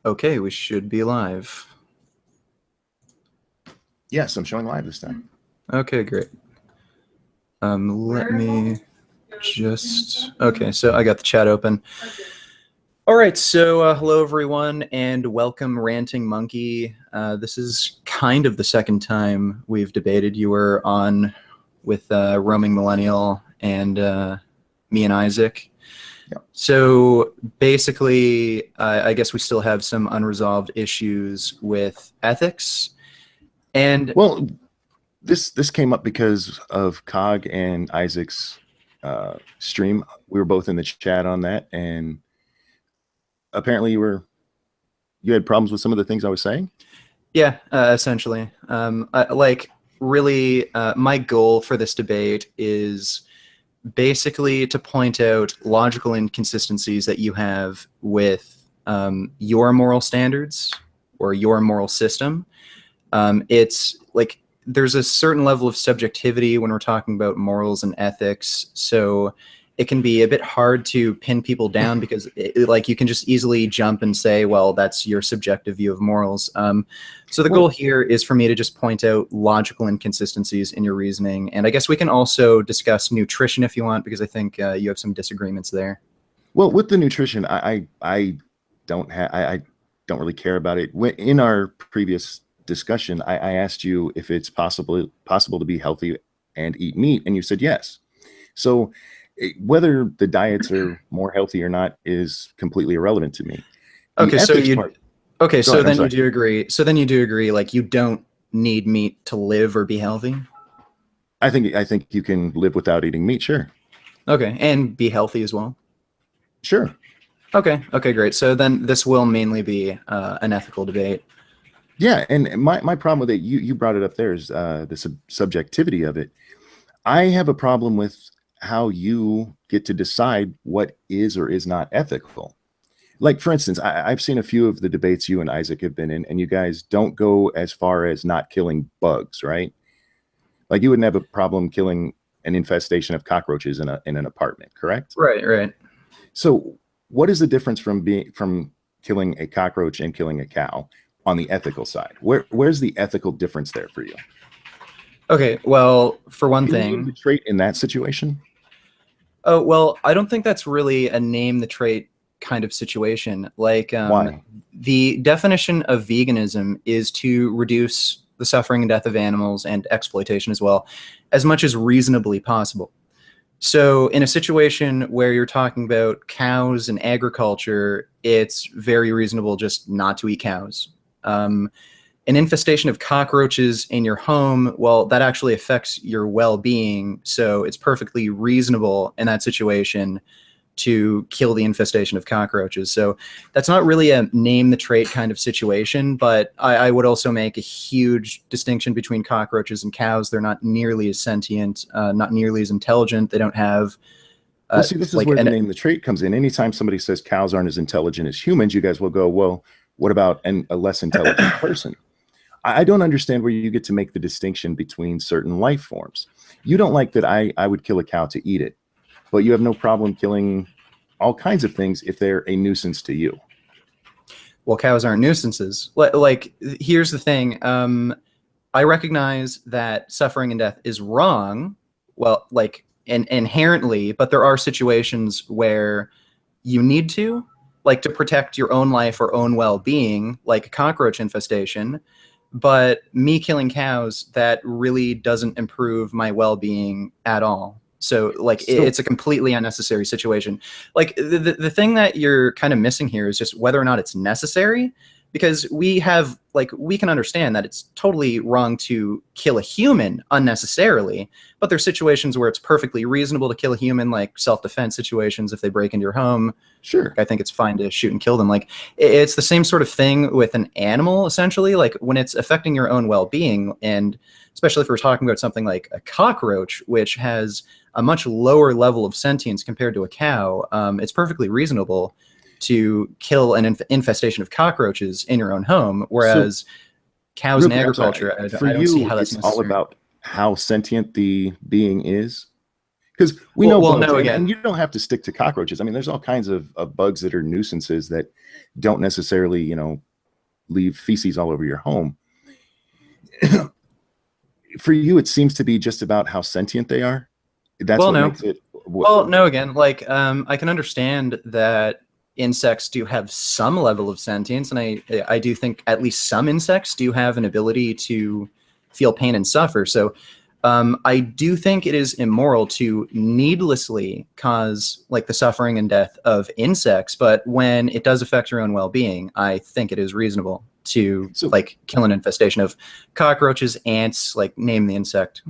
Okay, we should be live. Yes, I'm showing live this time. Okay, great. Let me just... Okay, so I got the chat open. All right, so hello everyone, and welcome Ranting Monkey. This is kind of the second time we've debated. You were on with Roaming Millennial and me and Isaac. Yep. So basically, I guess we still have some unresolved issues with ethics. And well, this came up because of Cog and Isaac's stream. We were both in the chat on that, and apparently you had problems with some of the things I was saying. Yeah, essentially. Really, my goal for this debate is basically to point out logical inconsistencies that you have with your moral standards or your moral system. It's like there's a certain level of subjectivity when we're talking about morals and ethics, so it can be a bit hard to pin people down because you can just easily jump and say, well, that's your subjective view of morals. So the goal here is for me to just point out logical inconsistencies in your reasoning, and I guess we can also discuss nutrition if you want, because I think you have some disagreements there. Well, with the nutrition, I don't really care about it. In our previous discussion, I asked you if it's possible to be healthy and eat meat, and you said yes. So whether the diets are more healthy or not is completely irrelevant to me. Okay, so then you do agree. So then you do agree, like, you don't need meat to live or be healthy? I think you can live without eating meat, sure. Okay, and be healthy as well? Sure. Okay, great. So then this will mainly be an ethical debate. Yeah, and my problem with it, you brought it up there, is the subjectivity of it. I have a problem with how you get to decide what is or is not ethical. Like, for instance, I've seen a few of the debates you and Isaac have been in, and you guys don't go as far as not killing bugs, right? Like, you wouldn't have a problem killing an infestation of cockroaches in an apartment, correct? Right. So what is the difference from killing a cockroach and killing a cow on the ethical side? Where's the ethical difference there for you? Okay, well, for one thing... Can you name the trait in that situation? Oh, well, I don't think that's really a name the trait kind of situation. Like, why? The definition of veganism is to reduce the suffering and death of animals and exploitation as well, as much as reasonably possible. So in a situation where you're talking about cows and agriculture, it's very reasonable just not to eat cows. An infestation of cockroaches in your home, well, that actually affects your well-being, so it's perfectly reasonable in that situation to kill the infestation of cockroaches. So that's not really a name the trait kind of situation, but I would also make a huge distinction between cockroaches and cows. They're not nearly as sentient, not nearly as intelligent. They don't have... well, see, this is where the name the trait comes in. Anytime somebody says cows aren't as intelligent as humans, you guys will go, well, what about a less intelligent person? I don't understand where you get to make the distinction between certain life forms. You don't like that I would kill a cow to eat it, but you have no problem killing all kinds of things if they're a nuisance to you. Well, cows aren't nuisances. Like, here's the thing. I recognize that suffering and death is wrong, well, like, inherently, but there are situations where you need to, like, to protect your own life or own well-being, like a cockroach infestation. But me killing cows, that really doesn't improve my well-being at all. So, like, it's a completely unnecessary situation. Like, the thing that you're kind of missing here is just whether or not it's necessary, because we can understand that it's totally wrong to kill a human unnecessarily, but there's situations where it's perfectly reasonable to kill a human, like self-defense situations. If they break into your home, sure, I think it's fine to shoot and kill them. Like, it's the same sort of thing with an animal, essentially. Like, when it's affecting your own well-being, and especially if we're talking about something like a cockroach, which has a much lower level of sentience compared to a cow, it's perfectly reasonable to kill an infestation of cockroaches in your own home, whereas cows in agriculture, I don't see how that's necessary. All about how sentient the being is. Because we know well, bugs, no, and again. you don't have to stick to cockroaches. I mean, there's all kinds of bugs that are nuisances that don't necessarily, you know, leave feces all over your home. For you, it seems to be just about how sentient they are. That's Well, what no. makes it. Well, no, again, like I can understand that insects do have some level of sentience, and I do think at least some insects do have an ability to feel pain and suffer. So I do think it is immoral to needlessly cause like the suffering and death of insects, but when it does affect your own well-being, I think it is reasonable to So, like kill an infestation of cockroaches, ants, like name the insect.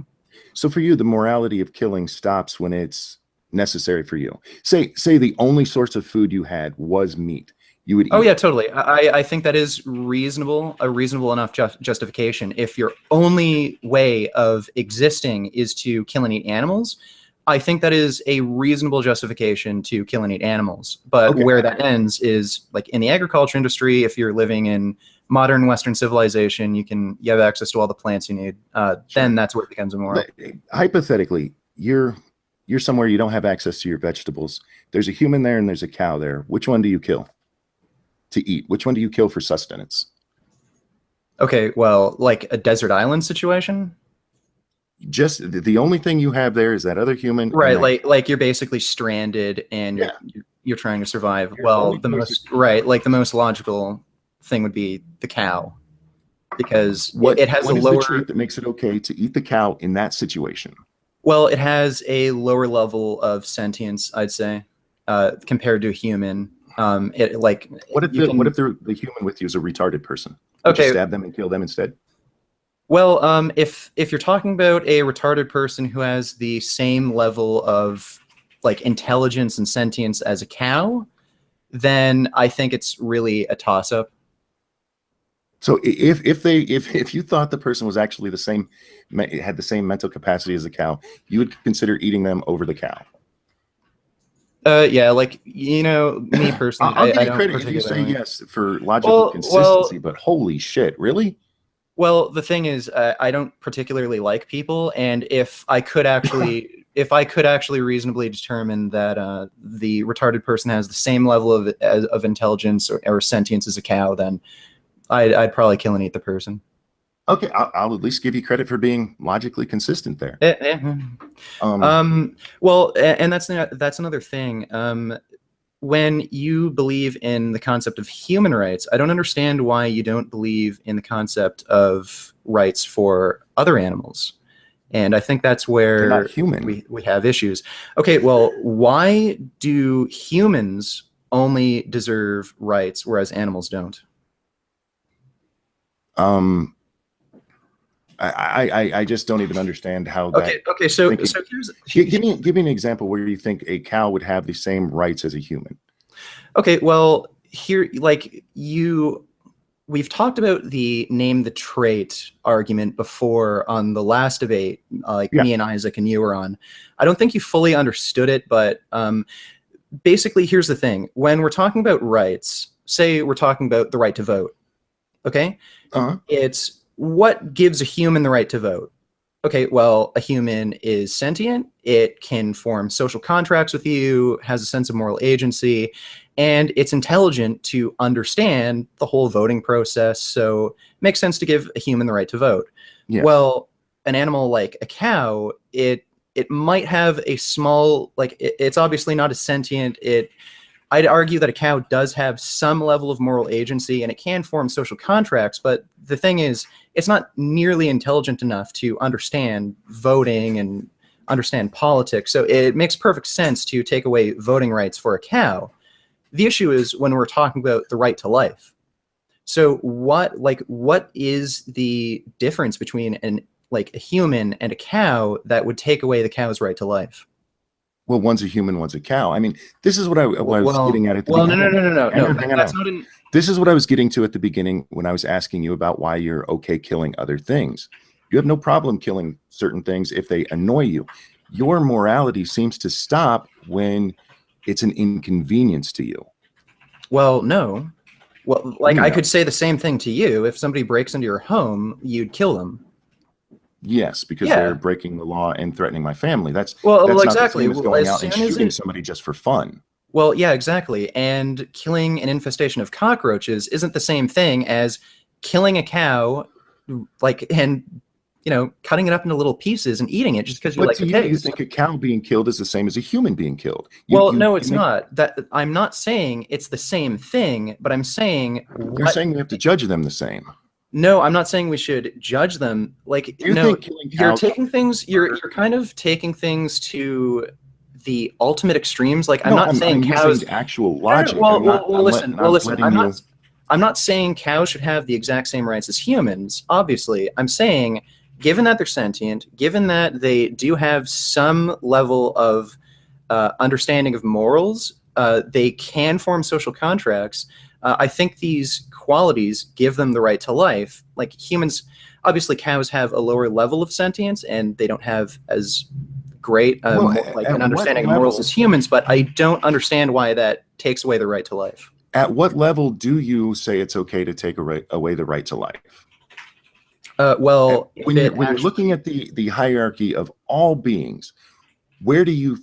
so for you, the morality of killing stops when it's necessary for you. Say the only source of food you had was meat. You would Oh eat yeah, it. totally. I think that is reasonable, a reasonable enough justification. If your only way of existing is to kill and eat animals, I think that is a reasonable justification to kill and eat animals. But Okay. where that ends is like in the agriculture industry. If you're living in modern Western civilization, you have access to all the plants you need. Sure. Then that's where it becomes immoral. Hypothetically, you're somewhere you don't have access to your vegetables. There's a human there and there's a cow there. Which one do you kill to eat? Which one do you kill for sustenance? Okay, well, like a desert island situation. Just the only thing you have there is that other human and Right, that. like you're basically stranded and Yeah, you're trying to survive. your Well, only the choice is most right, like the most logical thing would be the cow because it has a what is the lower trait that makes it okay to eat the cow in that situation? well, it has a lower level of sentience, I'd say, compared to a human. It like you What can if the human with you is a retarded person? Would you okay. stab them and kill them instead? Well, if you're talking about a retarded person who has the same level of like intelligence and sentience as a cow, then I think it's really a toss up. So if you thought the person was actually the same, had the same mental capacity as the cow, you would consider eating them over the cow. Yeah, like me personally, I'll give I you don't credit if you say particularly. yes for logical Well, consistency, but holy shit, really? well. The thing is, I don't particularly like people, and if I could actually reasonably determine that the retarded person has the same level of intelligence or sentience as a cow, then I'd probably kill and eat the person. Okay, I'll at least give you credit for being logically consistent there. Eh. Um, Well, and that's another thing. When you believe in the concept of human rights, I don't understand why you don't believe in the concept of rights for other animals. And I think that's they're not where human. we have issues. Okay, well, why do humans only deserve rights whereas animals don't? Um, I just don't even understand how that Okay, so thinking. Give me an example where you think a cow would have the same rights as a human. okay, well, here like we've talked about the name the trait argument before on the last debate, like Yeah. me and Isaac and you were on. I don't think you fully understood it, but basically, here's the thing. When we're talking about rights, say we're talking about the right to vote, okay? Uh-huh. It's what gives a human the right to vote. Okay, well, a human is sentient. It can form social contracts with you, has a sense of moral agency, and it's intelligent to understand the whole voting process. So it makes sense to give a human the right to vote. Yes. Well, an animal like a cow, it might have a small like it's obviously not as sentient. I'd argue that a cow does have some level of moral agency and it can form social contracts, but the thing is, it's not nearly intelligent enough to understand voting and understand politics. So it makes perfect sense to take away voting rights for a cow. The issue is when we're talking about the right to life. So what is the difference between a human and a cow that would take away the cow's right to life? Well, one's a human, one's a cow. I mean, this is what I was getting at the Well, no, no, beginning. no, no, no, no. Hang on That's now. not an. This is what I was getting to at the beginning when I was asking you about why you're okay killing other things. You have no problem killing certain things if they annoy you. Your morality seems to stop when it's an inconvenience to you. Well, no. Well, What do like you I mean, no? could say the same thing to you. If somebody breaks into your home, you'd kill them. Yes, because they're breaking the law and threatening my family. That's not exactly. the same as going out and shooting somebody just for fun. Well, yeah, exactly. And killing an infestation of cockroaches isn't the same thing as killing a cow, like, and cutting it up into little pieces and eating it just because you like the taste. You think a cow being killed is the same as a human being killed? No, it's not. That I'm not saying it's the same thing, but I'm saying you're saying we have to judge them the same. No, I'm not saying we should judge them. Like, you're taking things. You're kind of taking things to the ultimate extremes. Like, I'm saying cows. Actual logic. Listen. I'm not saying cows should have the exact same rights as humans. Obviously, I'm saying, given that they're sentient, given that they do have some level of understanding of morals, they can form social contracts. I think these qualities give them the right to life. Like humans, obviously cows have a lower level of sentience and they don't have as great an understanding of morals as humans, but I don't understand why that takes away the right to life. At what level do you say it's okay to take away the right to life? When you're looking at the hierarchy of all beings, where do you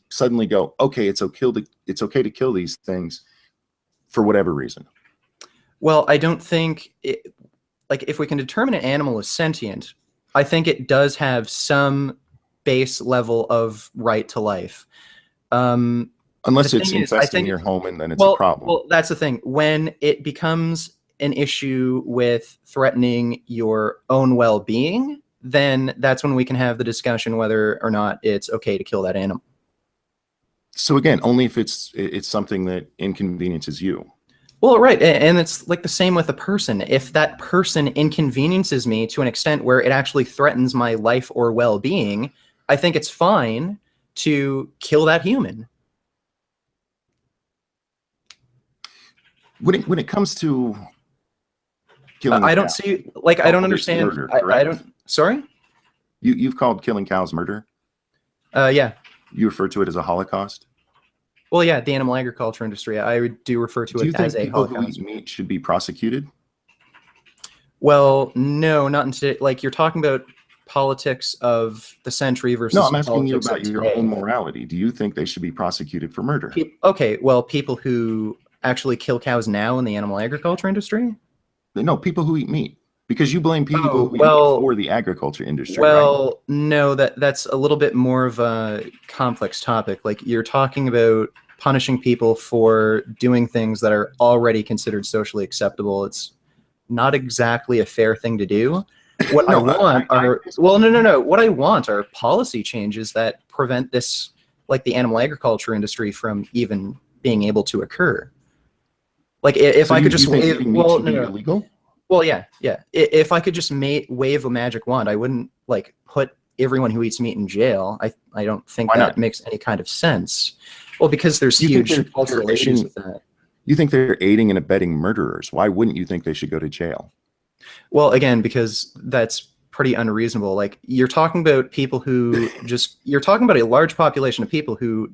suddenly go, okay, it's okay to kill these things for whatever reason? Well, I don't think if we can determine an animal is sentient, I think it does have some base level of right to life. Unless it's infesting your home, and then it's a problem. Well, that's the thing. When it becomes an issue with threatening your own well-being, then that's when we can have the discussion whether or not it's okay to kill that animal. So again, only if it's something that inconveniences you. Well, right, and it's like the same with a person. If that person inconveniences me to an extent where it actually threatens my life or well-being, I think it's fine to kill that human. When it comes to killing, I don't see, like, I don't understand. Murder, I don't. Sorry. You've called killing cows murder? Yeah. You refer to it as a Holocaust? Well, yeah, the animal agriculture industry, I do refer to it as a Holocaust. Do you think people who eat meat should be prosecuted? Well, no, not until, like, you're talking about politics of the century versus. No, I'm asking you about your own morality. Do you think they should be prosecuted for murder? Okay, well, people who actually kill cows now in the animal agriculture industry? No, people who eat meat. Because you blame people who eat meat for the agriculture industry. Well, right? No, that's a little bit more of a complex topic. Like, you're talking about punishing people for doing things that are already considered socially acceptable. It's not exactly a fair thing to do. What I want are What I want are policy changes that prevent this, like the animal agriculture industry, from even being able to occur. Like, if I could just wave, illegal? Well, yeah. If I could just wave a magic wand, I wouldn't like put everyone who eats meat in jail. I don't think that makes any kind of sense. Well, because there's huge cultural issues with that. You think they're aiding and abetting murderers? Why wouldn't you think they should go to jail? Well, again, because that's pretty unreasonable. Like, you're talking about people who you're talking about a large population of people who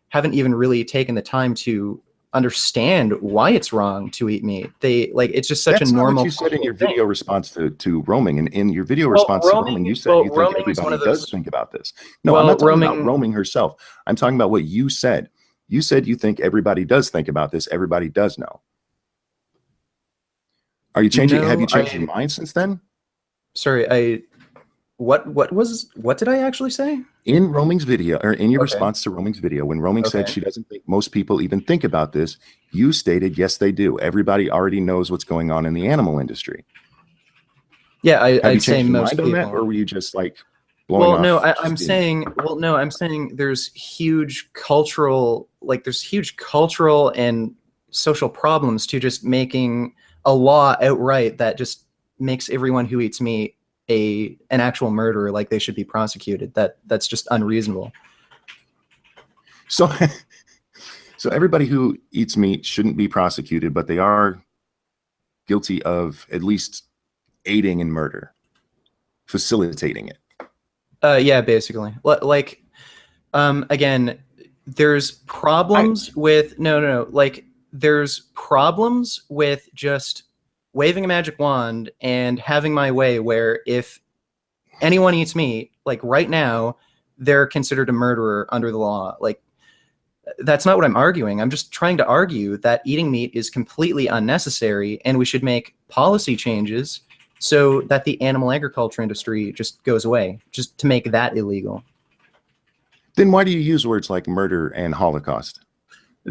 haven't even really taken the time to understand why it's wrong to eat meat. It's just such a normal. That's not what you said in your video response to roaming, and in your video response to roaming, you said you think everybody does think about this. No, I'm not talking about roaming herself. I'm talking about what you said. You said you think everybody does think about this. Everybody does know. Are you changing? Have you changed your mind since then? Sorry, what did I actually say? In roaming's video, or in your response to roaming's video, when roaming said she doesn't think most people even think about this, you stated, yes, they do. Everybody already knows what's going on in the animal industry. Yeah, I'd say most people. That, or were you just like blowing off? No, I'm saying there's huge cultural, and social problems to just making a law outright that just makes everyone who eats meat an actual murderer, like they should be prosecuted. That's just unreasonable. So everybody who eats meat shouldn't be prosecuted, but they are guilty of at least aiding in murder, facilitating it. Yeah, basically. Again, there's problems with there's problems with just waving a magic wand and having my way, where if anyone eats meat, like right now, they're considered a murderer under the law. Like, that's not what I'm arguing. I'm just trying to argue that eating meat is completely unnecessary, and we should make policy changes so that the animal agriculture industry just goes away, just to make that illegal. Then why do you use words like murder and Holocaust?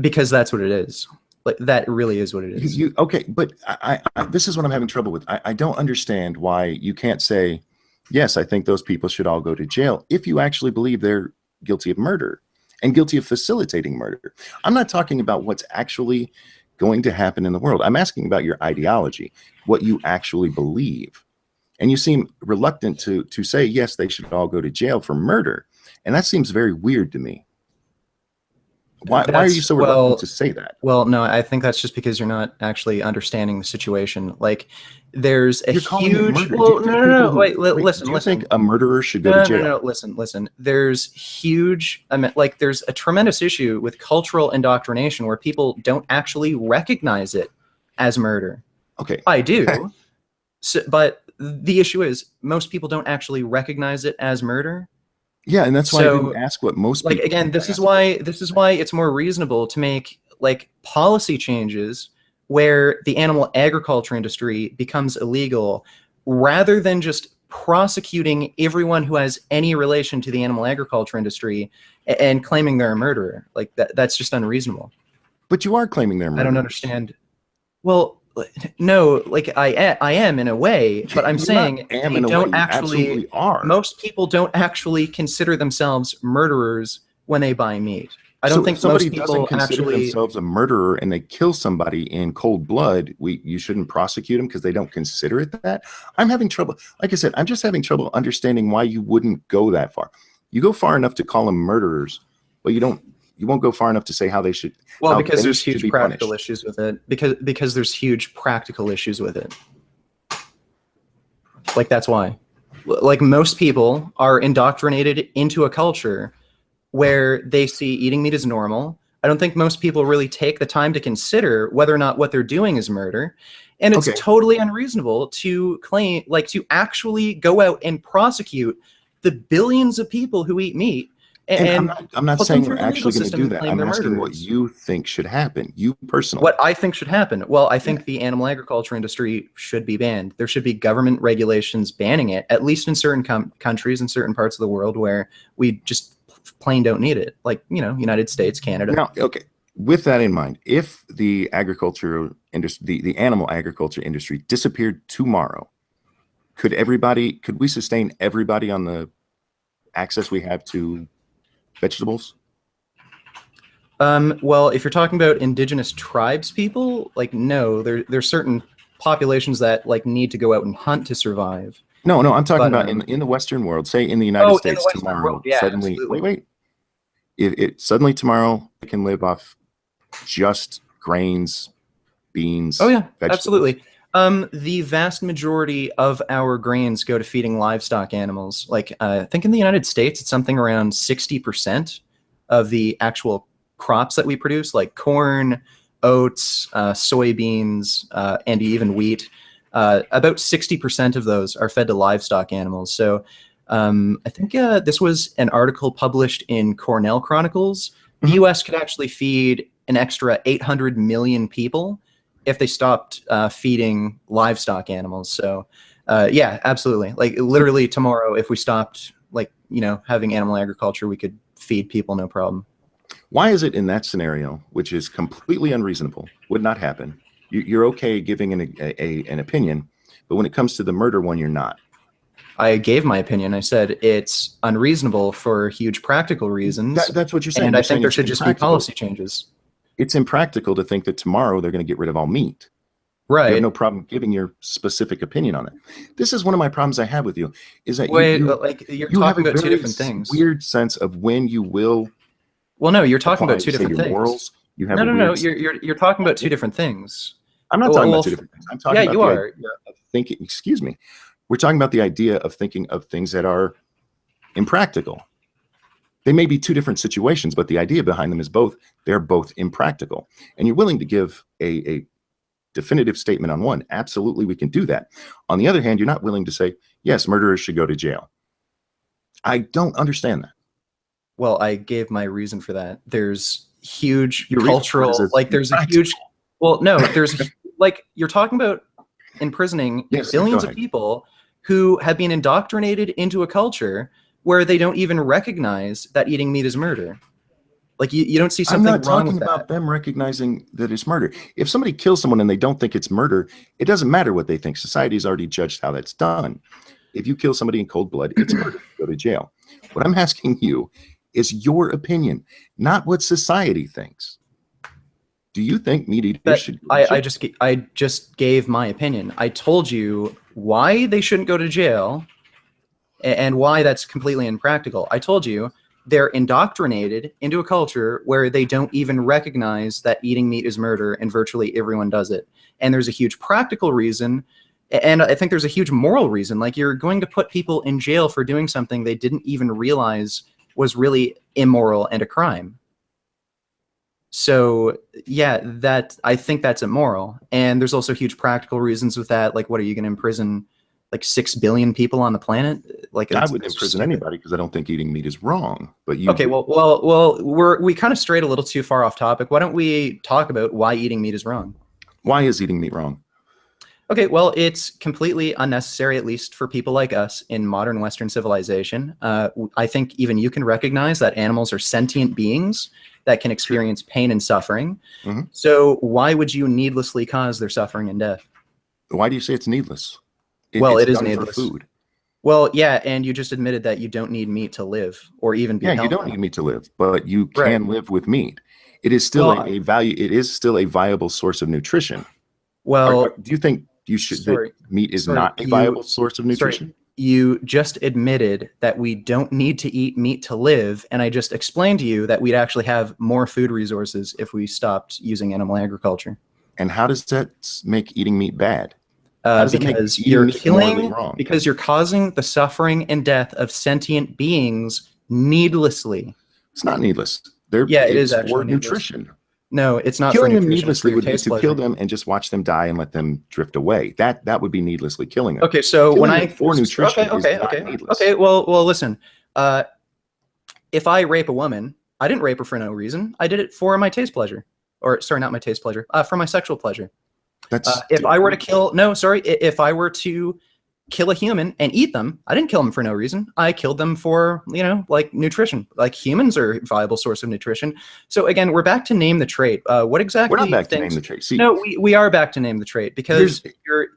Because that's what it is. Like, that really is what it is. Okay, but I this is what I'm having trouble with. I don't understand why you can't say, yes, I think those people should all go to jail if you actually believe they're guilty of murder and guilty of facilitating murder. I'm not talking about what's actually going to happen in the world. I'm asking about your ideology, what you actually believe. And you seem reluctant to say, yes, they should all go to jail for murder. And that seems very weird to me. Why are you so reluctant to say that? Well, no, I think that's just because you're not actually understanding the situation. Like, there's a huge. Well, no. Wait, listen. Do you think a murderer should go to jail? No. Listen. There's huge. I mean, like, there's a tremendous issue with cultural indoctrination where people don't actually recognize it as murder. Okay, I do. But the issue is most people don't actually recognize it as murder. Yeah, and that's why I didn't ask what most people. Like, again, this is why it's more reasonable to make like policy changes where the animal agriculture industry becomes illegal, rather than just prosecuting everyone who has any relation to the animal agriculture industry and claiming they're a murderer. Like, that's just unreasonable. But you are claiming they're murderers. I don't understand. Well, no, like I am in a way, but I'm saying they don't actually. Most people don't actually consider themselves murderers when they buy meat. I don't think most people consider themselves a murderer and they kill somebody in cold blood. You shouldn't prosecute them because they don't consider it that. I'm having trouble. Like I said, I'm just having trouble understanding why you wouldn't go that far. You go far enough to call them murderers, but you won't go far enough to say how they should. Well, because there's huge practical issues with it. Because there's huge practical issues with it. Like, that's why. Like, most people are indoctrinated into a culture where they see eating meat as normal. I don't think most people really take the time to consider whether or not what they're doing is murder. And it's totally unreasonable to claim, like, to actually go out and prosecute the billions of people who eat meat. And I'm not saying we're actually going to do that. I'm asking what you think should happen, you personally. What I think should happen? Well, I think the animal agriculture industry should be banned. There should be government regulations banning it, at least in certain countries and certain parts of the world where we just plain don't need it, like, United States, Canada. Now, okay, with that in mind, if the agriculture industry, the animal agriculture industry disappeared tomorrow, could we sustain everybody on the access we have to vegetables? Well, if you're talking about indigenous tribes people, like, no, there's certain populations that like need to go out and hunt to survive. No, I'm talking about in the Western world. Say in the United States tomorrow, suddenly, absolutely. wait. If suddenly tomorrow I can live off just grains, beans. Oh yeah, vegetables. Absolutely. The vast majority of our grains go to feeding livestock animals. Like, I think in the United States, it's something around 60% of the actual crops that we produce, like corn, oats, soybeans, and even wheat. About 60% of those are fed to livestock animals. So I think this was an article published in Cornell Chronicles. The U.S. could actually feed an extra 800 million people if they stopped feeding livestock animals. So yeah, absolutely. Like, literally tomorrow, if we stopped, like, having animal agriculture, we could feed people no problem. Why is it in that scenario, which is completely unreasonable, would not happen, you're okay giving an opinion, but when it comes to the murder one, you're not? I gave my opinion. I said it's unreasonable for huge practical reasons. That's what you're saying. And I think there should just be policy changes. It's impractical to think that tomorrow they're going to get rid of all meat. Right. You have no problem giving your specific opinion on it. This is one of my problems I have with you, is that you're talking about two different things. Weird sense of when you will. Well, no, you're talking about two different things. Morals, you have no. You're talking about two different things. I'm not talking about two different things. I'm talking about you are. Thinking. Excuse me. We're talking about the idea of thinking of things that are impractical. They may be two different situations, but the idea behind them is they're both impractical. And you're willing to give a definitive statement on one. Absolutely, we can do that. On the other hand, you're not willing to say, yes, murderers should go to jail. I don't understand that. Well, I gave my reason for that. There's huge Your reason for it cultural, is like there's a huge, well, no, there's like you're talking about imprisoning Yes, go billions of ahead. people who have been indoctrinated into a culture where they don't even recognize that eating meat is murder. Like you don't see I'm something not wrong talking with about that. them recognizing that it's murder. If somebody kills someone and they don't think it's murder, it doesn't matter what they think. Society's already judged how that's done. If you kill somebody in cold blood, it's murder. Go to jail. What I'm asking you is your opinion, not what society thinks. Do you think meat eaters That should go to jail? I just gave my opinion. I told you why they shouldn't go to jail and why that's completely impractical. I told you they're indoctrinated into a culture where they don't even recognize that eating meat is murder and virtually everyone does it. And there's a huge practical reason, and I think there's a huge moral reason. Like you're going to put people in jail for doing something they didn't even realize was really immoral and a crime. So yeah, that I think that's immoral. And there's also huge practical reasons with that. Like, what are you going to imprison like 6 billion people on the planet? Like, I it's wouldn't just imprison stupid. anybody because I don't think eating meat is wrong. But you Okay, do. well, we kind of strayed a little too far off topic. Why don't we talk about why eating meat is wrong? Why is eating meat wrong? Okay, well, it's completely unnecessary, at least for people like us in modern Western civilization. I think even you can recognize that animals are sentient beings that can experience pain and suffering. Mhm. So why would you needlessly cause their suffering and death? Why do you say it's needless? Well, It's it is done for needless. food. Well, yeah, and you just admitted that you don't need meat to live or even be Yeah, you healthy. don't need meat to live, but you Right. can live with meat. It is still Well, a value. It is still a viable source of nutrition. well, Do you think you should that sorry, meat is sorry, not a viable source of sorry, nutrition? you just admitted that we don't need to eat meat to live, and I just explained to you that we'd actually have more food resources if we stopped using animal agriculture. And how does that make eating meat bad? How does it make Because eating you're meat morally killing, wrong? because you're causing the suffering and death of sentient beings needlessly. It's not needless. Yeah, it is It's for actually needless. nutrition. No, it's not for Killing them nutrition. It's for needlessly your would be taste to kill pleasure. them and just watch them die and let them drift away. That would be needlessly killing them. Okay, so when Killing I them for nutrition is not needless. okay. Well, listen. If I rape a woman, I didn't rape her for no reason. I did it for my taste pleasure, or sorry, not my taste pleasure, for my sexual pleasure. That's If I were to kill, no, sorry, if I were to kill a human and eat them, I didn't kill them for no reason. I killed them for, like nutrition. Like humans are a viable source of nutrition. So again, we're back to name the trait. What exactly? we're not back to things, name the trait. See, no, we are back to name the trait because Here's- you're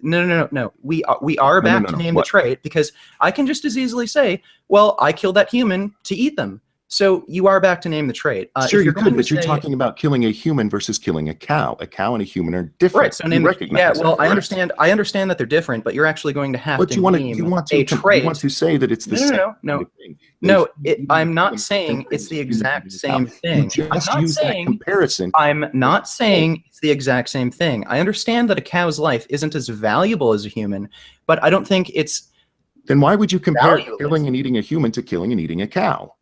no. We are back to name the trait because I can just as easily say, well, I killed that human to eat them. So you are back to name the trait. Sure, if you you're could, but you're talking about killing a human versus killing a cow. A cow and a human are different. right. So name recognize yeah. Well, that, I right? understand. I understand that they're different, but you're actually going to have But to you want name to a trait. you want to say that it's the same. No. Thing. No, Eating I'm a not human saying is it's the eating a exact cow. same You thing. just use that comparison. I'm not saying it's the exact same thing. I understand that a cow's life isn't as valuable as a human, but I don't think it's. Then why would you compare valueless. killing and eating a human to killing and eating a cow?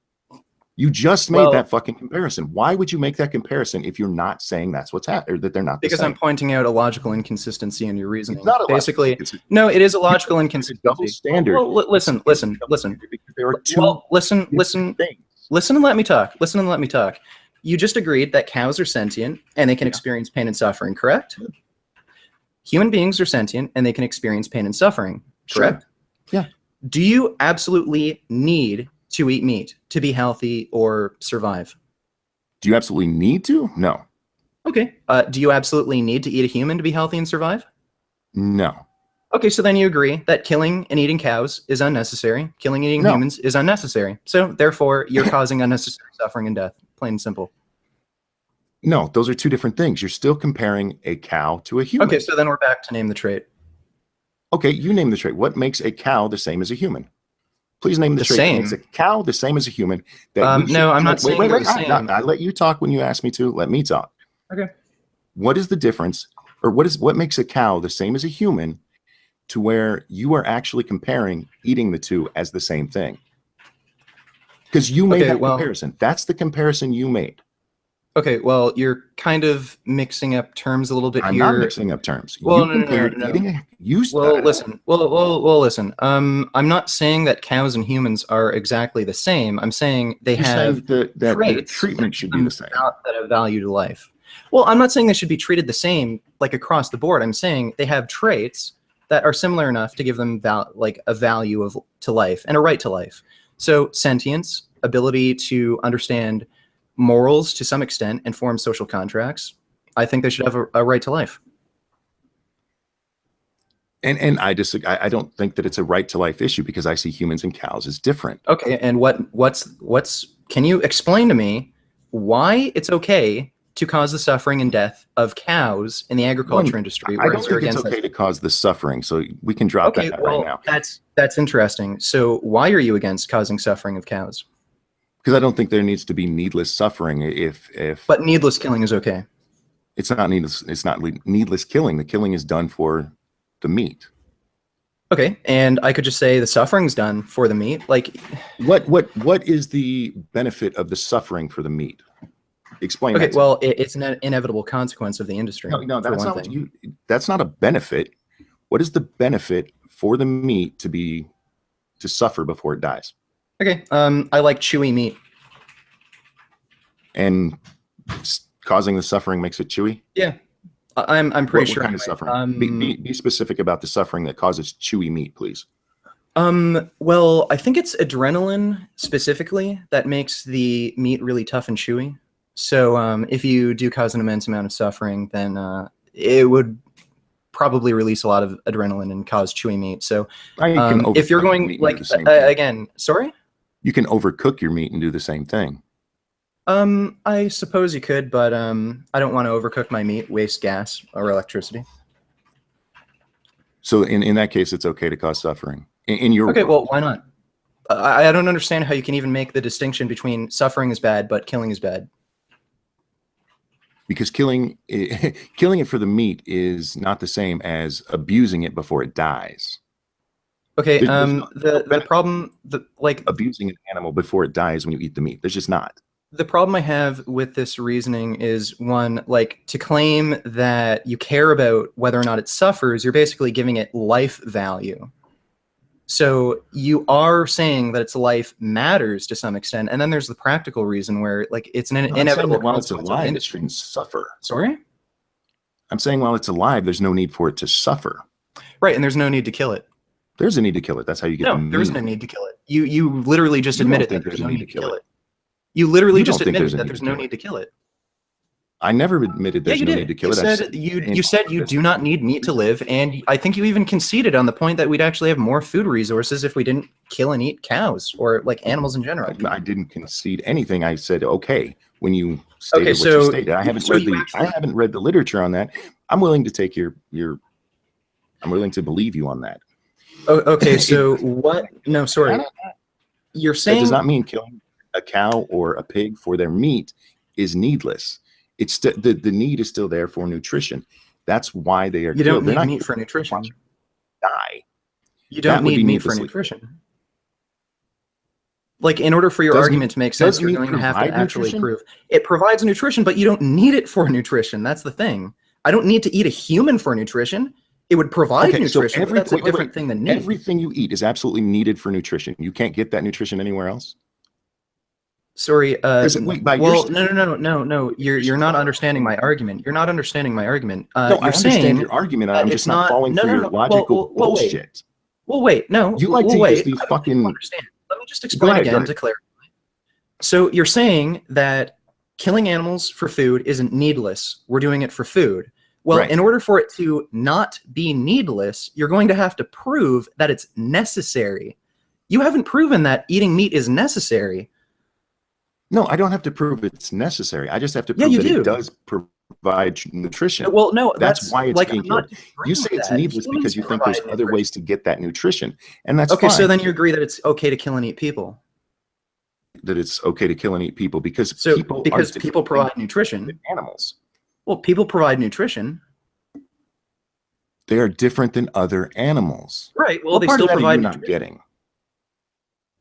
You just made Well, that fucking comparison. Why would you make that comparison if you're not saying that's what's happening, or that they're not the because same? I'm pointing out a logical inconsistency in your reasoning. It's not a Basically, no, it is a logical inconsistency. double standard. Well, listen. Because there are two. Well, listen. things. Listen and let me talk. You just agreed that cows are sentient and they can experience pain and suffering, correct? Human beings are sentient and they can experience pain and suffering, correct? Sure. Yeah. Do you absolutely need to eat meat to be healthy or survive? Do you absolutely need to? No. Okay. Do you absolutely need to eat a human to be healthy and survive? No. Okay, so then you agree that killing and eating cows is unnecessary. Killing and eating humans is unnecessary. So therefore, you're causing unnecessary suffering and death. Plain and simple. No, those are two different things. You're still comparing a cow to a human. Okay, so then we're back to name the trait. Okay, you name the trait. What makes a cow the same as a human? Please name the trait that makes a cow the same as a human. No, I'm not saying they're the same. I let you talk when you asked me to. Let me talk. Okay. What is the difference, or what makes a cow the same as a human to where you are actually comparing eating the two as the same thing? Because you made that comparison. That's the comparison you made. Okay, well, you're kind of mixing up terms a little bit I'm not here. mixing up terms. Well, You no, no, no, compared no. eating Well, listen. Well, listen. I'm not saying that cows and humans are exactly the same. I'm saying they you're have saying that their traits treatment should be the same. that have value to life. Well, I'm not saying they should be treated the same, like across the board. I'm saying they have traits that are similar enough to give them like a value of to life and a right to life. So sentience, ability to understand morals to some extent and form social contracts. I think they should have a right to life. And I disagree. I don't think that it's a right to life issue because I see humans and cows as different. Okay, and what's can you explain to me why it's okay to cause the suffering and death of cows in the agriculture industry? I don't think it's okay to cause the suffering, so we can drop that right now. That's interesting. So why are you against causing suffering of cows? Because I don't think there needs to be needless suffering. But needless killing is okay. It's not needless. It's not needless killing. The killing is done for the meat. Okay, and I could just say the suffering's done for the meat. Like, what is the benefit of the suffering for the meat? Explain. Okay, well, it's an inevitable consequence of the industry. No, that's not what you. That's not a benefit. What is the benefit for the meat to suffer before it dies? Okay, I like chewy meat. And causing the suffering makes it chewy? Yeah. I'm pretty sure. What kind of suffering? Be specific about the suffering that causes chewy meat, please. Well, I think it's adrenaline specifically that makes the meat really tough and chewy. So if you do cause an immense amount of suffering, then it would probably release a lot of adrenaline and cause chewy meat. So if you're going like again, sorry? You can overcook your meat and do the same thing. I suppose you could, but I don't want to overcook my meat, waste gas or electricity. So in that case, it's okay to cause suffering. In your okay, well, why not? I don't understand how you can even make the distinction between suffering is bad, but killing is bad. Because killing it for the meat is not the same as abusing it before it dies. Okay, the problem, like abusing an animal before it dies when you eat the meat. There's just not. The problem I have with this reasoning is, one, like, to claim that you care about whether or not it suffers, you're basically giving it life value. So you are saying that its life matters to some extent, and then there's the practical reason where, like, it's an inevitable while it's alive, it shouldn't suffer. Sorry? I'm saying while it's alive, there's no need for it to suffer. Right, and there's no need to kill it. There's a need to kill it. That's how you get the meat. No, there isn't a need to kill it. You literally just admitted that there's no need to kill it. You literally just admitted that there's no need to kill it. I never admitted there's no need to kill it. You said you do not need meat to live, and I think you even conceded on the point that we'd actually have more food resources if we didn't kill and eat cows or like animals in general. I didn't concede anything. I said okay when you stated what you stated. I haven't read the literature on that. I'm willing to take your. I'm willing to believe you on that. Oh, okay, so what? No, sorry. You're saying that does not mean killing a cow or a pig for their meat is needless. It's the need is still there for nutrition. That's why they are. You don't need meat for nutrition. Die. You don't need meat for nutrition. Like, in order for your argument to make sense, you're going to have to actually prove it provides nutrition, but you don't need it for nutrition. That's the thing. I don't need to eat a human for nutrition. It would provide nutrition. But that's a different thing than need. Everything you eat is absolutely needed for nutrition. You can't get that nutrition anywhere else. Sorry. Well, no. You're not understanding my argument. You're not understanding my argument. No, I understand your argument. I'm just not falling for your logical bullshit. Well, wait. No. You like to use these fucking. Understand. Let me just explain again to clarify. So you're saying that killing animals for food isn't needless. We're doing it for food. Well, in order for it to not be needless, you're going to have to prove that it's necessary. You haven't proven that eating meat is necessary. No, I don't have to prove it's necessary. I just have to prove that it does provide nutrition. Well, no, that's why it's being killed. You say it's needless because you think there's other ways to get that nutrition, and that's okay. fine. So then you agree that it's okay to kill and eat people. That it's okay to kill and eat people because people provide nutrition. Animals. Well, people provide nutrition. They are different than other animals. Right. Well, they still provide nutrition. Not getting.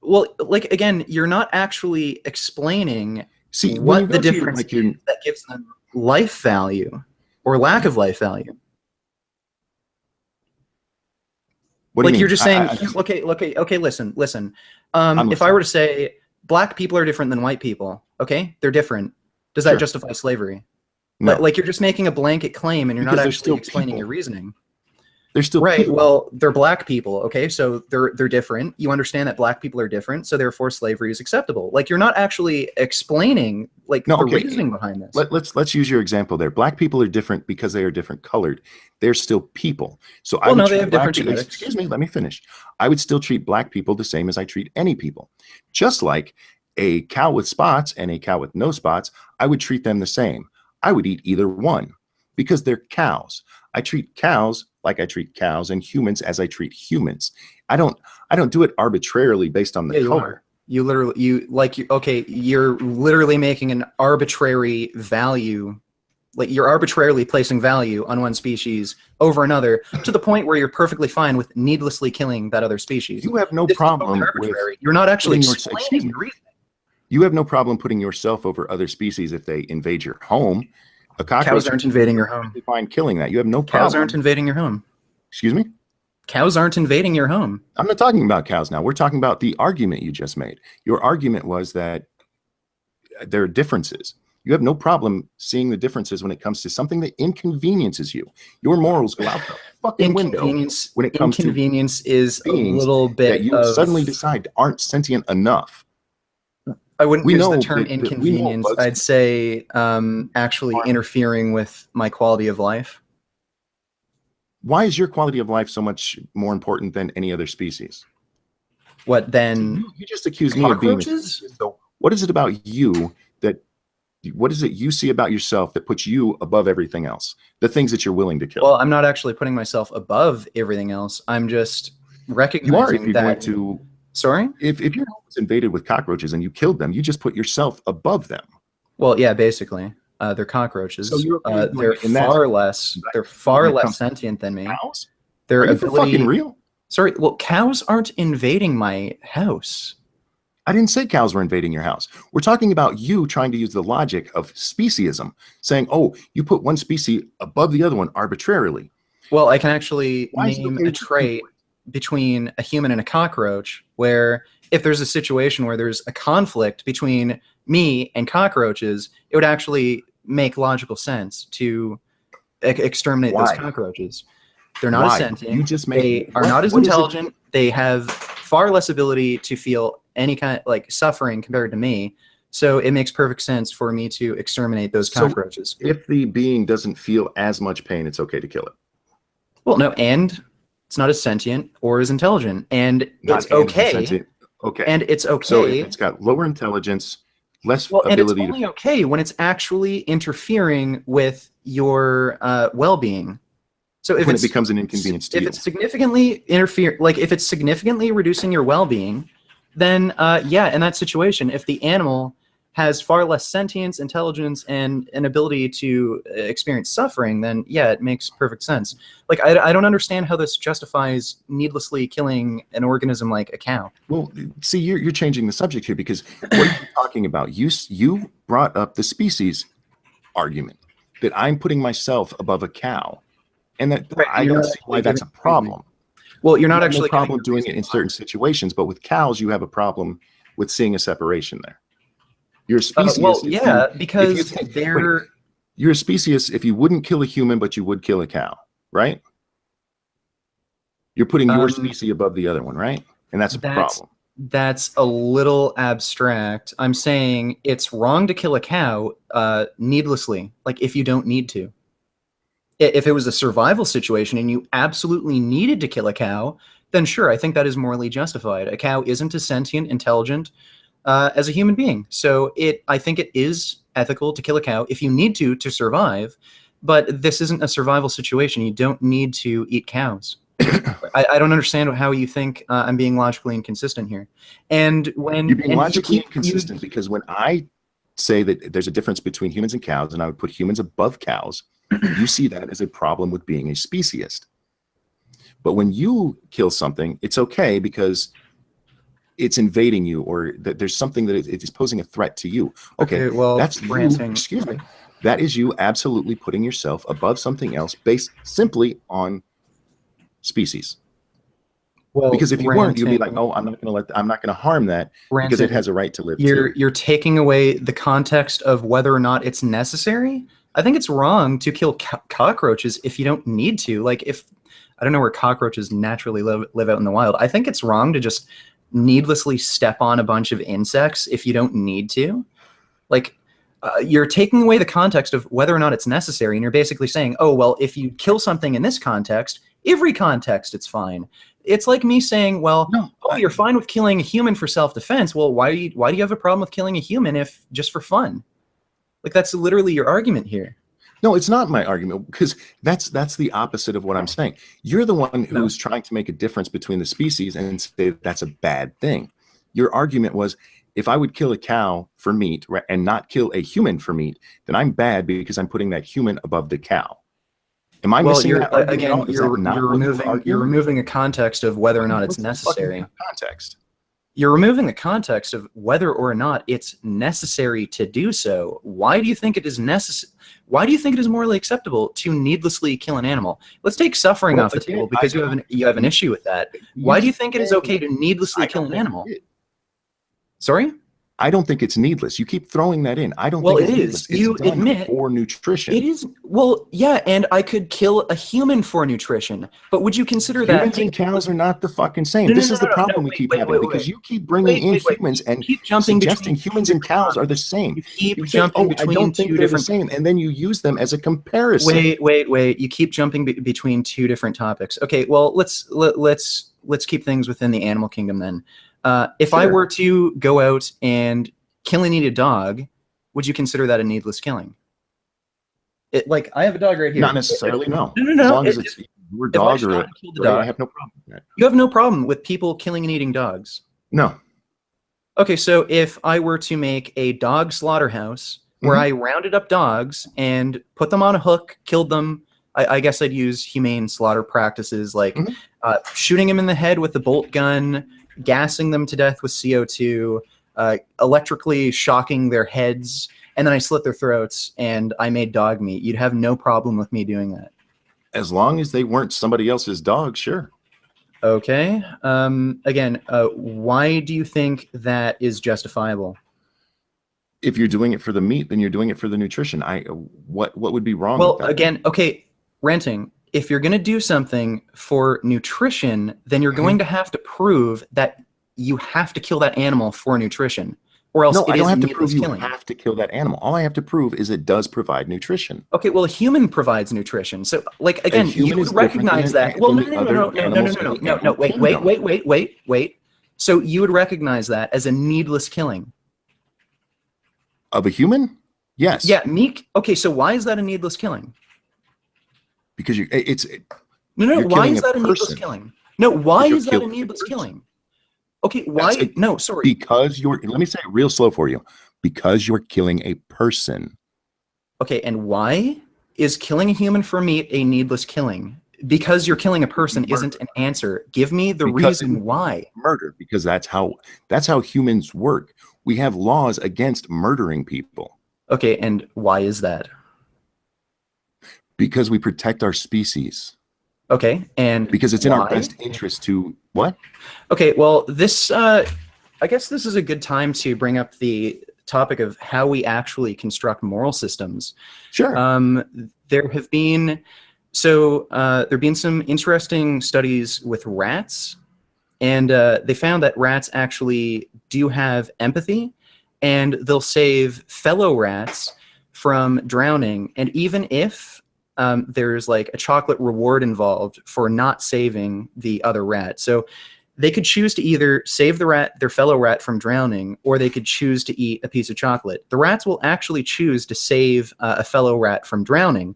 Well, like, again, you're not actually explaining See, when you what the go to difference like your, is that gives them life value or lack of life value. what do you Like mean? you're just saying, I okay, listen. I'm If I listening. were to say black people are different than white people, okay, they're different. Does that Sure. justify slavery? No, Like you're just making a blanket claim and you're not because they're actually still explaining your people. reasoning. They're still Right. people. Well, they're black people. Okay, so they're different. You understand that black people are different, so therefore slavery is acceptable. Like you're not actually explaining like No, the okay. reasoning behind this. Let's use your example there. Black people are different because they are different colored. They're still people. So I Well, would no, they treat have different black people. genetics. Excuse me, let me finish. I would still treat black people the same as I treat any people. Just like a cow with spots and a cow with no spots, I would treat them the same. I would eat either one because they're cows. I treat cows like I treat cows and humans as I treat humans. I don't do it arbitrarily based on the Yeah, you are. color. You're literally making an arbitrary value. Like you're arbitrarily placing value on one species over another to the point where you're perfectly fine with needlessly killing that other species. You have no This is totally problem with arbitrary. You're not actually putting your, excuse explaining me, your reasoning. you have no problem putting yourself over other species if they invade your home. A Cows cockroach, aren't invading your home. you find killing that. You have no Cows aren't problem. invading your home. Excuse me? Cows aren't invading your home. I'm not talking about cows now. We're talking about the argument you just made. Your argument was that there are differences. You have no problem seeing the differences when it comes to something that inconveniences you. Your morals go out the fucking window when it comes to Inconvenience is a beings little that bit you of. suddenly decide aren't sentient enough. I wouldn't We use the know term that we know inconvenience. bugs I'd say actually are. interfering with my quality of life. Why is your quality of life so much more important than any other species? What then? You just accused me of being a Cockroaches? species. So what is it about you that what is it you see about yourself that puts you above everything else? The things that you're willing to kill. Well, I'm not actually putting myself above everything else. I'm just You are recognizing if you're going that. to Sorry? if your home was invaded with cockroaches and you killed them, you just put yourself above them. Well, yeah, basically. They're cockroaches. So you're okay doing They're it in that far sense. less. Right? They're When far it less comes to sentient than me. cows? Their Are you for fucking ability. real? Sorry. Well, cows aren't invading my house. I didn't say cows were invading your house. We're talking about you trying to use the logic of speciesism, saying, oh, you put one species above the other one arbitrarily. Well, I can actually Why is it name okay a to trait between a human and a cockroach where if there's a situation where there's a conflict between me and cockroaches, it would actually make logical sense to exterminate those Why? cockroaches. They're not as Why? sentient. You just made They are not as what is it? intelligent. They have far less ability to feel any kind of like suffering compared to me. So it makes perfect sense for me to exterminate those So cockroaches. if the being doesn't feel as much pain, it's okay to kill it. Well, no, and it's not as sentient or as intelligent, and Not it's and as okay. sentient. Okay. And it's So okay. if it's got lower intelligence, less Well, and it's ability only to okay when it's actually interfering with your well-being. So if when it it's becomes an inconvenience to if you. it's significantly if it's significantly reducing your well-being, then yeah, in that situation, if the animal has far less sentience, intelligence, and an ability to experience suffering, then yeah, it makes perfect sense. Like I don't understand how this justifies needlessly killing an organism like a cow. Well, see, you're changing the subject here because what are you talking about? You brought up the species argument that I'm putting myself above a cow, and that Right, I you're don't not see why actually that's a giving reasoning. problem. Well, you're not You have actually no problem giving doing it reasoning in why. certain situations, but with cows, you have a problem with seeing a separation there. You're a species. Well, if yeah, you because think, wait, they're you're a species if you wouldn't kill a human, but you would kill a cow, right? You're putting your species above the other one, right? And that's a problem. that's a little abstract. I'm saying it's wrong to kill a cow needlessly, like if you don't need to. If it was a survival situation and you absolutely needed to kill a cow, then sure, I think that is morally justified. A cow isn't as sentient, intelligent as a human being. So I think it is ethical to kill a cow if you need to survive, but this isn't a survival situation. You don't need to eat cows. I don't understand how you think I'm being logically inconsistent here. And when You're being and logically you keep, inconsistent because when I say that there's a difference between humans and cows, and I would put humans above cows, you see that as a problem with being a speciesist. But when you kill something, it's okay because it's invading you, or that there's something that it is posing a threat to you. Okay, well, that's you, Ranting. excuse me. That is you absolutely putting yourself above something else based simply on species. Well, Because if you weren't, you'd be like, Ranting, oh, I'm not going to harm that because it has a right to live too. you're taking away the context of whether or not it's necessary. I think it's wrong to kill cockroaches if you don't need to. Like, if I don't know where cockroaches naturally live out in the wild, I think it's wrong to just needlessly step on a bunch of insects if you don't need to. Like, you're taking away the context of whether or not it's necessary, and you're basically saying, oh, well, if you kill something in this context, every context it's fine. It's like me saying, well, No, you're fine with killing a human for self-defense. Well, why do you have a problem with killing a human if just for fun? Like, that's literally your argument here. No, it's not my argument, because that's the opposite of what I'm saying. You're the one who's trying to make a difference between the species and say that's a bad thing. Your argument was, if I would kill a cow for meat and not kill a human for meat, then I'm bad because I'm putting that human above the cow. Am I missing that argument? Again, you're removing a context of whether or not it's necessary. Context. You're removing the context of whether or not it's necessary to do so. Why do you think it is necessary? Why do you think it is morally acceptable to needlessly kill an animal? Let's take suffering off the table, because you have an issue with that. Why do you think it is okay to needlessly kill an animal? Sorry? I don't think it's needless. You keep throwing that in. I don't think it's needless. You admit for nutrition. It is. Well, yeah, and I could kill a human for nutrition, but would you consider that humans and cows are not the fucking same? This is the problem we keep having, because you keep bringing in humans and suggesting humans and cows are the same. You keep jumping between two different same, and then you use them as a comparison. Wait. You keep jumping between two different topics. Okay, well, let's keep things within the animal kingdom then. If I were to go out and kill and eat a dog, would you consider that a needless killing? Like, I have a dog right here. Not necessarily, no. No. As long as it's your dog or a dog, I have no problem with that. You have no problem with people killing and eating dogs? No. Okay, so if I were to make a dog slaughterhouse where I rounded up dogs and put them on a hook, killed them, I guess I'd use humane slaughter practices like shooting them in the head with a bolt gun, gassing them to death with CO2, electrically shocking their heads, and then I slit their throats and I made dog meat. You'd have no problem with me doing that. As long as they weren't somebody else's dog, sure. Okay. Again, why do you think that is justifiable? If you're doing it for the meat, then you're doing it for the nutrition. What would be wrong with that? Well, again, okay, Ranting, if you're going to do something for nutrition, then you're going to have to prove that you have to kill that animal for nutrition, or else I don't have to prove you have to kill that animal. All I have to prove is it does provide nutrition. Okay, well, a human provides nutrition. So, like, again, you would recognize that. Well, no, wait. So you would recognize that as a needless killing. Of a human? Yes. Yeah, meat. Okay, so why is that a needless killing? Because why is that a needless killing? No, why is that a needless killing? Okay, why? No, sorry. Because let me say it real slow for you. Because you're killing a person. Okay, and why is killing a human for meat a needless killing? Because you're killing a person isn't an answer. Give me the reason why. Murder, because that's how humans work. We have laws against murdering people. Okay, and why is that? Because we protect our species. Okay, and because it's in our best interest to what? Okay, well, this I guess this is a good time to bring up the topic of how we actually construct moral systems. Sure. There have been some interesting studies with rats, and they found that rats actually do have empathy, and they'll save fellow rats from drowning, and even if there's like a chocolate reward involved for not saving the other rat. So they could choose to either save their fellow rat from drowning, or they could choose to eat a piece of chocolate. The rats will actually choose to save a fellow rat from drowning.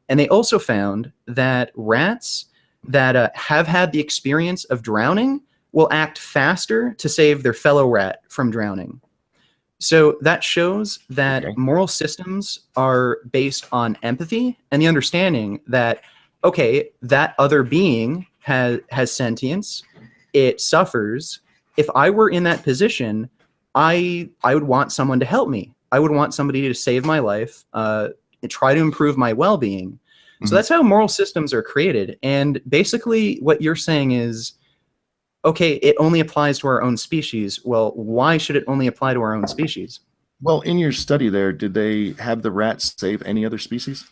And they also found that rats that have had the experience of drowning will act faster to save their fellow rat from drowning. So that shows that moral systems are based on empathy and the understanding that, okay, that other being has sentience, it suffers, if I were in that position, I would want someone to help me. I would want somebody to save my life, and try to improve my well-being. So that's how moral systems are created. And basically what you're saying is, okay, it only applies to our own species. Well, why should it only apply to our own species? Well, in your study there, did they have the rats save any other species?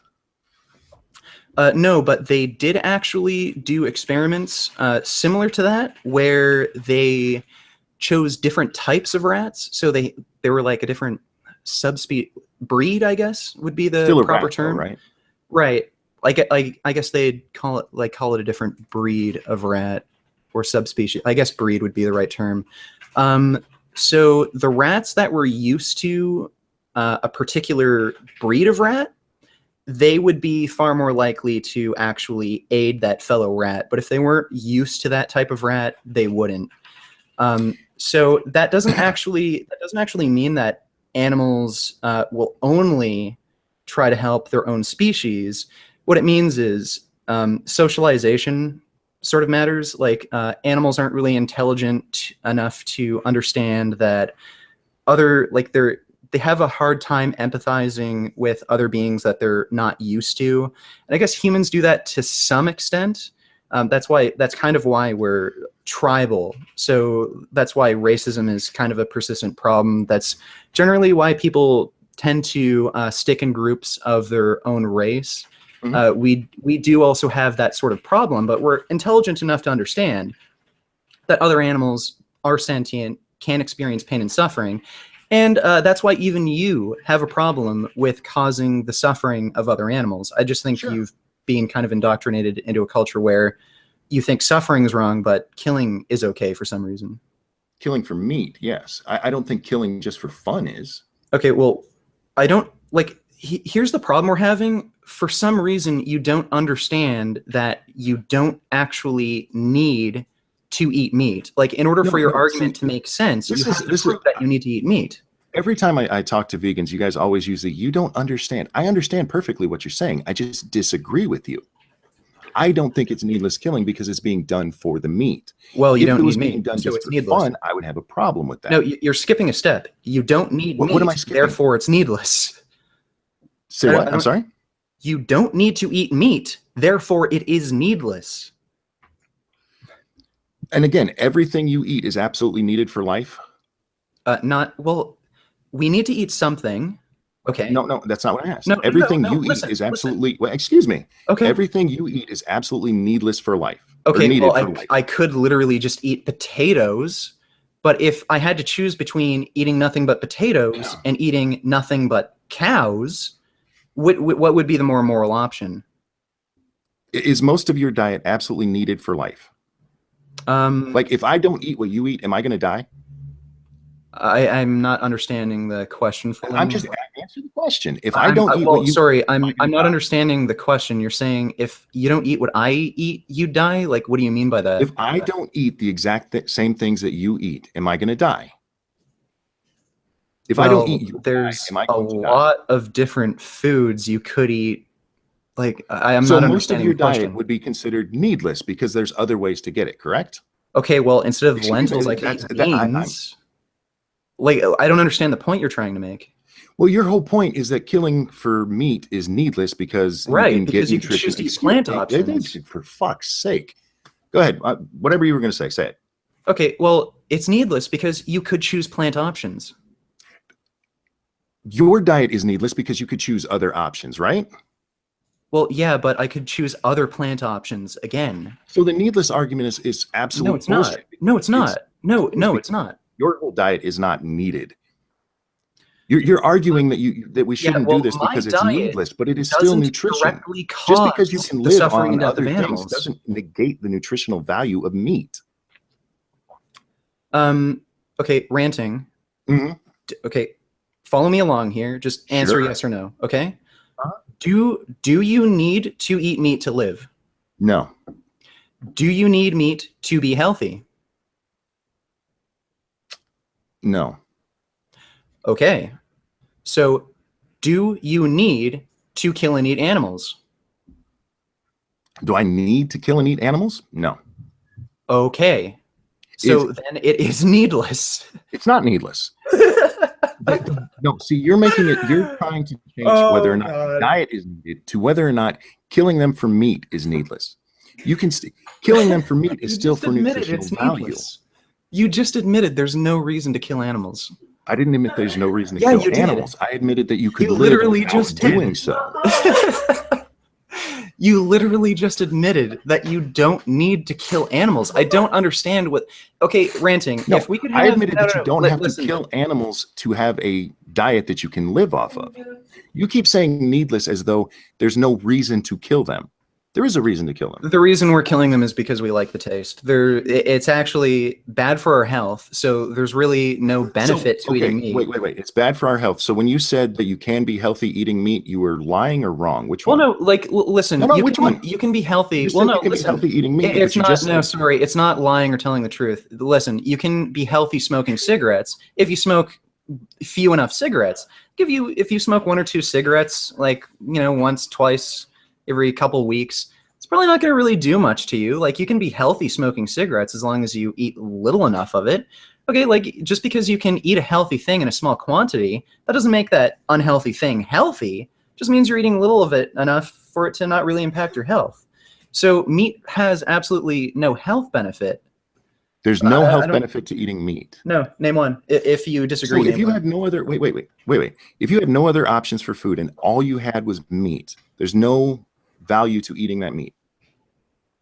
No, but they did actually do experiments similar to that, where they chose different types of rats. So they were like a different subspecies breed, I guess would be the Still a proper rat, term. though, right? Right. Like I guess they'd call it a different breed of rat or subspecies. I guess breed would be the right term. So the rats that were used to a particular breed of rat, they would be far more likely to actually aid that fellow rat. But if they weren't used to that type of rat, they wouldn't. So that doesn't actually mean that animals will only try to help their own species. What it means is socialization sort of matters. Like animals aren't really intelligent enough to understand that they have a hard time empathizing with other beings that they're not used to. And I guess humans do that to some extent. That's kind of why we're tribal. So that's why racism is kind of a persistent problem. That's generally why people tend to stick in groups of their own race. We do also have that sort of problem, but we're intelligent enough to understand that other animals are sentient, can experience pain and suffering. And that's why even you have a problem with causing the suffering of other animals. I just think you've been kind of indoctrinated into a culture where you think suffering is wrong, but killing is okay for some reason. Killing for meat, yes. I don't think killing just for fun is. Okay, well, I don't like. Here's the problem we're having. For some reason, you don't understand that you don't actually need to eat meat. Like, in order for your argument to make sense, you have to prove that you need to eat meat. Every time I talk to vegans, you guys always use the "you don't understand." I understand perfectly what you're saying. I just disagree with you. I don't think it's needless killing because it's being done for the meat. Well, you don't need being meat, done so just it's for needless. fun, I would have a problem with that. No, you're skipping a step. You don't need meat, what am I skipping? Therefore it's needless. Say what? I'm sorry? You don't need to eat meat, therefore it is needless. And again, everything you eat is absolutely needed for life? Well, we need to eat something. Okay. No, that's not what I asked. No, everything you eat is absolutely, well, excuse me. Okay. Everything you eat is absolutely needless for life. Okay, well, I could literally just eat potatoes, but if I had to choose between eating nothing but potatoes and eating nothing but cows, what would be the more moral option? Is most of your diet absolutely needed for life? Like, if I don't eat what you eat, am I going to die? I'm not understanding the question fully. I'm just answering the question. If I don't eat what you sorry, I'm not understanding the question. You're saying if you don't eat what I eat, you die? Like, what do you mean by that? If I don't eat the exact same things that you eat, am I going to die? If I don't eat you, there's a lot of different foods you could eat. Like, I'm so not most of understanding your the question. diet would be considered needless because there's other ways to get it, correct? Okay, well, instead of lentils, I could eat beans. Like, I don't understand the point you're trying to make. Well, your whole point is that killing for meat is needless because right, you can because get you can choose to eat plant options. For fuck's sake. Go ahead. Whatever you were going to say, say it. Okay, well, it's needless because you could choose plant options. Your diet is needless because you could choose other options, right? Well, yeah, but I could choose other plant options again. So the needless argument is absolute bullshit. No, it's not. No, it's not. Your whole diet is not needed. You're arguing that we shouldn't do this because it's needless, but it is still nutrition. Just because you can live on other things doesn't negate the nutritional value of meat. Okay, ranting. Okay, follow me along here. Just answer yes or no. Okay. Do you need to eat meat to live? No. Do you need meat to be healthy? No. Okay. So, do you need to kill and eat animals? Do I need to kill and eat animals? No. Okay. So then it is needless. It's not needless. No, see, you're trying to change whether or not diet is needed to whether or not killing them for meat is needless. You can killing them for meat is still for nutritional value. You just admitted there's no reason to kill animals. I didn't admit there's no reason to kill animals. I admitted that you could literally live just doing so. You literally just admitted that you don't need to kill animals. I don't understand what. Okay, Ranting. No, if we could have, I admitted that you don't have to kill animals to have a diet that you can live off of. You keep saying needless as though there's no reason to kill them. There is a reason to kill them. The reason we're killing them is because we like the taste. It's actually bad for our health, so there's really no benefit to eating meat. Wait. It's bad for our health. So when you said that you can be healthy eating meat, you were lying or wrong? Which one? Well, no, like, listen. No, which one? You can be healthy. Well, no, you can be healthy eating meat. It's not. No, sorry. It's not lying or telling the truth. Listen, you can be healthy smoking cigarettes if you smoke few enough cigarettes. If you smoke 1 or 2 cigarettes, like, once, twice, every couple weeks, it's probably not going to really do much to you. Like, you can be healthy smoking cigarettes as long as you eat little enough of it. Okay, like, just because you can eat a healthy thing in a small quantity, that doesn't make that unhealthy thing healthy. It just means you're eating little of it enough for it to not really impact your health. So meat has absolutely no health benefit. There's no health benefit to eating meat. No, name one. If you disagree. So if you had no other, wait. If you had no other options for food and all you had was meat, there's no value to eating that meat.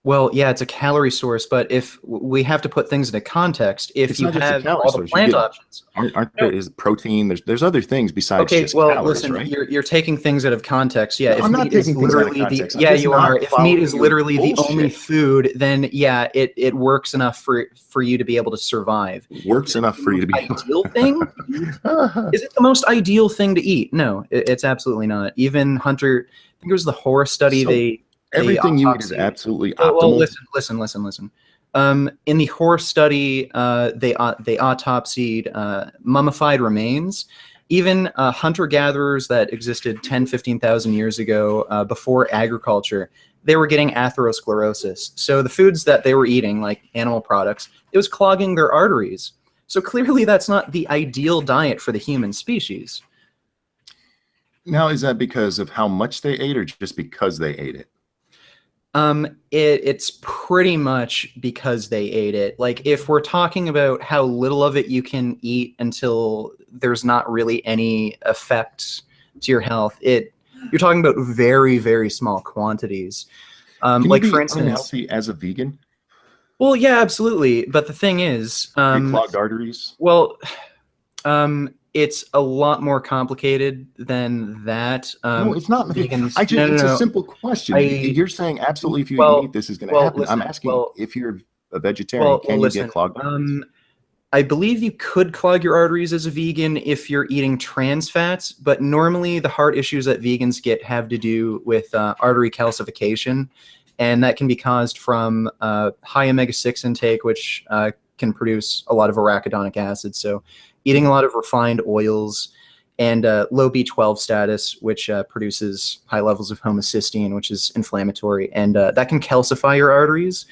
Well, yeah, it's a calorie source, but if we have to put things into context, if you have all the plant options, aren't there is protein? There's other things besides just calories, listen, right? you're taking things out of context. Yeah, no, I'm not taking things out of context. You are. If meat is literally the only food, then yeah, it works enough for you to be able to survive. Works enough for you to be ideal thing? Is it the most ideal thing to eat? No, it's absolutely not. Even Hunter, I think it was the horror study. Everything you eat is absolutely optimal. Well, listen. In the horse study, they autopsied mummified remains. Even hunter-gatherers that existed 10, 15,000 years ago, before agriculture, they were getting atherosclerosis. So the foods that they were eating, like animal products, it was clogging their arteries. So clearly that's not the ideal diet for the human species. Now, is that because of how much they ate or just because they ate it? It's pretty much because they ate it. Like, if we're talking about how little of it you can eat until there's not really any effect to your health, you're talking about very, very small quantities. Like, for instance, unhealthy as a vegan? Well, yeah, absolutely. But the thing is, clogged arteries? Well, it's a lot more complicated than that. No, it's not. Vegans, it's a simple question. You're saying absolutely if you eat meat, this is going to happen. Listen, I'm asking if you're a vegetarian, can you get clogged arteries? I believe you could clog your arteries as a vegan if you're eating trans fats, but normally the heart issues that vegans get have to do with artery calcification, and that can be caused from high omega-6 intake, which can produce a lot of arachidonic acid. So eating a lot of refined oils, and low B12 status, which produces high levels of homocysteine, which is inflammatory, and that can calcify your arteries.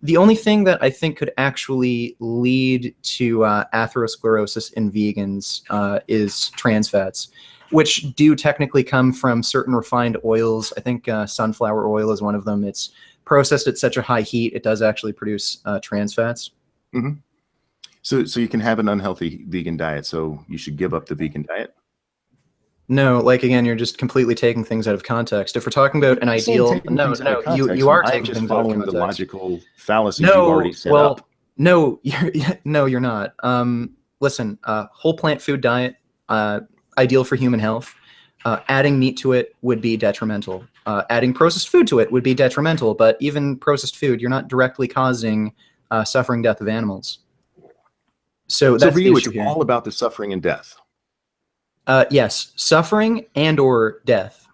The only thing that I think could actually lead to atherosclerosis in vegans is trans fats, which do technically come from certain refined oils. I think sunflower oil is one of them. It's processed at such a high heat, it does actually produce trans fats. Mm-hmm. So you can have an unhealthy vegan diet, so you should give up the vegan diet? No, like, again, you're just completely taking things out of context. If we're talking about an ideal, you are taking things out of context. The logical fallacies you've already set up. No, you're not. Listen, whole plant food diet, ideal for human health. Adding meat to it would be detrimental. Adding processed food to it would be detrimental, but even processed food, you're not directly causing suffering, death of animals. So that's for you, it's all about the suffering and death. Yes, suffering and or death.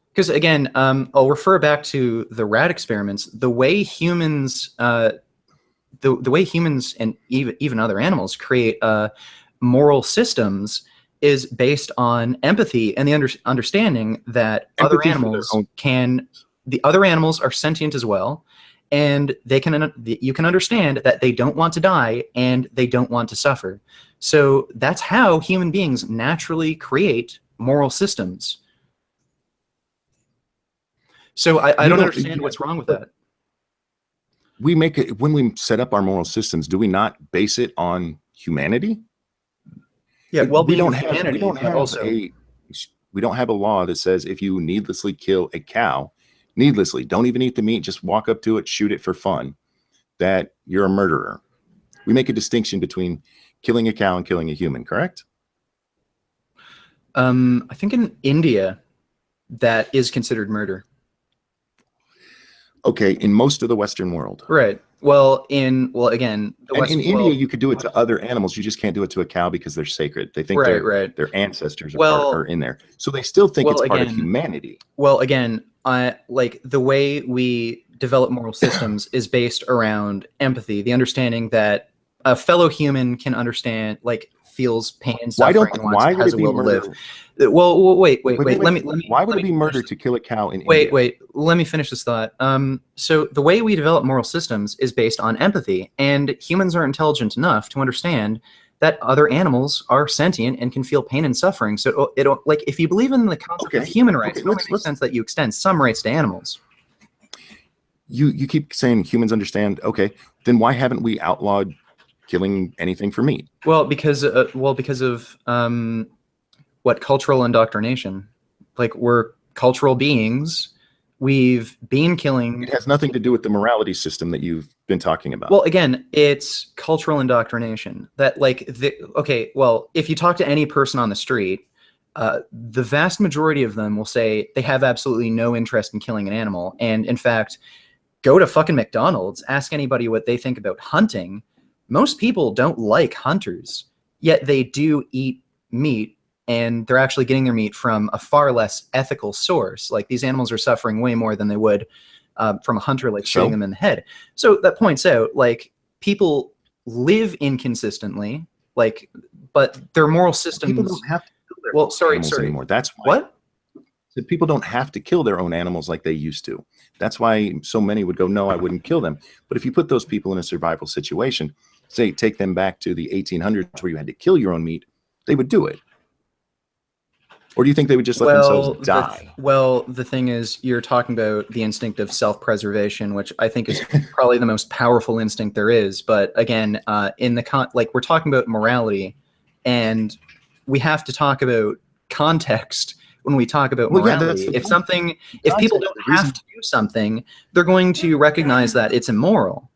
Because again, I'll refer back to the rat experiments. The way humans, the way humans and even other animals create moral systems is based on empathy and the understanding that other animals are sentient as well, and you can understand that they don't want to die and they don't want to suffer. So that's how human beings naturally create moral systems. So I don't understand what's wrong with that. We make it when we set up our moral systems. Do we not base it on humanity? Yeah, well, we don't have a law that says if you needlessly kill a cow, needlessly, don't even eat the meat, just walk up to it, shoot it for fun, that you're a murderer. We make a distinction between killing a cow and killing a human, correct? I think in India that is considered murder. Okay, in most of the Western world. Right. Well, again, in India, you could do it to other animals. You just can't do it to a cow because they're sacred. They think their ancestors are in there. So they still think it's part of humanity. Well, again, like the way we develop moral systems is based around empathy, the understanding that a fellow human can understand, like, feels pain and suffering and has a will to live. Well, wait. Let me. Why would it be murder to kill a cow in India? Wait. Let me finish this thought. So the way we develop moral systems is based on empathy, and humans are intelligent enough to understand that other animals are sentient and can feel pain and suffering. So like, if you believe in the concept of human rights, it only makes sense that you extend some rights to animals. You keep saying humans understand. Okay, then why haven't we outlawed killing anything for meat? Well, because of what cultural indoctrination. Like, we're cultural beings. We've been killing. It has nothing to do with the morality system that you've been talking about. Well, again, it's cultural indoctrination. That, like, if you talk to any person on the street, the vast majority of them will say they have absolutely no interest in killing an animal. And in fact, go to fucking McDonald's, ask anybody what they think about hunting. Most people don't like hunters, yet they do eat meat, and they're actually getting their meat from a far less ethical source. Like, these animals are suffering way more than they would from a hunter, like, shooting them in the head. So that points out, like, people live inconsistently, like, but their moral systems. People don't have to kill their animals anymore. That's why. What? So people don't have to kill their own animals like they used to. That's why so many would go, no, I wouldn't kill them. But if you put those people in a survival situation, say, take them back to the 1800s where you had to kill your own meat, they would do it. Or do you think they would just let themselves die? The thing is, you're talking about the instinct of self-preservation, which I think is probably the most powerful instinct there is. But again, we're talking about morality, and we have to talk about context when we talk about morality. If people don't have to do something, they're going to recognize that it's immoral.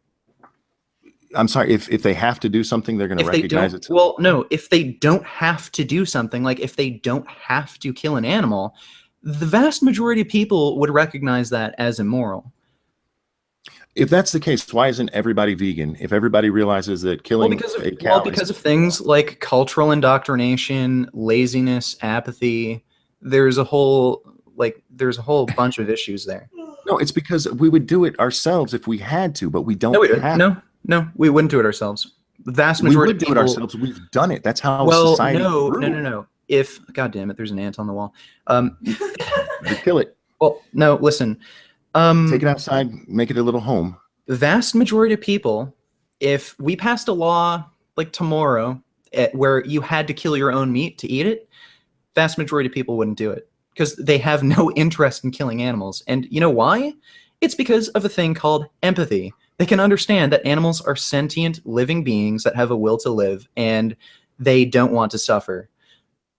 I'm sorry, if they have to do something, they're going to recognize it. Well, no, if they don't have to do something, like if they don't have to kill an animal, the vast majority of people would recognize that as immoral. If that's the case, why isn't everybody vegan? If everybody realizes that killing a cow because of things like cultural indoctrination, laziness, apathy, there's a whole bunch of issues there. No, it's because we would do it ourselves if we had to, but we don't have. No, we wouldn't do it ourselves. The vast majority of people do it ourselves. We've done it. That's how society grew. No. God damn it, there's an ant on the wall. Kill it. Well, no, listen. Take it outside, make it a little home. The vast majority of people, if we passed a law like tomorrow where you had to kill your own meat to eat it, vast majority of people wouldn't do it because they have no interest in killing animals. And you know why? It's because of a thing called empathy. They can understand that animals are sentient living beings that have a will to live, and they don't want to suffer.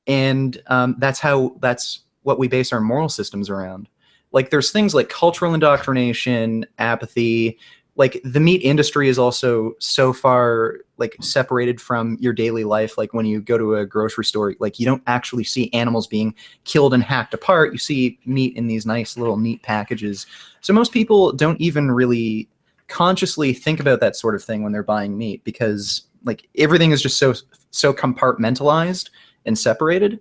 And that's what we base our moral systems around. Like, there's things like cultural indoctrination, apathy. Like, the meat industry is also so far, like, separated from your daily life. Like, when you go to a grocery store, like, you don't actually see animals being killed and hacked apart. You see meat in these nice little neat packages. So most people don't even really consciously think about that sort of thing when they're buying meat, because, like, everything is just so compartmentalized and separated.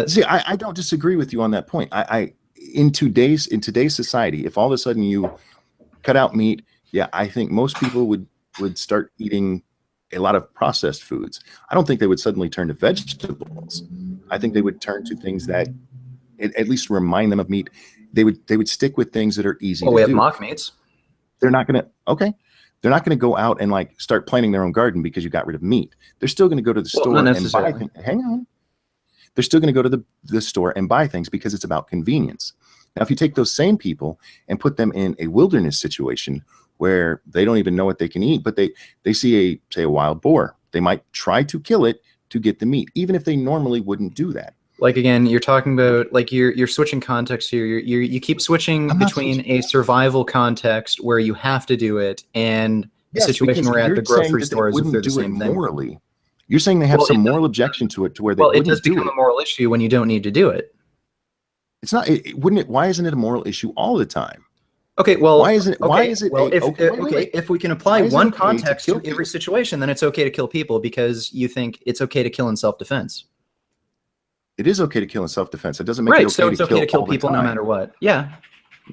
See, I don't disagree with you on that point. In today's society, if all of a sudden you cut out meat, yeah, I think most people would start eating a lot of processed foods. I don't think they would suddenly turn to vegetables. I think they would turn to things that at least remind them of meat. They would stick with things that are easy to do. We have mock meats. they're not going to, okay. They're not going to go out and like start planting their own garden because you got rid of meat. They're still going to go to the store and buy things. Hang on. They're still going to go to the store and buy things because it's about convenience. Now, if you take those same people and put them in a wilderness situation where they don't even know what they can eat, but they see say a wild boar, they might try to kill it to get the meat, even if they normally wouldn't do that. Like, again, you're talking about, like, you're switching context here. You keep switching between a survival context where you have to do it and a situation where at the grocery store is the same thing. Morally. You're saying they have some moral objection to it, to where they it does become a moral issue when you don't need to do it. It's not. Wouldn't it? Why isn't it a moral issue all the time? Okay. Well, why isn't it? Why is it? Well, if we can apply one context to every situation, then it's okay to kill people because you think it's okay to kill in self-defense. It is okay to kill in self-defense. It doesn't make it okay so it's okay to kill people no matter what. Yeah.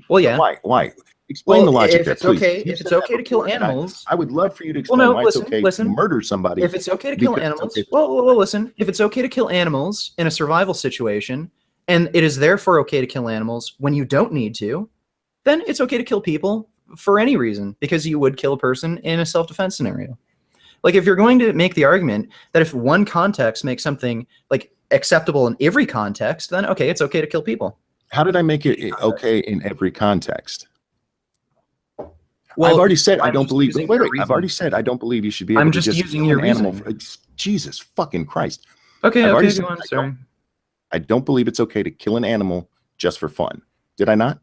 Well, yeah. Why? Explain the logic there, please. If it's okay to kill animals, I would love for you to explain why it's okay to murder somebody. If it's okay to kill animals, well, listen. If it's okay to kill animals in a survival situation, and it is therefore okay to kill animals when you don't need to, then it's okay to kill people for any reason because you would kill a person in a self-defense scenario. Like, if you're going to make the argument that if one context makes something like acceptable in every context, then okay, it's okay to kill people. How did I make it okay in every context? Well, I've already said I don't believe. Wait. I've already said I don't believe you should be able to just using your animal. Jesus fucking Christ. Okay, go on. Sorry. I don't believe it's okay to kill an animal just for fun. Did I not?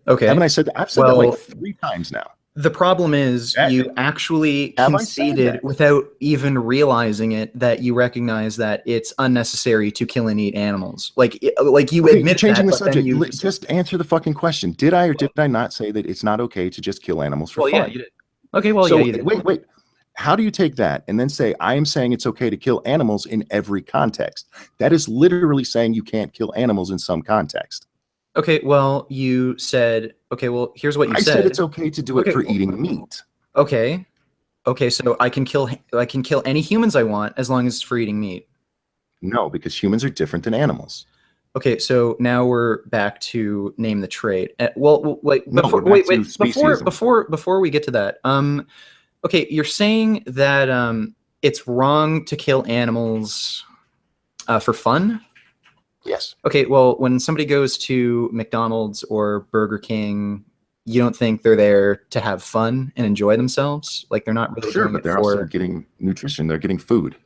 Okay. Haven't I said that? I've said that like 3 times now. The problem is you actually conceded without even realizing it that you recognize that it's unnecessary to kill and eat animals. Like you admit changing that, the subject. Just answer the fucking question. Did I or did I not say that it's not okay to just kill animals for fun? Yeah, you did. Okay, well, so, yeah, you did. Wait. How do you take that and then say, I am saying it's okay to kill animals in every context? That is literally saying you can't kill animals in some context. Okay, well, you said, okay, well, here's what you said. I said it's okay to do it for eating meat. Okay, so I can kill any humans I want as long as it's for eating meat. No, because humans are different than animals. Okay, so now we're back to name the trait. Before we get to that, okay, you're saying that it's wrong to kill animals for fun? Yes. Okay, well, when somebody goes to McDonald's or Burger King, you don't think they're there to have fun and enjoy themselves? Like, they're not really doing but they're also getting nutrition. They're getting food.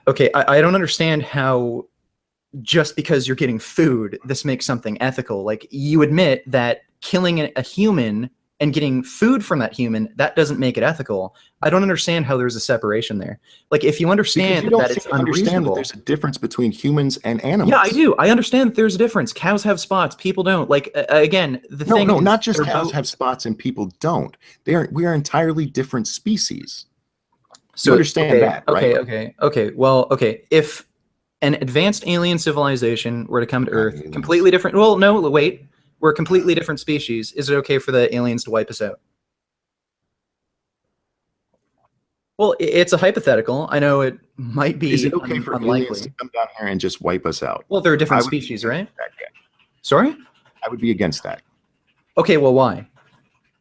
Okay, I don't understand how just because you're getting food, this makes something ethical. Like, you admit that killing a human and getting food from that human, that doesn't make it ethical. I don't understand how there's a separation there. Like, if you understand that it's unreasonable, that there's a difference between humans and animals. Yeah, I do. I understand that there's a difference. Cows have spots. People don't. Like, again, the thing is, not just cows have spots and people don't. We are entirely different species. So you understand that, right? Okay. Well, okay. If an advanced alien civilization were to come to Earth, completely different. Well, no, wait. We're a completely different species. Is it okay for the aliens to wipe us out? Well, it's a hypothetical. I know it might be. Is it okay for aliens to come down here and just wipe us out? Well, they're a different species, right? Sorry? I would be against that. Okay, well, why?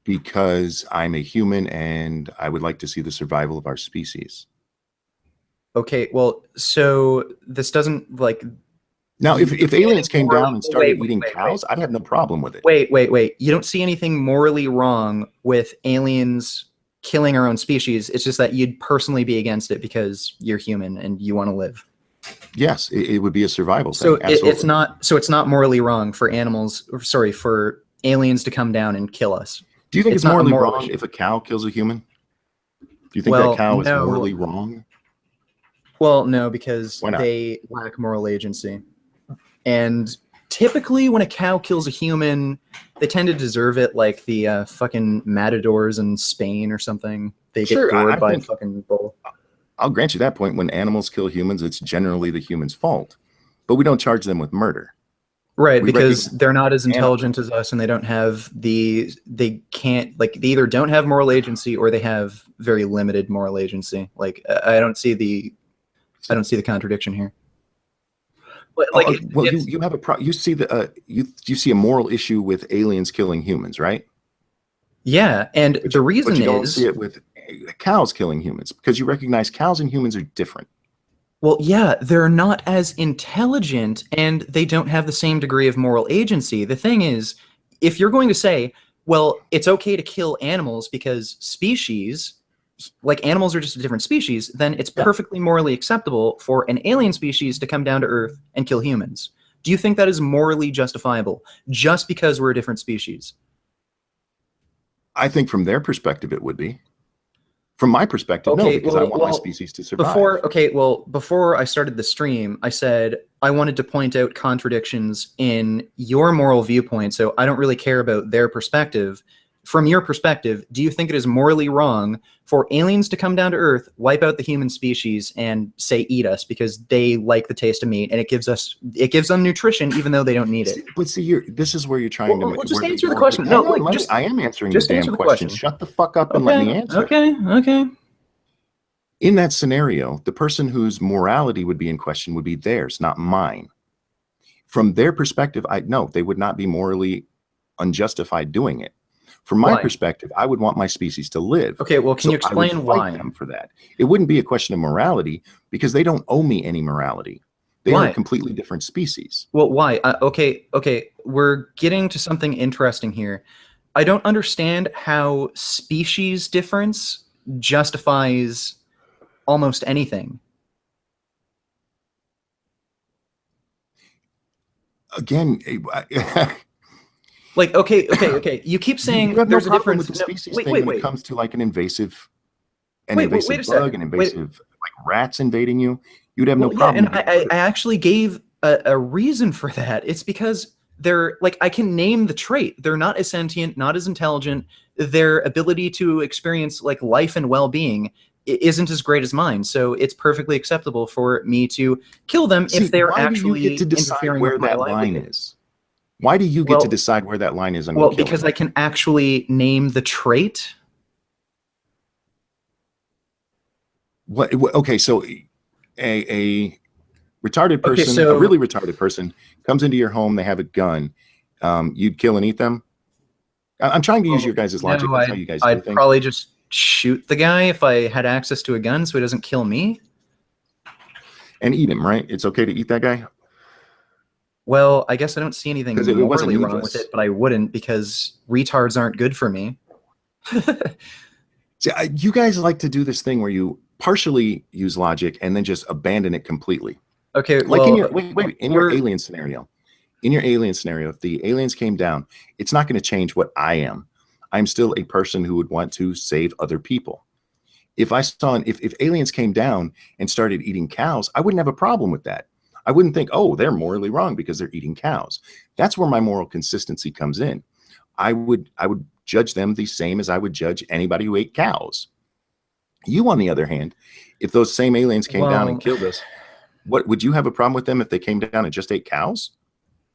Because I'm a human and I would like to see the survival of our species. Okay, well, so this doesn't like. Now, if aliens came down and started eating cows, I'd have no problem with it. Wait. You don't see anything morally wrong with aliens killing our own species. It's just that you'd personally be against it because you're human and you want to live. Yes, it would be a survival thing. So it's not morally wrong for for aliens to come down and kill us. Do you think it's morally wrong if a cow kills a human? Do you think that cow is morally wrong? Well, no, because they lack moral agency. And typically when a cow kills a human, they tend to deserve it, like the fucking matadors in Spain or something. They get gored by a fucking bull. I'll grant you that point. When animals kill humans, it's generally the human's fault. But we don't charge them with murder. Right, because they're not as intelligent as us and they don't have they either don't have moral agency or they have very limited moral agency. Like, I don't see the contradiction here. Like, you have you see you see a moral issue with aliens killing humans, right? Yeah, and the reason but you don't is, see it with cows killing humans because you recognize cows and humans are different. well, yeah, they're not as intelligent and they don't have the same degree of moral agency. The thing is, if you're going to say, well, it's okay to kill animals because species, like animals are just a different species, then it's Yeah. perfectly morally acceptable for an alien species to come down to Earth and kill humans. Do you think that is morally justifiable just because we're a different species? I think from their perspective, it would be. From my perspective, no, Okay, because I want my species to survive. before I started the stream, I said I wanted to point out contradictions in your moral viewpoint, so I don't really care about their perspective. From your perspective, do you think it is morally wrong for aliens to come down to Earth, wipe out the human species, and say eat us because they like the taste of meat and it gives them nutrition even though they don't need it? But see, this is where you're trying to. Well, just where answer the question. No, like just I am answering the just damn answer the question. question. Shut the fuck up and let me answer. Okay. In that scenario, the person whose morality would be in question would be theirs, not mine. From their perspective, no, they would not be morally unjustified doing it. From my perspective, I would want my species to live. Okay, well, can you explain why? Them for that. It wouldn't be a question of morality because they don't owe me any morality. They are a completely different species. Well, why? Okay, we're getting to something interesting here. I don't understand how species difference justifies almost anything. Again, like okay. You keep saying you have there's no a difference. With the species thing when it comes to like an invasive bug, an invasive like rats invading you. You'd have no problem. Yeah, and I actually gave a reason for that. It's because they're like, I can name the trait. They're not as sentient, not as intelligent. Their ability to experience like life and well-being isn't as great as mine. So it's perfectly acceptable for me to kill them if they're actually interfering with my livelihood. Why do you get to decide where that line is? Well, because I can actually name the trait. What? Okay, so a retarded person, a really retarded person, comes into your home. They have a gun. You'd kill and eat them. I'm trying to use your guys' logic. That's how you guys do things. I'd probably just shoot the guy if I had access to a gun, so he doesn't kill me. And eat him, right? It's okay to eat that guy. Well, I guess I don't see anything morally wrong with it, but I wouldn't because retards aren't good for me. See, you guys like to do this thing where you partially use logic and then just abandon it completely. Okay, like in your in your alien scenario. In your alien scenario, if the aliens came down, it's not going to change what I am. I'm still a person who would want to save other people. If I saw if aliens came down and started eating cows, I wouldn't have a problem with that. I wouldn't think, oh, they're morally wrong because they're eating cows. That's where my moral consistency comes in. I would judge them the same as I would judge anybody who ate cows. You, on the other hand, if those same aliens came down and killed us, what would you have a problem with them if they came down and just ate cows?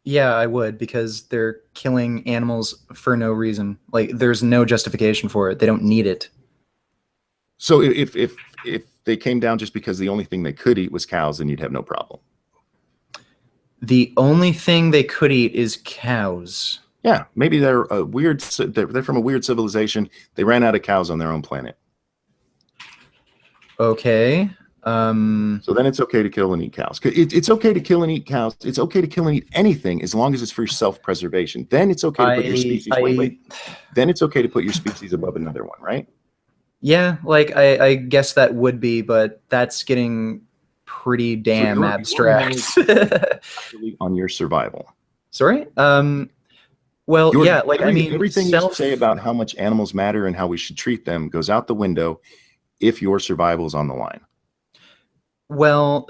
Yeah, I would, because they're killing animals for no reason. Like, there's no justification for it. They don't need it. So if they came down just because the only thing they could eat was cows, then you'd have no problem. The only thing they could eat is cows. Yeah, maybe they're a weird. They're from a weird civilization. They ran out of cows on their own planet. Okay. So then it's okay to kill and eat cows. It's okay to kill and eat cows. It's okay to kill and eat anything as long as it's for self-preservation. Then it's okay to put your species. Then it's okay to put your species above another one, right? Yeah, like I guess that would be, but that's getting pretty damn abstract. On your survival. Sorry. Well, yeah, like I mean, everything you say about how much animals matter and how we should treat them goes out the window if your survival is on the line. Well,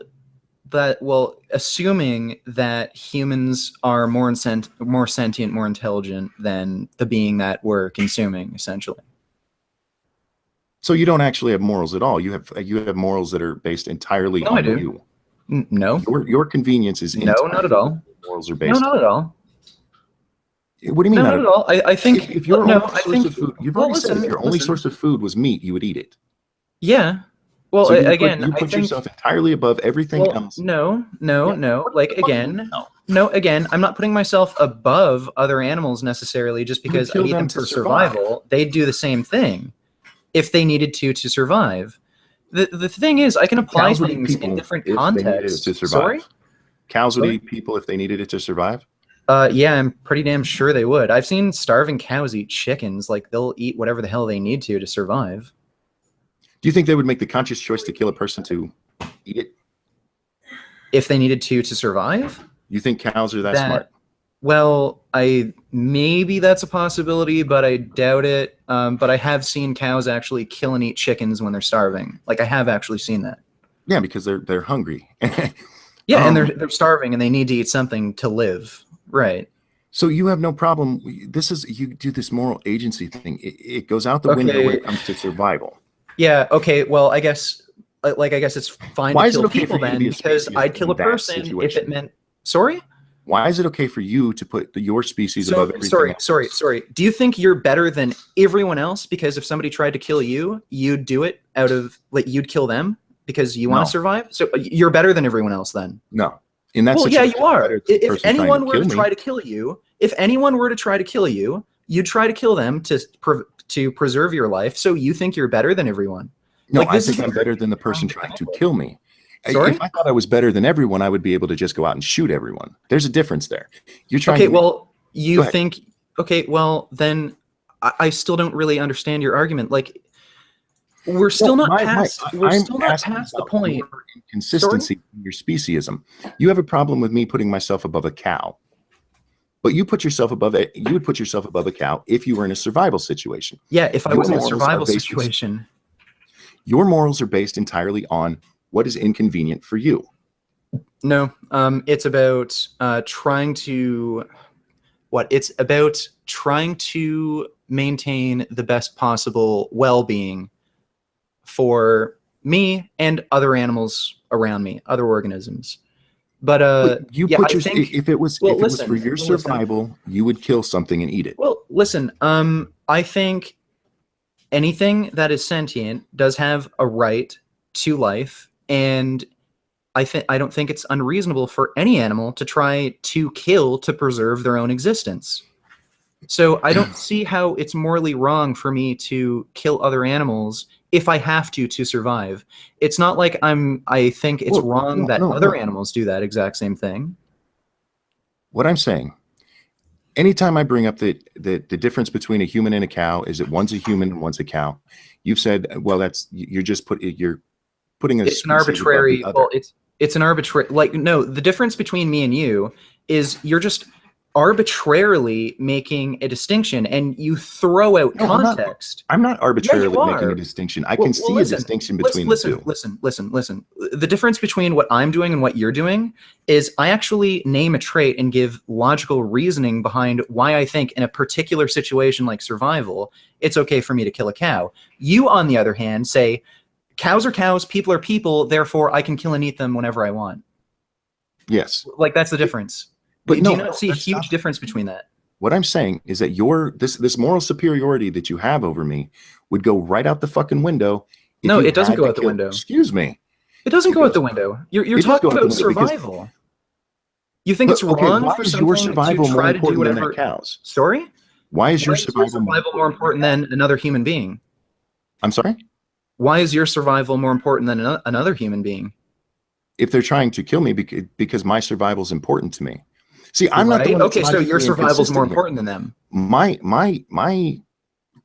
assuming that humans are more sentient, more intelligent than the being that we're consuming, essentially. So you don't actually have morals at all. You have morals that are based entirely on you. No. Your convenience is no, not at all. Morals are based. No, not at all. What do you mean? No, not at all. I think if your only source of food was meat, you would eat it. Yeah. Well, so again, you put yourself entirely above everything else. No. Like again, no, again, I'm not putting myself above other animals necessarily just because I kill eat them them to for survive. survival. They'd do the same thing if they needed to survive. The thing is, I can apply Cows would eat things in people different if they needed it to contexts. survive. Sorry? Cows would Sorry? eat people if they needed it to survive. Yeah, I'm pretty damn sure they would. I've seen starving cows eat chickens. Like, they'll eat whatever the hell they need to survive. Do you think they would make the conscious choice to kill a person to eat it? If they needed to survive? You think cows are that smart? Well, maybe that's a possibility, but I doubt it. But I have seen cows actually kill and eat chickens when they're starving. Like, I have actually seen that. Yeah, because they're hungry. Yeah, and they're starving and they need to eat something to live. Right. So you have no problem. You do this moral agency thing. It goes out the window when it comes to survival. Yeah. Okay. Well, I guess it's fine to kill people then, because I'd kill a person if it meant. Sorry. Why is it okay for you to put your species above everything else? Sorry. Do you think you're better than everyone else because if somebody tried to kill you, you'd do it out of you'd kill them because you want to survive? So you're better than everyone else then? No. In that yeah, you are. If anyone were to try to kill you, you'd try to kill them to preserve your life. So you think you're better than everyone? No, I think I'm better than the person trying to kill me. Sorry? If I thought I was better than everyone, I would be able to just go out and shoot everyone. There's a difference there. You're trying. Okay, well, you think. Okay, well, then I still don't really understand your argument. Like, we're still not past. We're still not past the point. Consistency in your speciesism. You have a problem with me putting myself above a cow, but you put yourself above it. You would put yourself above a cow if you were in a survival situation. Yeah, if I was in a survival situation. Your morals are based entirely on what is inconvenient for you. No, it's about trying to maintain the best possible well-being for me and other animals around me, other organisms. But if it was for your survival, you would kill something and eat it. Well, listen, I think anything that is sentient does have a right to life, and I don't think it's unreasonable for any animal to try to kill to preserve their own existence. So I don't see how it's morally wrong for me to kill other animals if I have to survive. It's not like I think it's wrong that other animals do that exact same thing. What I'm saying, anytime I bring up the difference between a human and a cow is that one's a human and one's a cow. You've said, well, you're putting it's an arbitrary. Well, it's an arbitrary. Like, no, the difference between me and you is you're just arbitrarily making a distinction, and you throw out context. I'm not arbitrarily making a distinction. I can see a distinction between the two. Listen. The difference between what I'm doing and what you're doing is I actually name a trait and give logical reasoning behind why I think in a particular situation like survival, it's okay for me to kill a cow. You, on the other hand, say cows are cows, people are people, therefore I can kill and eat them whenever I want. Yes. Like, that's the difference. But do you not see a huge difference between that? What I'm saying is that this moral superiority that you have over me would go right out the fucking window. No, it doesn't go out the window. Excuse me. It doesn't go out the window. You're talking about survival. You think it's wrong for something to try to do whatever? Cows. Sorry? Why is your survival more important than another human being? I'm sorry? Why is your survival more important than another human being? If they're trying to kill me because my survival is important to me. See, I'm not the one. Okay, so your survival is more important than them. My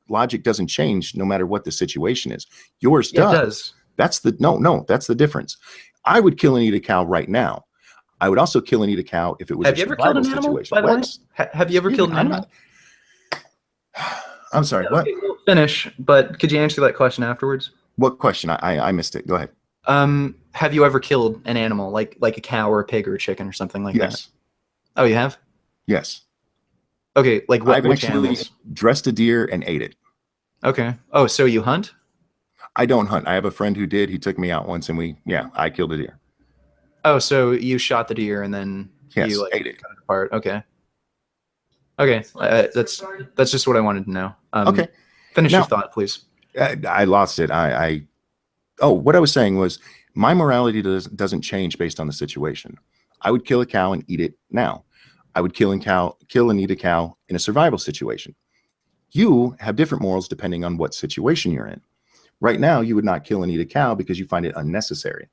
logic doesn't change no matter what the situation is. Yours does. That's the difference. I would kill and eat a cow right now. I would also kill and eat a cow if it was a survival situation. By the way? Have you ever killed an animal? I'm sorry. What? Okay, we'll finish, but could you answer that question afterwards? What question? I missed it. Go ahead. Have you ever killed an animal like a cow or a pig or a chicken or something like that? Yes. Oh, you have? Yes. Okay, like what? I've actually dressed a deer and ate it. Okay. Oh, so you hunt? I don't hunt. I have a friend who did. He took me out once, and I killed a deer. Oh, so you shot the deer and then you ate it. cut it apart. Okay. Okay, that's just what I wanted to know. Okay. Finish your thought, please. I lost it. What I was saying was my morality doesn't change based on the situation. I would kill a cow and eat it now. I would kill and eat a cow in a survival situation. You have different morals depending on what situation you're in. Right now, you would not kill and eat a cow because you find it unnecessary.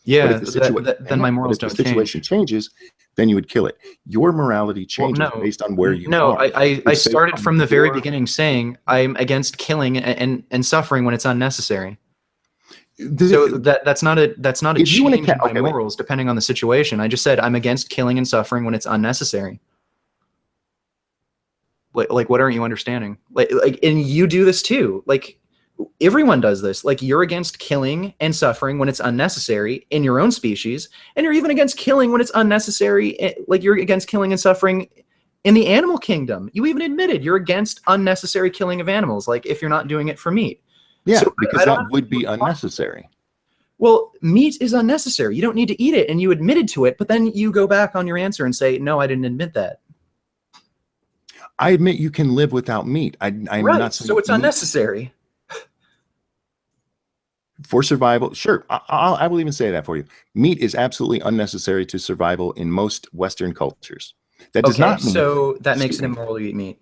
Yeah, But if then my morals the don't situation change. changes, then you would kill it. Your morality changes no, based on where you no. are. I started from the very beginning saying I'm against killing and suffering when it's unnecessary. So that's not a change in my morals depending on the situation. I just said I'm against killing and suffering when it's unnecessary. Like what aren't you understanding? And you do this too. Like everyone does this. Like you're against killing and suffering when it's unnecessary in your own species, and you're even against killing when it's unnecessary. Like you're against killing and suffering in the animal kingdom. You even admitted you're against unnecessary killing of animals. Like if you're not doing it for meat. Yeah, so because that would be unnecessary. Well, meat is unnecessary. You don't need to eat it, and you admitted to it, but then you go back on your answer and say, no, I didn't admit that. I admit you can live without meat. I'm not saying so it's unnecessary. For survival, sure. I will even say that for you. Meat is absolutely unnecessary to survival in most Western cultures. That does not mean... So that makes it immoral to eat meat.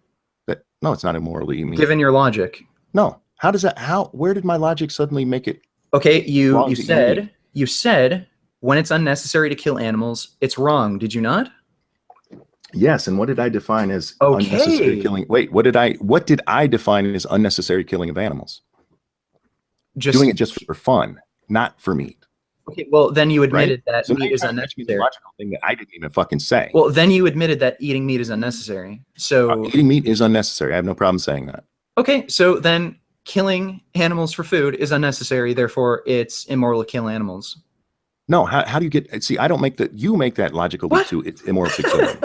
No, it's not immoral to eat meat. Given your logic. No. How does that... Where did my logic suddenly make it... Okay, you said when it's unnecessary to kill animals, it's wrong. Did you not? Yes, and what did I define as unnecessary killing? Wait, what did I define as unnecessary killing of animals? Doing it just for fun, not for meat. Okay, well then you admitted that meat is unnecessary. The logical thing that I didn't even fucking say. Well, then you admitted that eating meat is unnecessary. So eating meat is unnecessary. I have no problem saying that. Okay, so then killing animals for food is unnecessary. Therefore, it's immoral to kill animals. No, how do you get? See, I don't make that. You make that logical leap too. It's immoral to kill them.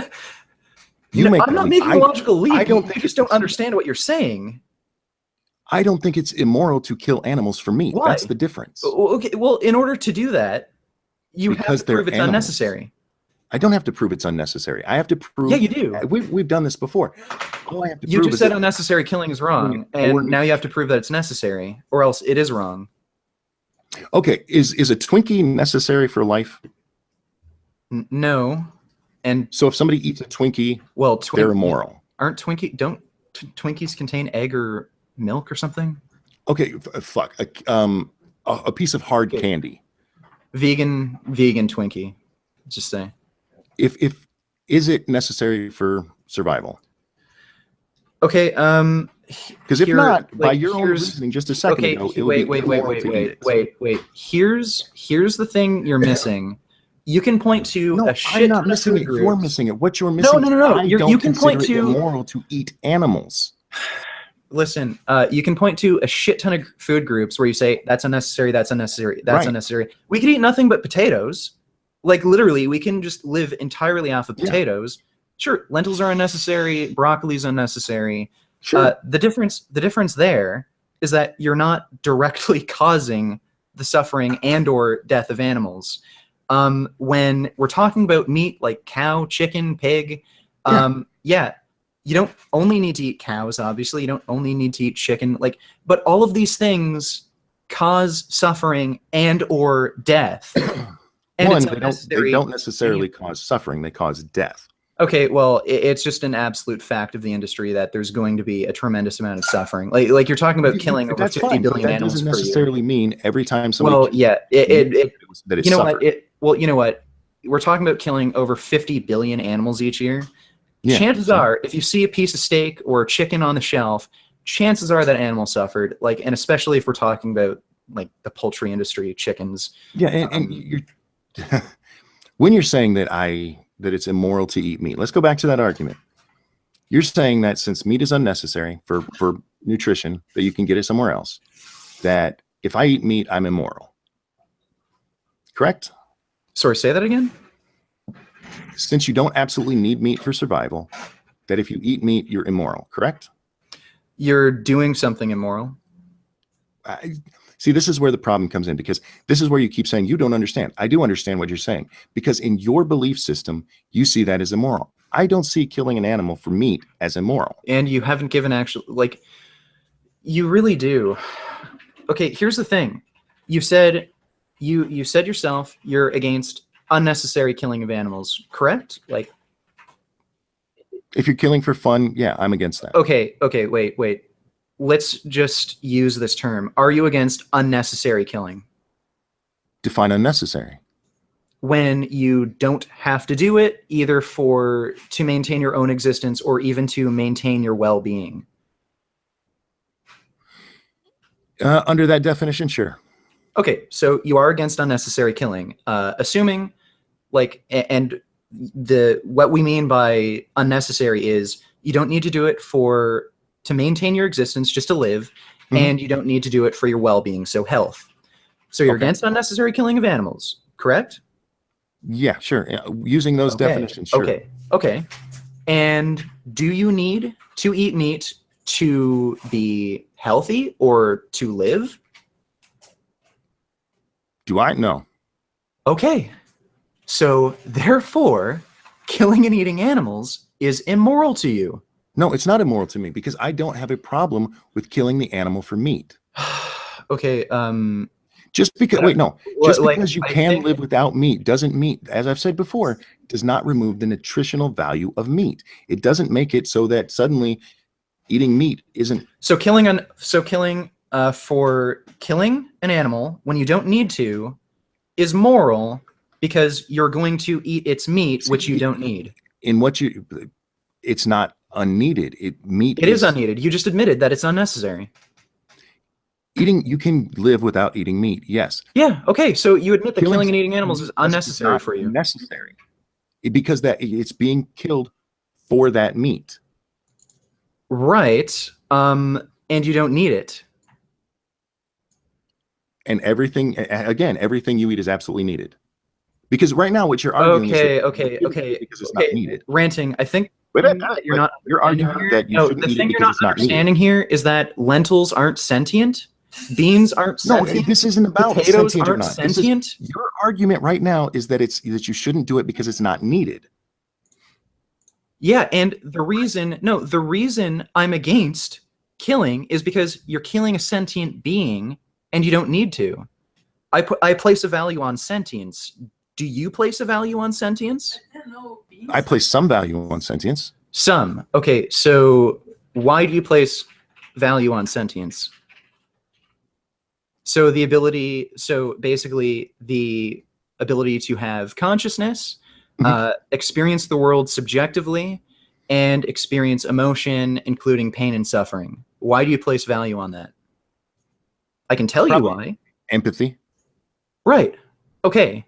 I'm not making a logical leap. I don't think you just don't understand what you're saying. I don't think it's immoral to kill animals for meat. Why? That's the difference. Okay, well, in order to do that, you have to prove it's unnecessary. I don't have to prove it's unnecessary. I have to prove... Yeah, you do. We've done this before. All I have to you just said unnecessary killing is wrong, and now you have to prove that it's necessary, or else it is wrong. Okay, is a Twinkie necessary for life? No. And so if somebody eats a Twinkie, they're immoral. Don't Twinkies contain egg or milk or something? Okay, fuck. A piece of hard candy. Vegan Twinkie. Just say. Is it necessary for survival? Okay, because if not, by your own reasoning just a second ago, wait. Here's the thing you're missing. You can point to a shit. I'm not missing it. You're missing it. What you're missing. No. You can point to immoral to eat animals. Listen, you can point to a shit ton of food groups where you say that's unnecessary, that's unnecessary, that's unnecessary. We could eat nothing but potatoes. Like literally, we can just live entirely off of potatoes. Sure, lentils are unnecessary, broccoli is unnecessary. Sure. The difference there is that you're not directly causing the suffering and/or death of animals. When we're talking about meat like cow, chicken, pig, you don't only need to eat cows, obviously. You don't only need to eat chicken, but all of these things cause suffering and/or death. And they don't necessarily cause suffering; they cause death. Okay, well, it's just an absolute fact of the industry that there's going to be a tremendous amount of suffering. Like you're talking about killing over 50 billion animals per year. That doesn't necessarily mean every time somebody. Well, yeah, that you know what? You know what? We're talking about killing over 50 billion animals each year. Yeah, chances are, if you see a piece of steak or chicken on the shelf, chances are that animal suffered. And especially if we're talking about the poultry industry, chickens. Yeah, and you're when you're saying that that it's immoral to eat meat. Let's go back to that argument. You're saying that since meat is unnecessary for nutrition, that you can get it somewhere else, that if I eat meat, I'm immoral. Correct? Sorry, say that again? Since you don't absolutely need meat for survival, that if you eat meat, you're immoral. Correct? You're doing something immoral. See, this is where the problem comes in, because this is where you keep saying you don't understand. I do understand what you're saying, because in your belief system, you see that as immoral. I don't see killing an animal for meat as immoral. And you haven't given you really do. Okay, here's the thing. You said yourself you're against unnecessary killing of animals, correct? If you're killing for fun, yeah, I'm against that. Okay, wait. Let's just use this term. Are you against unnecessary killing? Define unnecessary. When you don't have to do it, either to maintain your own existence or even to maintain your well-being. Under that definition, sure. Okay, so you are against unnecessary killing, assuming, like, and what we mean by unnecessary is you don't need to do it to maintain your existence, just to live, and you don't need to do it for your well-being, so health. So you're against unnecessary killing of animals, correct? Yeah, sure. Using those definitions, sure. Okay. And do you need to eat meat to be healthy or to live? Do I? No. Okay. So therefore, killing and eating animals is immoral to you. No, it's not immoral to me because I don't have a problem with killing the animal for meat. Okay. Just because, wait, no. Just like, because you can live without meat doesn't mean, as I've said before, does not remove the nutritional value of meat. It doesn't make it so that suddenly eating meat isn't. So killing for killing an animal when you don't need to is moral because you're going to eat its meat, which you don't need. It's not unneeded. It is unneeded. You just admitted that it's unnecessary. You can live without eating meat. Yes. Yeah. Okay. So you admit that killing and eating animals is unnecessary for you. Necessary. Because it's being killed for that meat. Right. And you don't need it. And everything you eat is absolutely needed. Because right now what you're arguing is because it's not needed. Ranting, I think you're arguing that you shouldn't eat it because it's not needed. The thing you're not understanding here is that lentils aren't sentient. Beans aren't sentient. No, this isn't about potatoes sentient aren't or not. Sentient. Your argument right now is that you shouldn't do it because it's not needed. Yeah, and the reason I'm against killing is because you're killing a sentient being and you don't need to. I place a value on sentience. Do you place a value on sentience? I place some value on sentience. Some. Okay, so why do you place value on sentience? So basically the ability to have consciousness, experience the world subjectively, and experience emotion, including pain and suffering. Why do you place value on that? I can tell you why. Empathy. Right. Okay.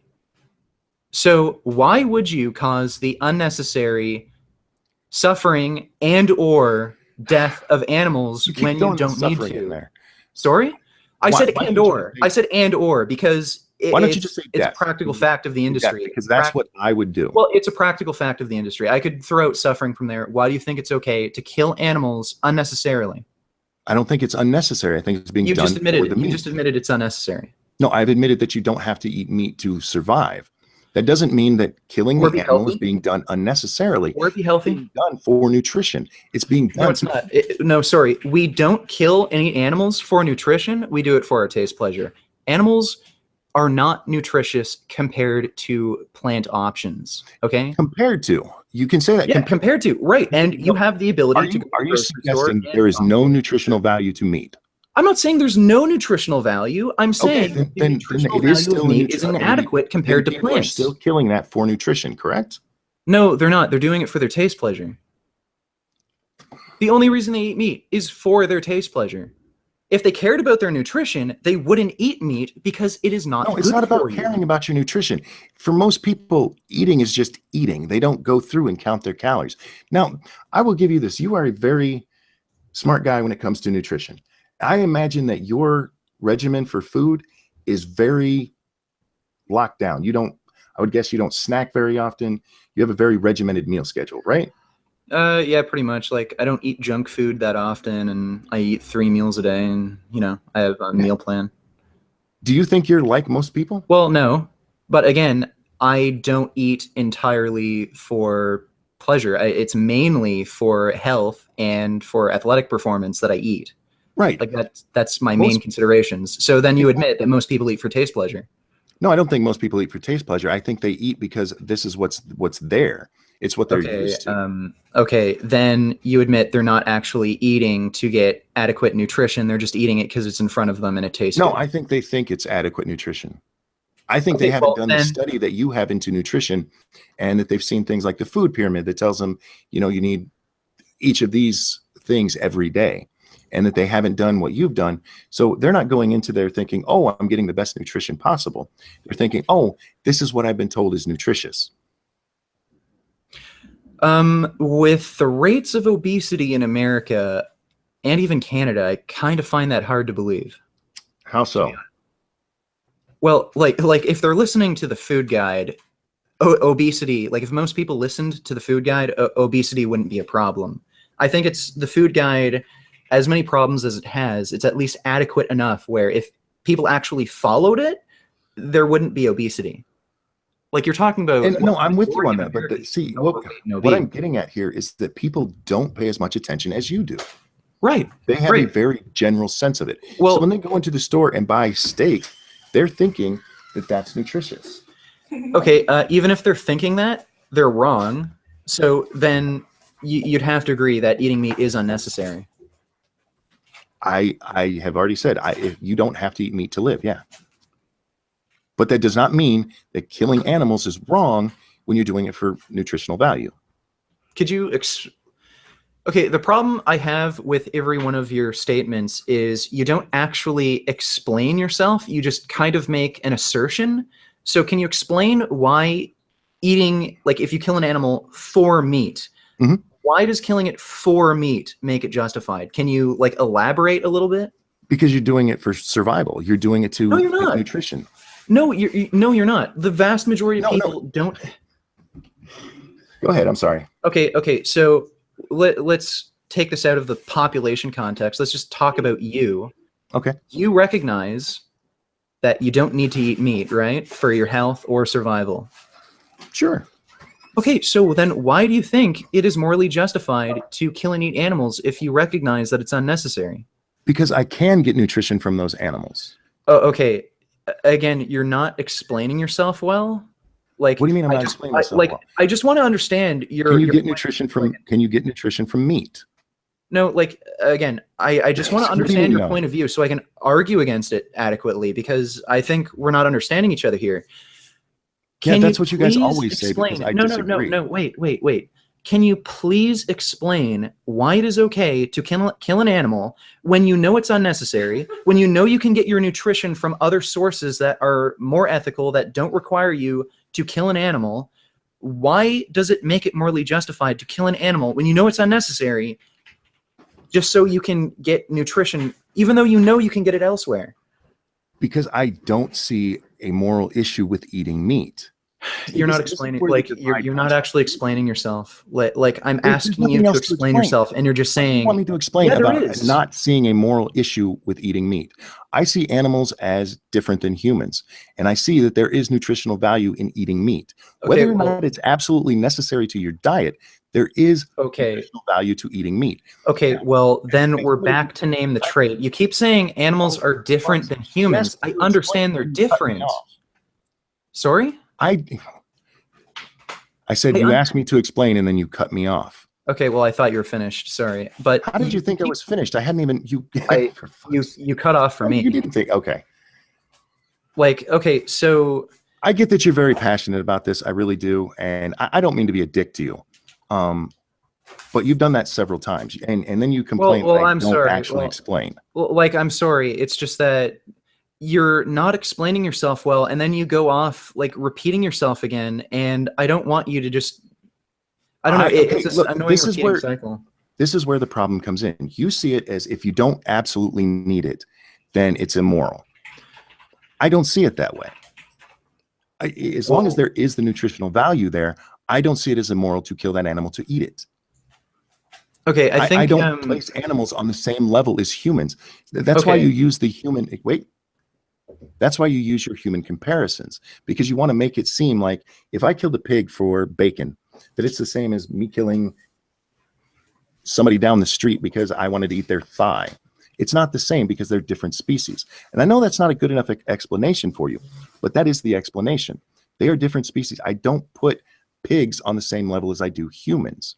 So why would you cause the unnecessary suffering and or death of animals when you don't need to? Sorry? I said and or because why don't you just say it's a practical fact of the industry. Because that's what I would do. Well, it's a practical fact of the industry. I could throw out suffering from there. Why do you think it's okay to kill animals unnecessarily? I don't think it's unnecessary. I think it's being done for the meat. You just admitted it's unnecessary. No, I've admitted that you don't have to eat meat to survive. That doesn't mean that killing the animal is being done unnecessarily. Or be healthy. It's being done for nutrition. It's being done. No, it's not. No, sorry. We don't kill any animals for nutrition. We do it for our taste pleasure. Animals are not nutritious compared to plant options. Okay. Compared to. You can say that. Yeah, compared to. Right. And you have the ability to. Are you suggesting there is no nutritional value to meat? I'm not saying there's no nutritional value. I'm saying the nutritional value of meat is inadequate compared to plants. People are still killing that for nutrition, correct? No, they're not. They're doing it for their taste pleasure. The only reason they eat meat is for their taste pleasure. If they cared about their nutrition, they wouldn't eat meat because it is not. No, it's not about caring about your nutrition. For most people, eating is just eating. They don't go through and count their calories. Now, I will give you this. You are a very smart guy when it comes to nutrition. I imagine that your regimen for food is very locked down. I would guess you don't snack very often. You have a very regimented meal schedule, right? Yeah, pretty much. Like, I don't eat junk food that often, and I eat 3 meals a day, and, I have a meal plan. Do you think you're like most people? Well, no. But again, I don't eat entirely for pleasure. It's mainly for health and for athletic performance that I eat. Right. Like that's my main considerations. So then you admit that most people eat for taste pleasure. No, I don't think most people eat for taste pleasure. I think they eat because this is what's there. It's what they're Okay, used to. okay, then you admit they're not actually eating to get adequate nutrition. They're just eating it because it's in front of them and it tastes No, good. I think they think it's adequate nutrition. I think they Okay, haven't well done the then, study that you have into nutrition, and that they've seen things like the food pyramid that tells them, you know, you need each of these things every day, and that they haven't done what you've done. So they're not going into there thinking, oh, I'm getting the best nutrition possible. They're thinking, oh, this is what I've been told is nutritious. with the rates of obesity in America and even Canada, I kind of find that hard to believe. How so? Well, like if they're listening to the food guide, obesity, like if most people listened to the food guide, obesity wouldn't be a problem. I think it's the food guide, as many problems as it has, it's at least adequate enough where if people actually followed it, there wouldn't be obesity. Like you're talking about. And no, I'm with you Majority on of that. But Americans see, are overweight and what I'm obese. getting at here is that people don't pay as much attention as you do. Right. They have a Right. very general sense of it. Well, So when they go into the store and buy steak, they're thinking that that's nutritious. okay, even if they're thinking that, they're wrong. So then you'd have to agree that eating meat is unnecessary. I have already said, if you don't have to eat meat to live, yeah. But that does not mean that killing animals is wrong when you're doing it for nutritional value. Could you okay, the problem I have with every one of your statements is you don't actually explain yourself. You just kind of make an assertion. So can you explain why eating, like if you kill an animal for meat, Mhm. why does killing it for meat make it justified? Can you like elaborate a little bit? Because you're doing it for survival. You're doing it to No, you're get not. nutrition. No, you're not. The vast majority of No, no. people don't. Go ahead. I'm sorry. Okay. So let's take this out of the population context. Let's just talk about you. Okay. You recognize that you don't need to eat meat, right? For your health or survival. Sure. Okay, so then why do you think it is morally justified to kill and eat animals if you recognize that it's unnecessary? Because I can get nutrition from those animals. Oh, okay. Again, you're not explaining yourself well. Like, What do you mean I'm not explaining myself well? I just want to understand your. Can you your get point. nutrition from? Can you get nutrition from meat? No, like again, I just want to What do you understand mean, your no? point of view so I can argue against it adequately because I think we're not understanding each other here. Yeah, Can that's you what you guys please always say because explain? I No, disagree. wait. Can you please explain why it is okay to kill an animal when you know it's unnecessary, when you know you can get your nutrition from other sources that are more ethical, that don't require you to kill an animal? Why does it make it morally justified to kill an animal when you know it's unnecessary just so you can get nutrition, even though you know you can get it elsewhere? Because I don't see a moral issue with eating meat. You're not This is explaining, where the like divide you're comes not from. actually explaining yourself. Like I'm There's asking you nothing to else explain yourself, and you're just What do you want saying, me to explain yeah, there about is. not seeing a moral issue with eating meat? I see animals as different than humans, and I see that there is nutritional value in eating meat. Okay, Whether or well, not it's absolutely necessary to your diet, there is okay, nutritional value to eating meat. okay. Now, Well, as then somebody we're who- back to name the trait. You keep saying animals are different than humans. I understand they're different. Sorry? I said you asked me to explain, and then you cut me off. Okay, well, I thought you were finished. Sorry, but How did you think I was finished? I hadn't even you. you cut off for me. You didn't think. Okay. Like, okay, so I get that you're very passionate about this. I really do, and I don't mean to be a dick to you, but you've done that several times, and then you complain well, that I I'm don't sorry. actually explain. Well, like, I'm sorry. It's just that you're not explaining yourself well, and then you go off like repeating yourself again, and I don't want you to just. I don't know. It's this annoying repeating cycle. This is where the problem comes in. You see it as if you don't absolutely need it, then it's immoral. I don't see it that way. As long as there is the nutritional value there, I don't see it as immoral to kill that animal to eat it. Okay, I think I don't place animals on the same level as humans. That's why you use the human. Wait. That's why you use your human comparisons, because you want to make it seem like if I killed a pig for bacon, that it's the same as me killing somebody down the street because I wanted to eat their thigh. It's not the same because they're different species. And I know that's not a good enough explanation for you, but that is the explanation. They are different species. I don't put pigs on the same level as I do humans.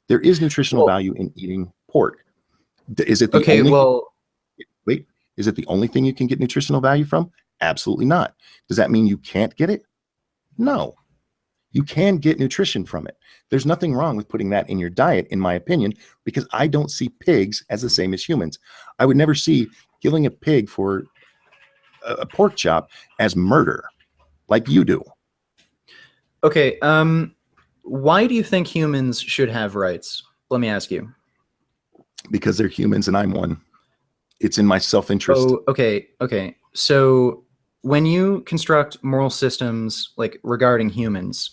There is nutritional value in eating pork. Is it the only wait, is it the only thing you can get nutritional value from? Absolutely not. Does that mean you can't get it? No. You can get nutrition from it. There's nothing wrong with putting that in your diet, in my opinion, because I don't see pigs as the same as humans. I would never see killing a pig for a pork chop as murder like you do. Okay, why do you think humans should have rights? Let me ask you. Because they're humans and I'm one. It's in my self-interest. Oh, okay. So when you construct moral systems like regarding humans,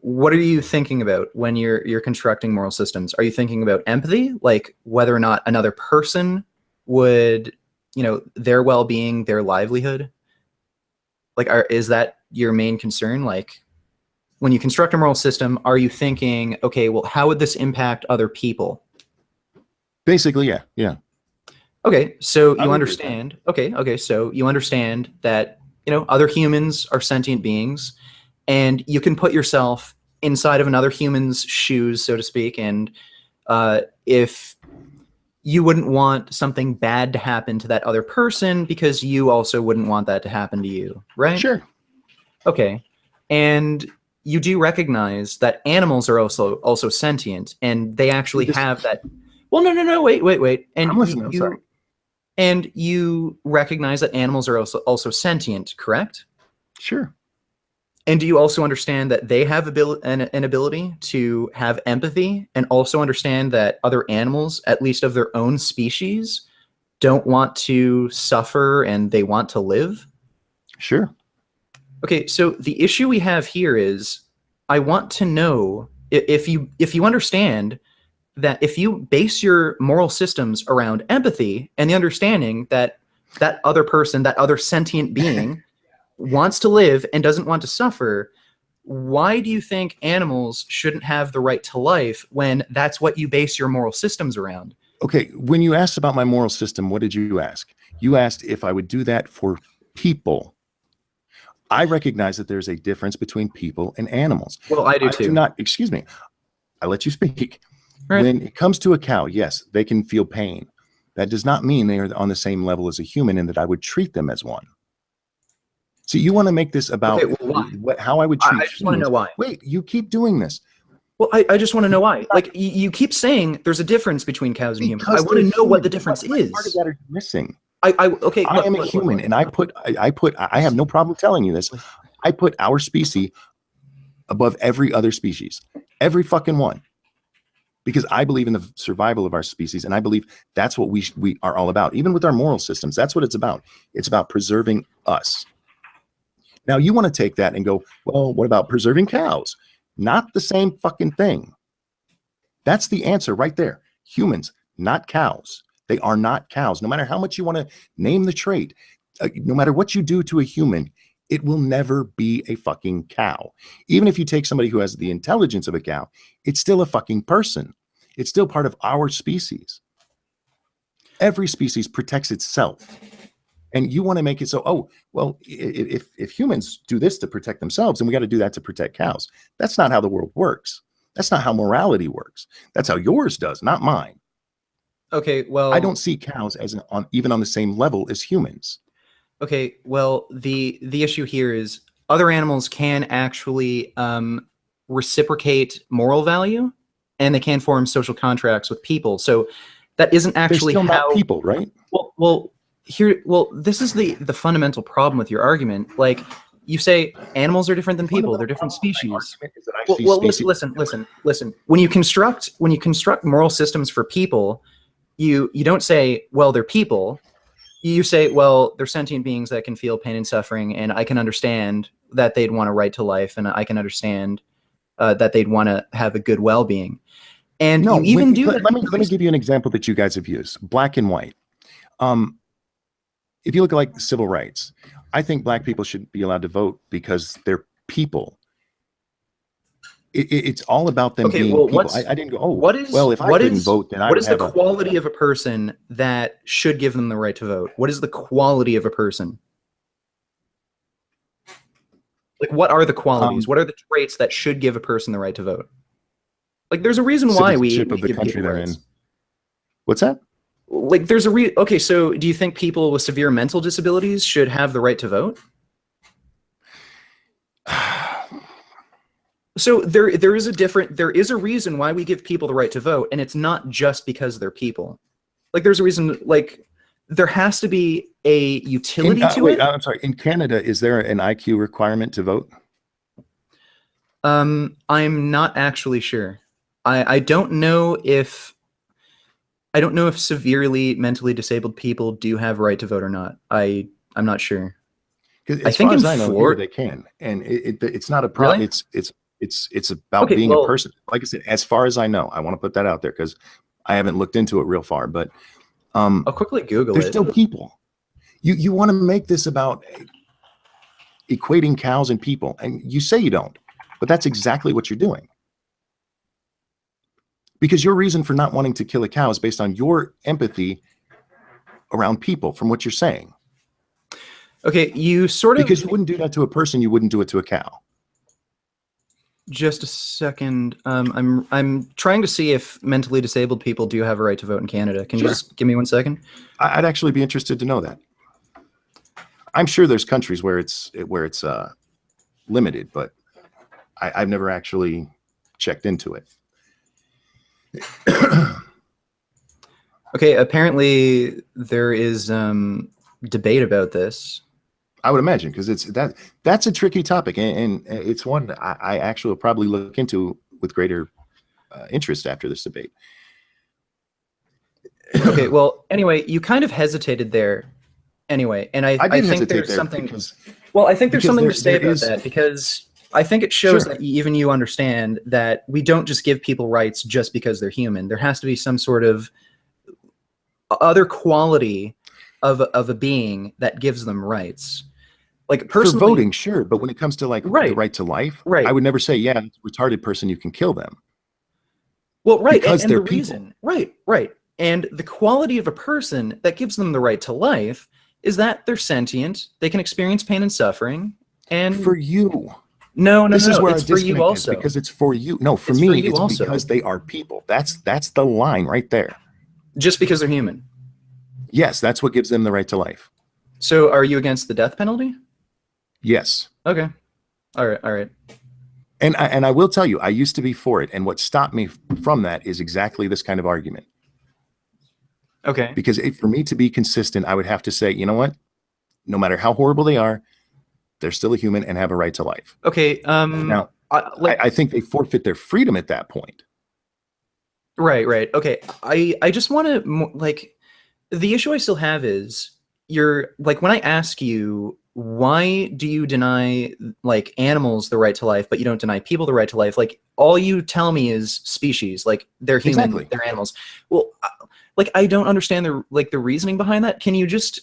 what are you thinking about when you're constructing moral systems? Are you thinking about empathy, like whether or not another person would, their well-being, their livelihood? Like, is that your main concern? Like, when you construct a moral system, are you thinking, okay, well, how would this impact other people? Basically, yeah. Okay, so you understand. Okay, so you understand that other humans are sentient beings, and you can put yourself inside of another human's shoes, so to speak, and if you wouldn't want something bad to happen to that other person because you also wouldn't want that to happen to you, right? Sure. Okay, and you do recognize that animals are also sentient, and they actually have that. Well, no, wait. And I'm listening. I'm sorry. And you recognize that animals are also sentient, correct? Sure. And do you also understand that they have an ability to have empathy, and also understand that other animals, at least of their own species, don't want to suffer and they want to live? Sure. Okay, so the issue we have here is, I want to know if you understand that if you base your moral systems around empathy and the understanding that that other person, that other sentient being wants to live and doesn't want to suffer, why do you think animals shouldn't have the right to life when that's what you base your moral systems around? Okay, when you asked about my moral system, what did you ask? You asked if I would do that for people. I recognize that there's a difference between people and animals. Well, I do too. Excuse me. I let you speak. Right. When it comes to a cow, yes, they can feel pain. That does not mean they are on the same level as a human and that I would treat them as one. So you want to make this about how I would treat I just want to know why. Wait, you keep doing this. Well, I just want to know why. Like, you keep saying there's a difference between cows and humans. I want to know what the difference is. Part of that are missing. Okay. I am a human, and I have no problem telling you this. I put our species above every other species, every fucking one, because I believe in the survival of our species, and I believe that's what we are all about. Even with our moral systems, that's what it's about. It's about preserving us. Now you want to take that and go, well, what about preserving cows? Not the same fucking thing. That's the answer right there. Humans, not cows. They are not cows. No matter how much you want to name the trait, no matter what you do to a human, it will never be a fucking cow. Even if you take somebody who has the intelligence of a cow, it's still a fucking person. It's still part of our species. Every species protects itself. And you want to make it so, oh, well, if humans do this to protect themselves, then we got to do that to protect cows. That's not how the world works. That's not how morality works. That's how yours does, not mine. Okay, well, I don't see cows as even on the same level as humans. Okay, well, the issue here is other animals can actually reciprocate moral value, and they can form social contracts with people. So that isn't actually They're still not people, right? Well, this is the fundamental problem with your argument. Like, you say animals are different than people; they're different species. Listen. When you construct moral systems for people, you don't say, well, they're people. You say, well, they're sentient beings that can feel pain and suffering, and I can understand that they'd want a right to life, and I can understand that they'd want to have a good well-being. And let me give you an example that you guys have used: black and white. If you look at like civil rights, I think black people should be allowed to vote because they're people. It's all about them being people. I didn't go, if I didn't vote, then I would have. What is the quality of a person that should give them the right to vote? What is the quality of a person? Like, what are the qualities? Um, What are the traits that should give a person the right to vote? Like, there's a reason why Citizenship we of the give country people they're rights. in. What's that? Like, okay, so do you think people with severe mental disabilities should have the right to vote? So there is a reason why we give people the right to vote, and it's not just because they're people. Like, there's a reason, like, there has to be a utility to Wait, it. I'm sorry. In Canada, is there an IQ requirement to vote? I'm not actually sure. I don't know if severely mentally disabled people do have a right to vote or not. I'm not sure. Because I as think far in as I know, here Florida. they can, and it's not a problem. Really? It's about Okay, being a well, person. Like I said, as far as I know, I want to put that out there because I haven't looked into it real far. But I'll quickly Google they're it. still people. You want to make this about equating cows and people, and you say you don't, but that's exactly what you're doing. Because your reason for not wanting to kill a cow is based on your empathy around people, from what you're saying. Okay, you sort of. Because you wouldn't do that to a person, you wouldn't do it to a cow. Just a second. I'm trying to see if mentally disabled people do have a right to vote in Canada. Can you just give me 1 second? I'd actually be interested to know that. I'm sure there's countries where it's limited, but I've never actually checked into it. Okay, apparently there is debate about this. I would imagine, because that's a tricky topic, and it's one that I actually will probably look into with greater interest after this debate. Okay, well, anyway, you kind of hesitated there. Anyway, and I think there's something. Well, I think there's something to say about that, because I think it shows that even you understand that we don't just give people rights just because they're human. There has to be some sort of other quality of a being that gives them rights. Like, personally, for voting, sure, but when it comes to like the right to life, I would never say, yeah, it's a retarded person, you can kill them. Well, right, because and they're the people. reason, right, and the quality of a person that gives them the right to life is that they're sentient, they can experience pain and suffering, and for you. No, this is where it's for you also. Because it's for you. No, for me, it's because they are people. That's the line right there. Just because they're human. Yes, that's what gives them the right to life. So, are you against the death penalty? Yes. Okay. All right. And I will tell you, I used to be for it, and what stopped me from that is exactly this kind of argument. Okay. Because for me to be consistent, I would have to say, you know what? No matter how horrible they are, they're still a human and have a right to life. Okay. Now, I think they forfeit their freedom at that point. Right. Okay. I just want to, like, the issue I still have is when I ask you, why do you deny like animals the right to life, but you don't deny people the right to life? Like, all you tell me is species, like they're human, they're animals. Well, like, I don't understand the reasoning behind that. Can you just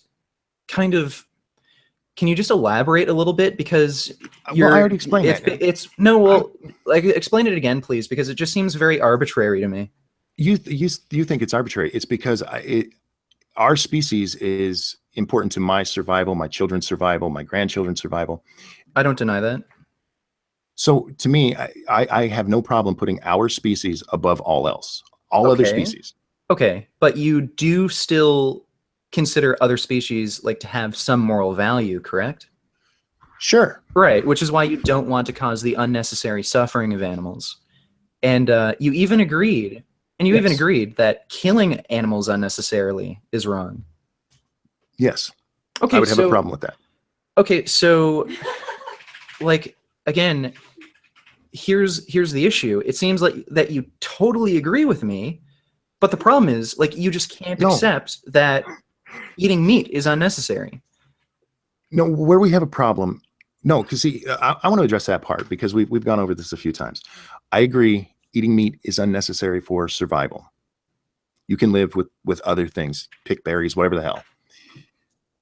elaborate a little bit? Because I already explained that. Like, explain it again, please, because it just seems very arbitrary to me. You think it's arbitrary? It's because our species is important to my survival, my children's survival, my grandchildren's survival. I don't deny that. So to me, I have no problem putting our species above all else, all other species. Okay, but you do still consider other species like to have some moral value, correct? Sure. Right, which is why you don't want to cause the unnecessary suffering of animals. And you even agreed that killing animals unnecessarily is wrong. Yes. Okay, I would have a problem with that. Okay, so, like, again, here's the issue. It seems like that you totally agree with me, but the problem is, like, you just can't accept that eating meat is unnecessary. No, where we have a problem, because see, I want to address that part, because we've gone over this a few times. I agree, eating meat is unnecessary for survival. You can live with other things, pick berries, whatever the hell.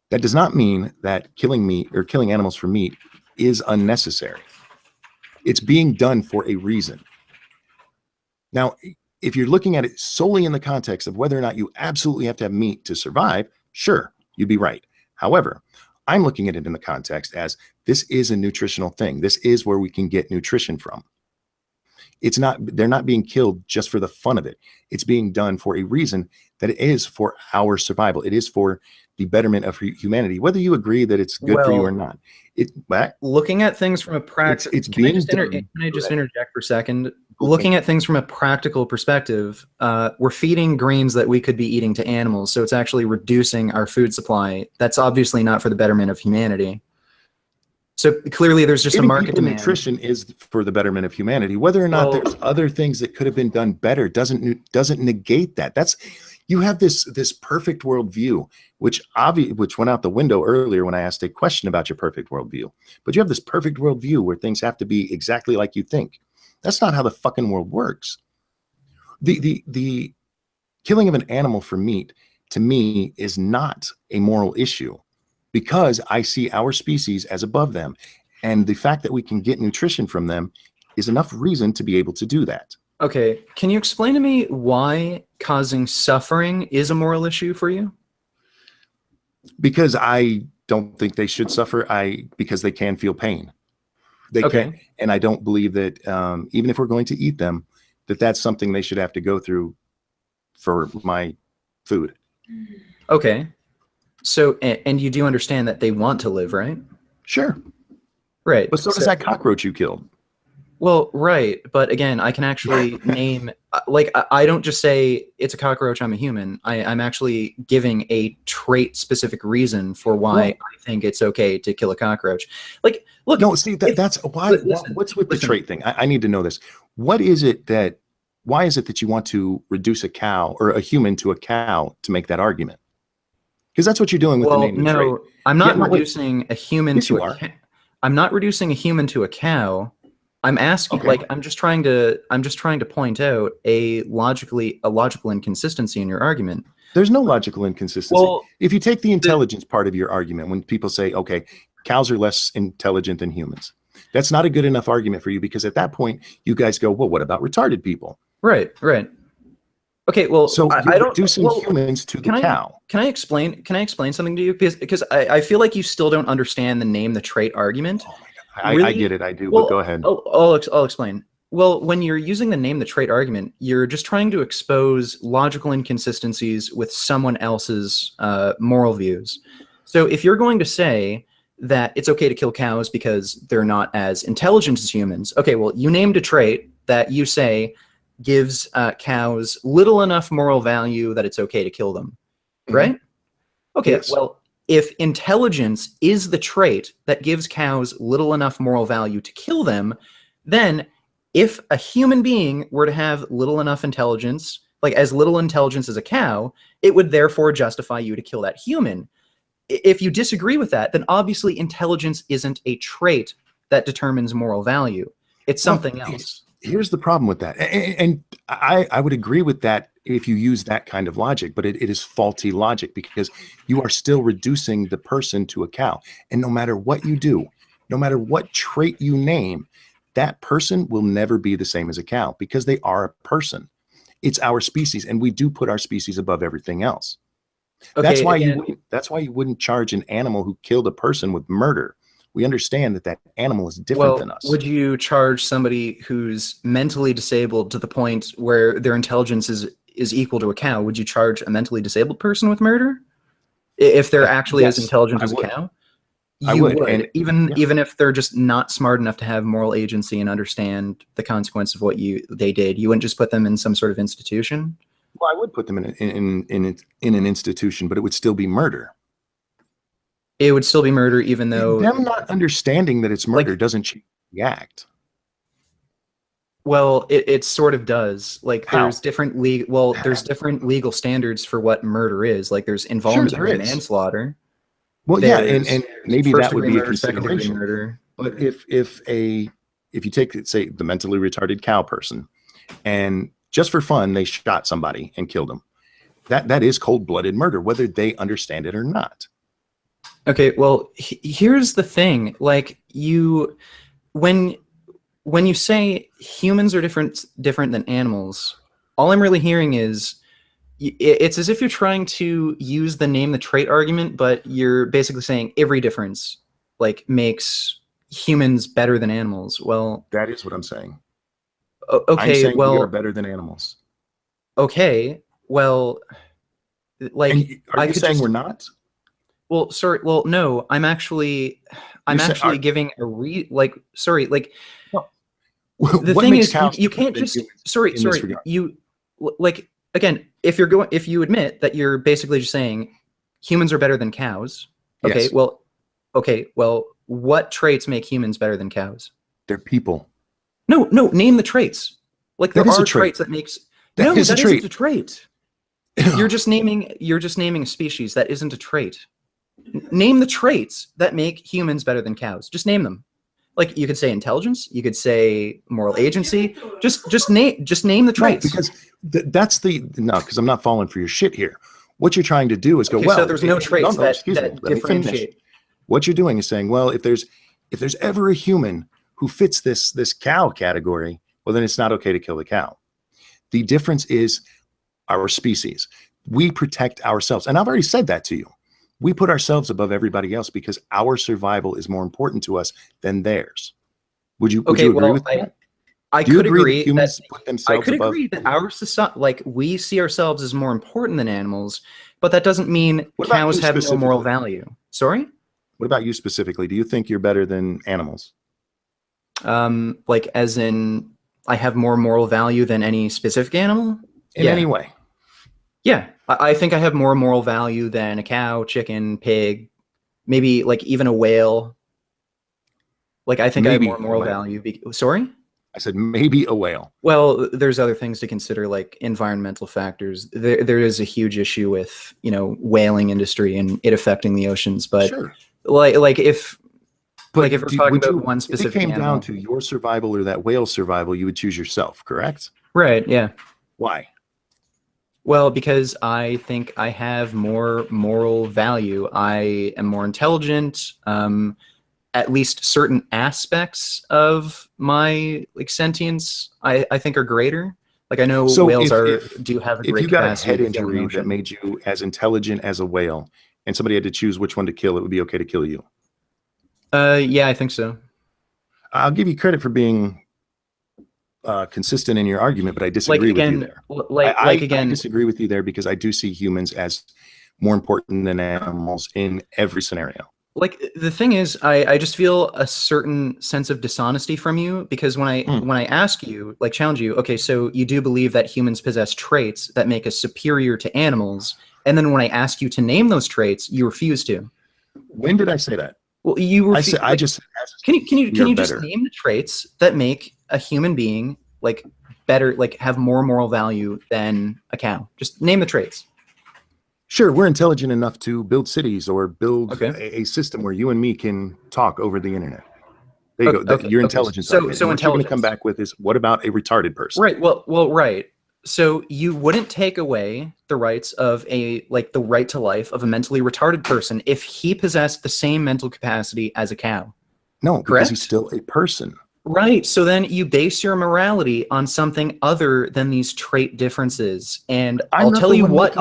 That does not mean that killing meat or killing animals for meat is unnecessary. It's being done for a reason. Now, if you're looking at it solely in the context of whether or not you absolutely have to have meat to survive, sure, you'd be right. However, I'm looking at it in the context as this is a nutritional thing. This is where we can get nutrition from. It's not, they're not being killed just for the fun of it. It's being done for a reason that it is for our survival. It is for the betterment of humanity, whether you agree that it's good for you or not. Looking at things from a practical, can I just interject for a second? Okay. Looking at things from a practical perspective, we're feeding grains that we could be eating to animals, so it's actually reducing our food supply. That's obviously not for the betterment of humanity. So clearly there's just a market demand. Nutrition is for the betterment of humanity. Whether or not there's other things that could have been done better doesn't negate that. You have this perfect worldview, which went out the window earlier when I asked a question about your perfect worldview. But you have this perfect worldview where things have to be exactly like you think. That's not how the fucking world works. The killing of an animal for meat, to me, is not a moral issue, because I see our species as above them. And the fact that we can get nutrition from them is enough reason to be able to do that. Okay, can you explain to me why causing suffering is a moral issue for you? Because I don't think they should suffer. Because they can feel pain. They can, and I don't believe that even if we're going to eat them, that's something they should have to go through for my food. Okay. So, and you do understand that they want to live, right? Sure. Right. But so does that cockroach you killed. Well, right. But again, I can actually name, like, I don't just say it's a cockroach, I'm a human. I'm actually giving a trait-specific reason for why I think it's okay to kill a cockroach. Like, look. No, see, that's why. What's with the trait thing? I need to know this. Why is it that you want to reduce a cow or a human to a cow to make that argument? Because that's what you're doing with the name. No, I'm not reducing a human to a cow. I'm not reducing a human to a cow. I'm asking, I'm just trying to point out a logical inconsistency in your argument. There's no logical inconsistency. Well, if you take the intelligence part of your argument, when people say, okay, cows are less intelligent than humans, that's not a good enough argument for you, because at that point you guys go, well, what about retarded people? Right. Okay, well, so you're reducing humans to the cow. Can I explain something to you? Because I feel like you still don't understand the name the trait argument. Oh my God. Really? I get it. I do. But go ahead. I'll explain. Well, when you're using the name the trait argument, you're just trying to expose logical inconsistencies with someone else's moral views. So if you're going to say that it's okay to kill cows because they're not as intelligent as humans, okay, well, you named a trait that you say gives cows little enough moral value that it's okay to kill them, right? Okay, yes. Well, if intelligence is the trait that gives cows little enough moral value to kill them, then if a human being were to have little enough intelligence, like as little intelligence as a cow, it would therefore justify you to kill that human. If you disagree with that, then obviously intelligence isn't a trait that determines moral value. It's something else. Here's the problem with that. And I would agree with that if you use that kind of logic, but it is faulty logic, because you are still reducing the person to a cow. And no matter what you do, no matter what trait you name, that person will never be the same as a cow, because they are a person. It's our species, and we do put our species above everything else. Okay, that's why you wouldn't charge an animal who killed a person with murder. We understand that animal is different than us. Would you charge somebody who's mentally disabled to the point where their intelligence is equal to a cow? Would you charge a mentally disabled person with murder if they're actually as intelligent as a cow? You would. Even if they're just not smart enough to have moral agency and understand the consequence of what they did, you wouldn't just put them in some sort of institution? Well, I would put them in an institution, but it would still be murder. It would still be murder, even though them not understanding that it's murder doesn't change the act. Well, it sort of does. Like, there's different legal standards for what murder is. Like, there's involuntary manslaughter. Well, yeah, and maybe that would be a consideration. Murder. But if you take, say, the mentally retarded cow person, and just for fun they shot somebody and killed them, that is cold-blooded murder, whether they understand it or not. Okay, well, here's the thing. Like, when you say humans are different than animals, all I'm really hearing is it's as if you're trying to use the name the trait argument, but you're basically saying every difference like makes humans better than animals. Well, that is what I'm saying. I'm okay, saying we are well, better than animals. okay, well, like And are I you could saying just, we're not? well, sorry, well, no, I'm actually giving sorry, like the What thing makes is, cows you different can't than just, humans sorry, in this sorry, regard? like, again, if you admit that you're basically just saying humans are better than cows, Yes, okay, well, what traits make humans better than cows? they're people. No, no, name the traits. Like That there is a are trait. traits that makes, That no, is a that isn't trait. a trait. You're just naming a species. That isn't a trait. Name the traits that make humans better than cows. Just name them. Like you could say intelligence, you could say moral agency. Just name the No, traits. because that's no, because I'm not falling for your shit here. What you're trying to do is go, Okay, so well, there's no traits no, excuse me, that let me finish. differentiate. What you're doing is saying, well, if there's ever a human who fits this cow category, well, then it's not okay to kill the cow. The difference is our species. We protect ourselves. And I've already said that to you. We put ourselves above everybody else because our survival is more important to us than theirs. Would you agree with that? I Do you could agree that agree humans that put themselves above? our society, like we see ourselves as more important than animals, but that doesn't mean What about cows you have no moral specifically? value. Sorry? What about you specifically? Do you think you're better than animals? Like as in I have more moral value than any specific animal? In any Yeah. way? Yeah. I think I have more moral value than a cow, chicken, pig, maybe like even a whale. Like I think I have Maybe more a moral whale. value. Sorry? I said maybe a whale. Well, there's other things to consider, like environmental factors. There is a huge issue with, whaling industry and it affecting the oceans. But Sure. like if But we're talking would about you, one if it specific came down animal, to your survival or that whale's survival, you would choose yourself, correct? right? Yeah. Why? Well, because I think I have more moral value. I am more intelligent. At least certain aspects of my like sentience, I think are greater. Like I know So whales do have a if you great got a capacity head to fill an injury that ocean. made you as intelligent as a whale and somebody had to choose which one to kill, it would be okay to kill you. Yeah, I think so. I'll give you credit for being consistent in your argument, but I disagree with you there. I Again, disagree with you there because I do see humans as more important than animals in every scenario. like the thing is, I just feel a certain sense of dishonesty from you because when I ask you, like challenge you, okay, so you do believe that humans possess traits that make us superior to animals, and then when I ask you to name those traits, you refuse to. When did I say that? Well, you I refuse. said I just we Can are you just better. name the traits that make a human being like better, like have more moral value than a cow? Just name the traits. Sure, we're intelligent enough to build cities or build Okay. a system where you and me can talk over the internet. There you go. Okay. Your Okay. intelligence So argument. And what you're going to come intelligence. back with is, what about a retarded person? Right. Well, right. So you wouldn't take away the rights of the right to life of a mentally retarded person if he possessed the same mental capacity as a cow. No, because Correct? he's still a person. Right. So then you base your morality on something other than these trait differences. And I'll tell you what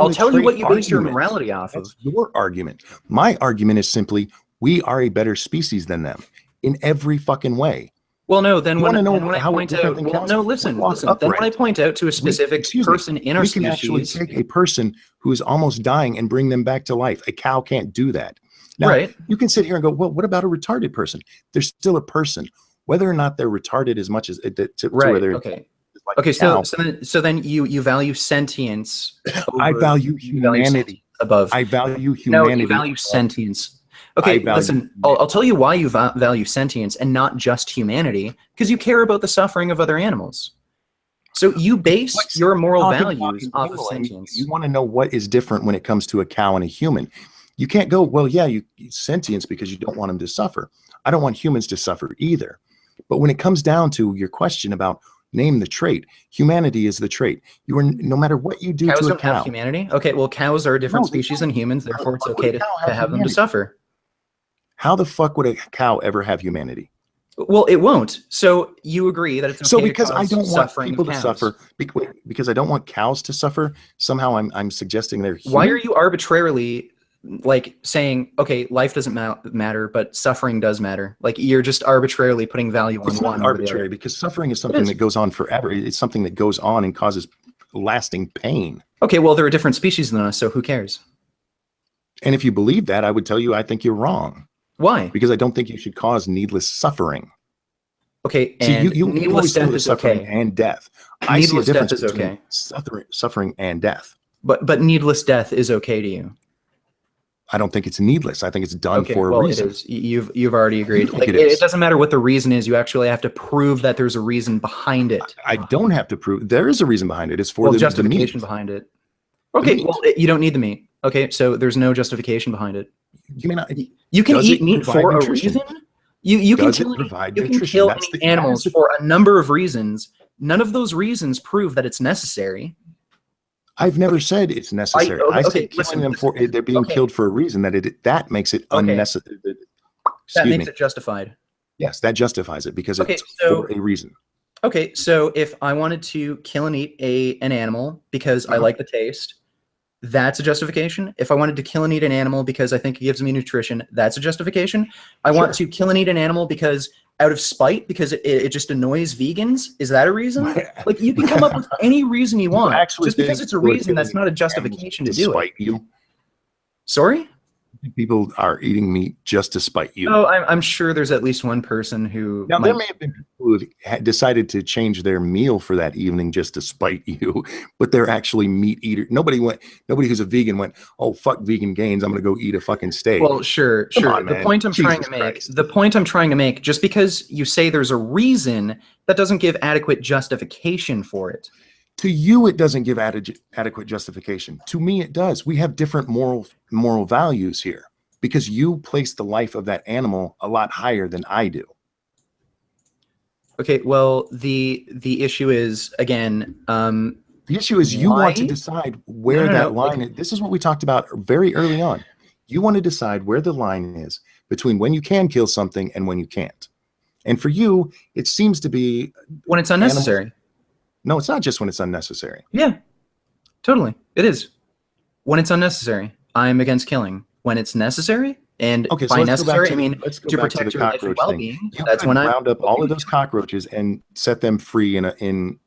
you base your morality off of. That's your argument. My argument is simply we are a better species than them in every fucking way. Well, no, then when I how we're point different out, than well, cows? no, We listen. walk Then when I upright. point out to a specific person in our We can actually species, take a person who is almost dying and bring them back to life. A cow can't do that. Now, right? you can sit here and go, well, what about a retarded person? They're still a person. Whether or not they're retarded as much as to Right. whether Okay. like Okay. cow, So then you value sentience. I value humanity. Above. I value humanity. No, you value sentience. Okay, listen, I'll tell you why you value sentience and not just humanity, because you care about the suffering of other animals. So you base your moral values off of sentience. You want to know what is different when it comes to a cow and a human. You can't go, well, yeah, you sentience because you don't want them to suffer. I don't want humans to suffer either. But when it comes down to your question about name the trait, humanity is the trait. You are, no matter what you do Cows to a don't have cow. humanity. Okay, well, cows are a different No, they species don't. than humans, therefore it's How would okay a cow to have have them to humanity? suffer. How the fuck would a cow ever have humanity? Well, it won't. So you agree that it's okay So to because I cause don't want suffering people of to cows. suffer, because I don't want cows to suffer, somehow I'm suggesting they're Why are human. you arbitrarily like saying, okay, life doesn't matter, but suffering does matter? Like you're just arbitrarily putting value on It's not one over the arbitrary other. because suffering is It something is. that goes on forever. It's something that goes on and causes lasting pain. Okay, well, there are different species than us, so who cares? And if you believe that, I would tell you I think you're wrong Why? because I don't think you should cause needless suffering. Okay, See, and you needless always go death to is suffering okay. and death. I see a Needless death difference is between okay. suffering and death. But needless death is okay to you. I don't think it's needless. I think it's done Okay, for a well, it reason. is. You've already agreed. think Like it it is. doesn't matter what the reason is. You actually have to prove that there's a reason behind it. I don't have to prove there is a reason behind it. It's for Well, the justification meat. behind it. The Okay, meat. well, you don't need the meat. Okay, so there's no justification behind it. You may not. You can Does eat it meat provide for a nutrition? reason. You can Does it kill provide you can nutrition? kill That's any the animals for a number of reasons. None of those reasons prove that it's necessary. I've never said it's necessary. I said killing them for they're being killed for a reason that makes it unnecessary. That makes it justified. Yes, that justifies it because it's so for a reason. okay, so if I wanted to kill and eat an animal because I like the taste, that's a justification. If I wanted to kill and eat an animal because I think it gives me nutrition, that's a justification. I want to kill and eat an animal because out of spite, because it just annoys vegans. Is that a reason? Like you can come up with any reason you want. Just because it's a reason, that's not a justification to do it. You. Sorry? People are eating meat just to spite you. Oh, I'm sure there's at least one person who. Now, there may have been people who have decided to change their meal for that evening just to spite you, but they're actually meat eaters. Nobody who's a vegan went, oh, fuck VeganGains, I'm going to go eat a fucking steak. Well, sure. The point I'm trying to make, just because you say there's a reason, that doesn't give adequate justification for it. To you, it doesn't give adequate justification. To me, it does. We have different moral values here because you place the life of that animal a lot higher than I do. Okay, well, the issue is, again, the issue is you want to decide where that line is. This is what we talked about very early on. You want to decide where the line is between when you can kill something and when you can't. And for you, it seems to be when it's unnecessary. No, it's not just when it's unnecessary. Yeah, totally. It is. When it's unnecessary, I'm against killing. When it's necessary, and by necessary, I mean to protect your life and well-being. That's when I round up all of those cockroaches and set them free in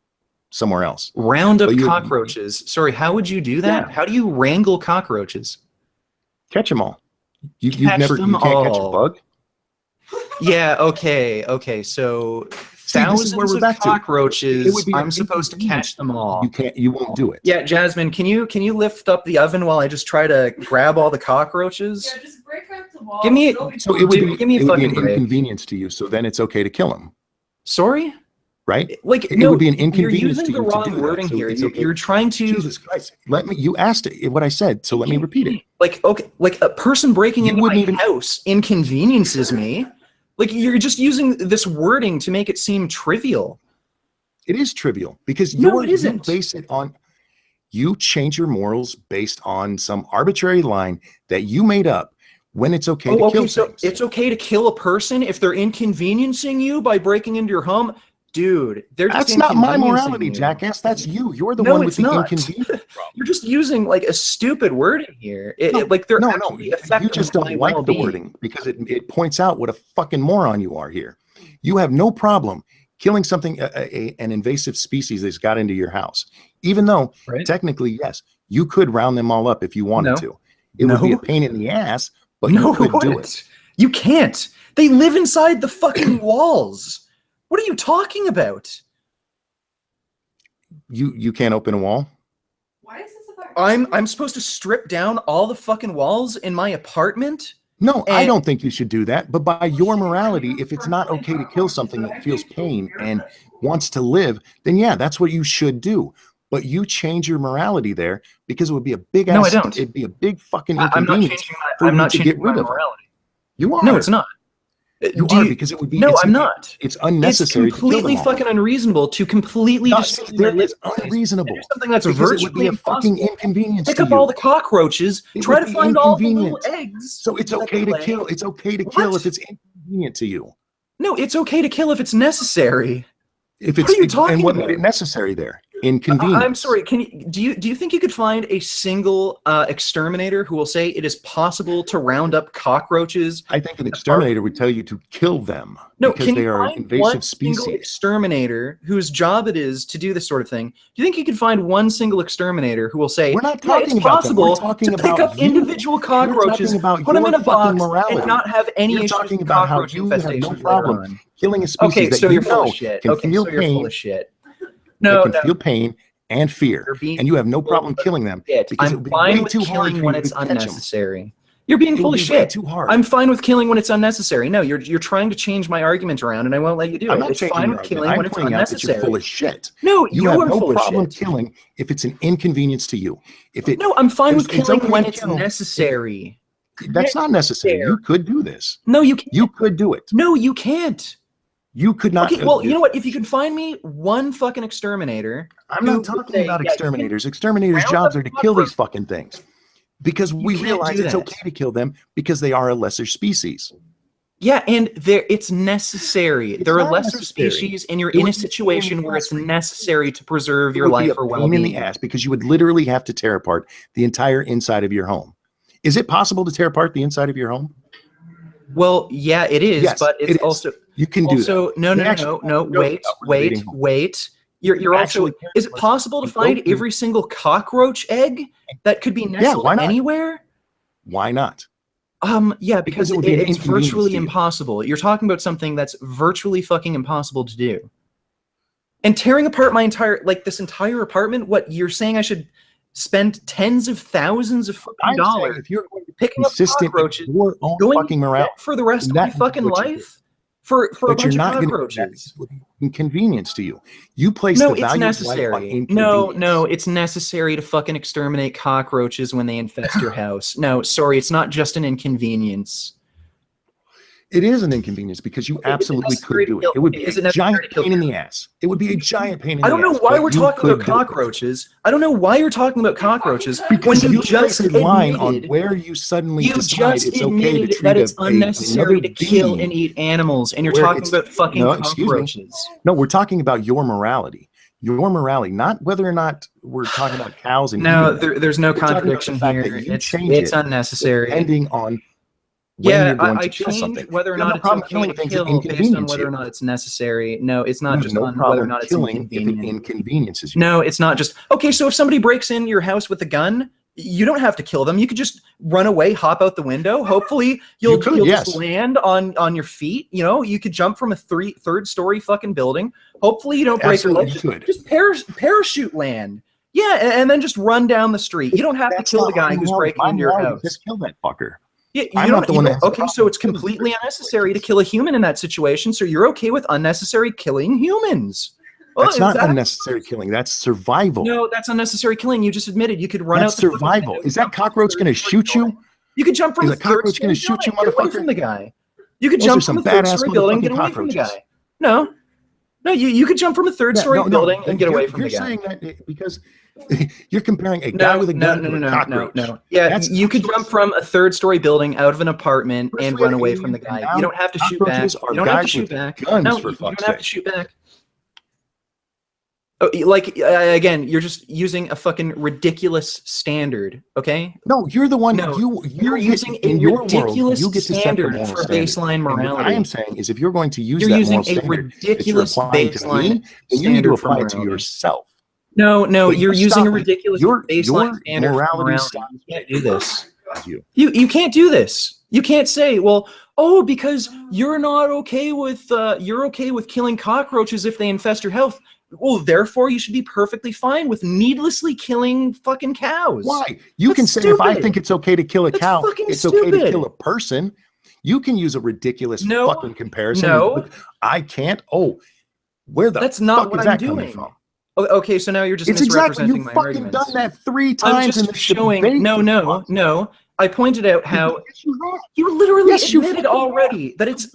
somewhere else. Round up cockroaches. Sorry, how would you do that? Yeah. How do you wrangle cockroaches? Catch them all. You can't catch a bug? Yeah, okay. So thousands of cockroaches. I'm supposed to catch them all. You won't do it. Yeah, Jasmine, can you lift up the oven while I just try to grab all the cockroaches? Yeah, just break out the wall. Give me an inconvenience to you, so then it's okay to kill them. Sorry? Right? Like it would be an inconvenience you're using to you the wrong to do wording that. So here. okay. You're trying to Jesus Christ. You asked it what I said, so let me repeat it. Like a person breaking into my house inconveniences me. Like you're just using this wording to make it seem trivial. It is trivial because it isn't. You base it on you change your morals based on some arbitrary line that you made up when it's okay to kill so things. It's okay to kill a person if they're inconveniencing you by breaking into your home? Dude, that's not my morality, jackass. That's you. You're the one with the inconvenience. You're just using like a stupid wording here. You just don't like the wording because it points out what a fucking moron you are here. You have no problem killing something, an invasive species that's got into your house, even though technically, yes, you could round them all up if you wanted to. It would be a pain in the ass, but you could do it. You can't. They live inside the fucking walls. What are you talking about? You can't open a wall? Why is this about? I'm supposed to strip down all the fucking walls in my apartment? No, I don't think you should do that. But by your morality, if it's not okay to kill something that feels pain and wants to live, then yeah, that's what you should do. But you change your morality there because it would be a big ass. No, I don't. It'd be a big fucking inconvenience. I'm not changing my morality. You are. No, it's not. Because it would be. No, I'm not. It's unnecessary. It's completely fucking unreasonable to completely just. There is unreasonable. Something that's virtually a fucking inconvenience. Pick up all the cockroaches. Try to find all the little eggs. So it's okay to kill. It's okay to kill if it's inconvenient to you. No, it's okay to kill if it's necessary. If What it's are you talking and what about? made it necessary there? Inconvenience. I'm sorry. Do you think you could find a single exterminator who will say it is possible to round up cockroaches? I think an exterminator would tell you to kill them No, because can they you are an find invasive one single species. exterminator whose job it is to do this sort of thing? Do you think you could find one single exterminator who will say, We're not yeah, talking it's about them. We're possible talking to pick about up you. individual cockroaches, You're talking about put them in your a box, fucking morality. and not have any You're issues talking with about how cockroach you have no infestations later problem on. killing a species Okay, that so you you're full know of shit. can Okay, feel so you're full pain, of shit. that No, can no. feel pain and fear, You're being and you have no full problem of killing them shit. because it I'm would be fine way with too hard killing for when you it's to catch them. unnecessary. You're being It full would of be way shit. too hard. I'm fine with killing when it's unnecessary. No, you're trying to change my argument around, and I won't let you do I'm it. not It's changing fine your with argument. killing I'm when it's pointing out that you're unnecessary. full of shit. No, You you're have no full of problem shit. killing if it's an inconvenience to you. If it No, I'm fine with it's killing okay when to it's kill. necessary. That's not necessary. You could do this. No, you can't. You could do it. No, you can't. You could not. Okay, well, you know what? If you could find me one fucking exterminator, I'm who not would talking say, about yeah, you can exterminators. Exterminators' round jobs up are to kill these cockroaches. fucking things because we can't realize do it's that. okay to kill them because they are a lesser species. Yeah, and it's necessary. It's They're a not lesser necessary. species, and you're It in a would be a pain in situation the where ass it's for you. necessary to preserve It your would be life a or pain in the well-being. ass because you would literally have to tear apart the entire inside of your home. Is it possible to tear apart the inside of your home? Well, yeah, it is, Yes, but it's it is. also You can do also that. no, They no, actually no, have no. no Wait, doubt wait, renovating homes. wait. You're also. Actually, Is it possible to you find go to- every single cockroach egg that could be nestled why not? anywhere? Why not? Yeah, Because because it would be an it's inconvenience virtually to you. impossible. You're talking about something that's virtually fucking impossible to do. And tearing apart this entire apartment, what you're saying I should spend tens of thousands of fucking I'm saying dollars if you're going to be picking up consistent in cockroaches, your own going fucking to morale, bed for the rest of then my that is fucking what you do. life for a But you're bunch of not going to cockroaches. inconvenience to you. You place No, the it's value of life on necessary. inconvenience. No, it's necessary to fucking exterminate cockroaches when they infest your house. No, sorry, it's not just an inconvenience. It is an inconvenience because you absolutely could do it. It would be a giant pain in the ass. It would be a giant pain in the ass. I don't know why but we're you talking about could do it. cockroaches. I don't know why you're talking about cockroaches Because when you you just place a line on admitted where you suddenly you decide just it's okay to admitted treat that it's another unnecessary to kill being and eat animals, and you're where talking it's- about fucking no, excuse me. cockroaches. No, we're talking about your morality. Your morality, not whether or not we're talking about cows and No, eating. there's no We're talking about the contradiction fact here. that you It's change it unnecessary. depending on when Yeah, you're going I to kill change something. whether or You have not no it's problem okay killing to things that kill based on inconvenience whether or you. not it's necessary. No, it's You not have just no on whether or problem not it's killing if it inconvenient. inconveniences you. No, it's not just okay. So if somebody breaks in your house with a gun, you don't have to kill them. You could just run away, hop out the window. Hopefully, you'll yes. just land on your feet. You know, you could jump from a third story fucking building. Hopefully, you don't break your Absolutely legs. you could. Just parachute land. Yeah, and then just run down the street. You don't have to That's kill not the guy my who's morality. breaking My into your morality house. is just kill that fucker. Yeah, I'm not the one that has a okay, so problem it's killing completely people. unnecessary to kill a human in that situation. So you're okay with unnecessary killing humans. That's is not that- unnecessary killing. That's survival. No, that's unnecessary killing. You just admitted you could run That's out. The survival. window, Is that jump from a cockroach going to third-story shoot building. you? You could jump from Is a a cockroach going to shoot you, get away motherfucker? from the guy. You could Those jump are from some a third badass story building and motherfucking get away from the cockroaches. guy. No, you could jump from a third story building and get away from the guy. You're saying that because you're comparing a guy with a gun to a cockroach. No. Yeah, That's you could jump from a third story building out of an apartment and Firstly, run an away alien, from the guy. and You don't have to shoot back. cockroaches are You don't have to guys shoot with back. guns, No, for you fuck's don't have to sake. shoot back. Oh, like again, you're just using a fucking ridiculous standard, okay? No, you're the one. No, you're using in a your world. ridiculous You get to set the standard moral for standard. baseline And what morality. I am saying is, if you're going to use You're that using moral a standard that you're ridiculous applying to baseline me, then you need to standard for apply it to morality. yourself. No, But you're using stop a it. ridiculous Your baseline standard for morality morality. stops You can't do this. you. You can't do this. You can't say, well, oh, because you're not okay with killing cockroaches if they infest your house. Well, therefore, you should be perfectly fine with needlessly killing fucking cows. Why? You That's can say if I stupid. think it's okay to kill a That's cow, fucking it's okay to stupid. kill a person. You can use a ridiculous No, fucking comparison. no. But I can't. Oh, where the That's not fuck what is I'm that coming doing. from? Okay, so now you're just It's exactly misrepresenting you've my fucking arguments. done that 3 I'm times in just this showing. debate. No. I pointed out how Yes, you have. you literally Yes, you admitted fucking already that it's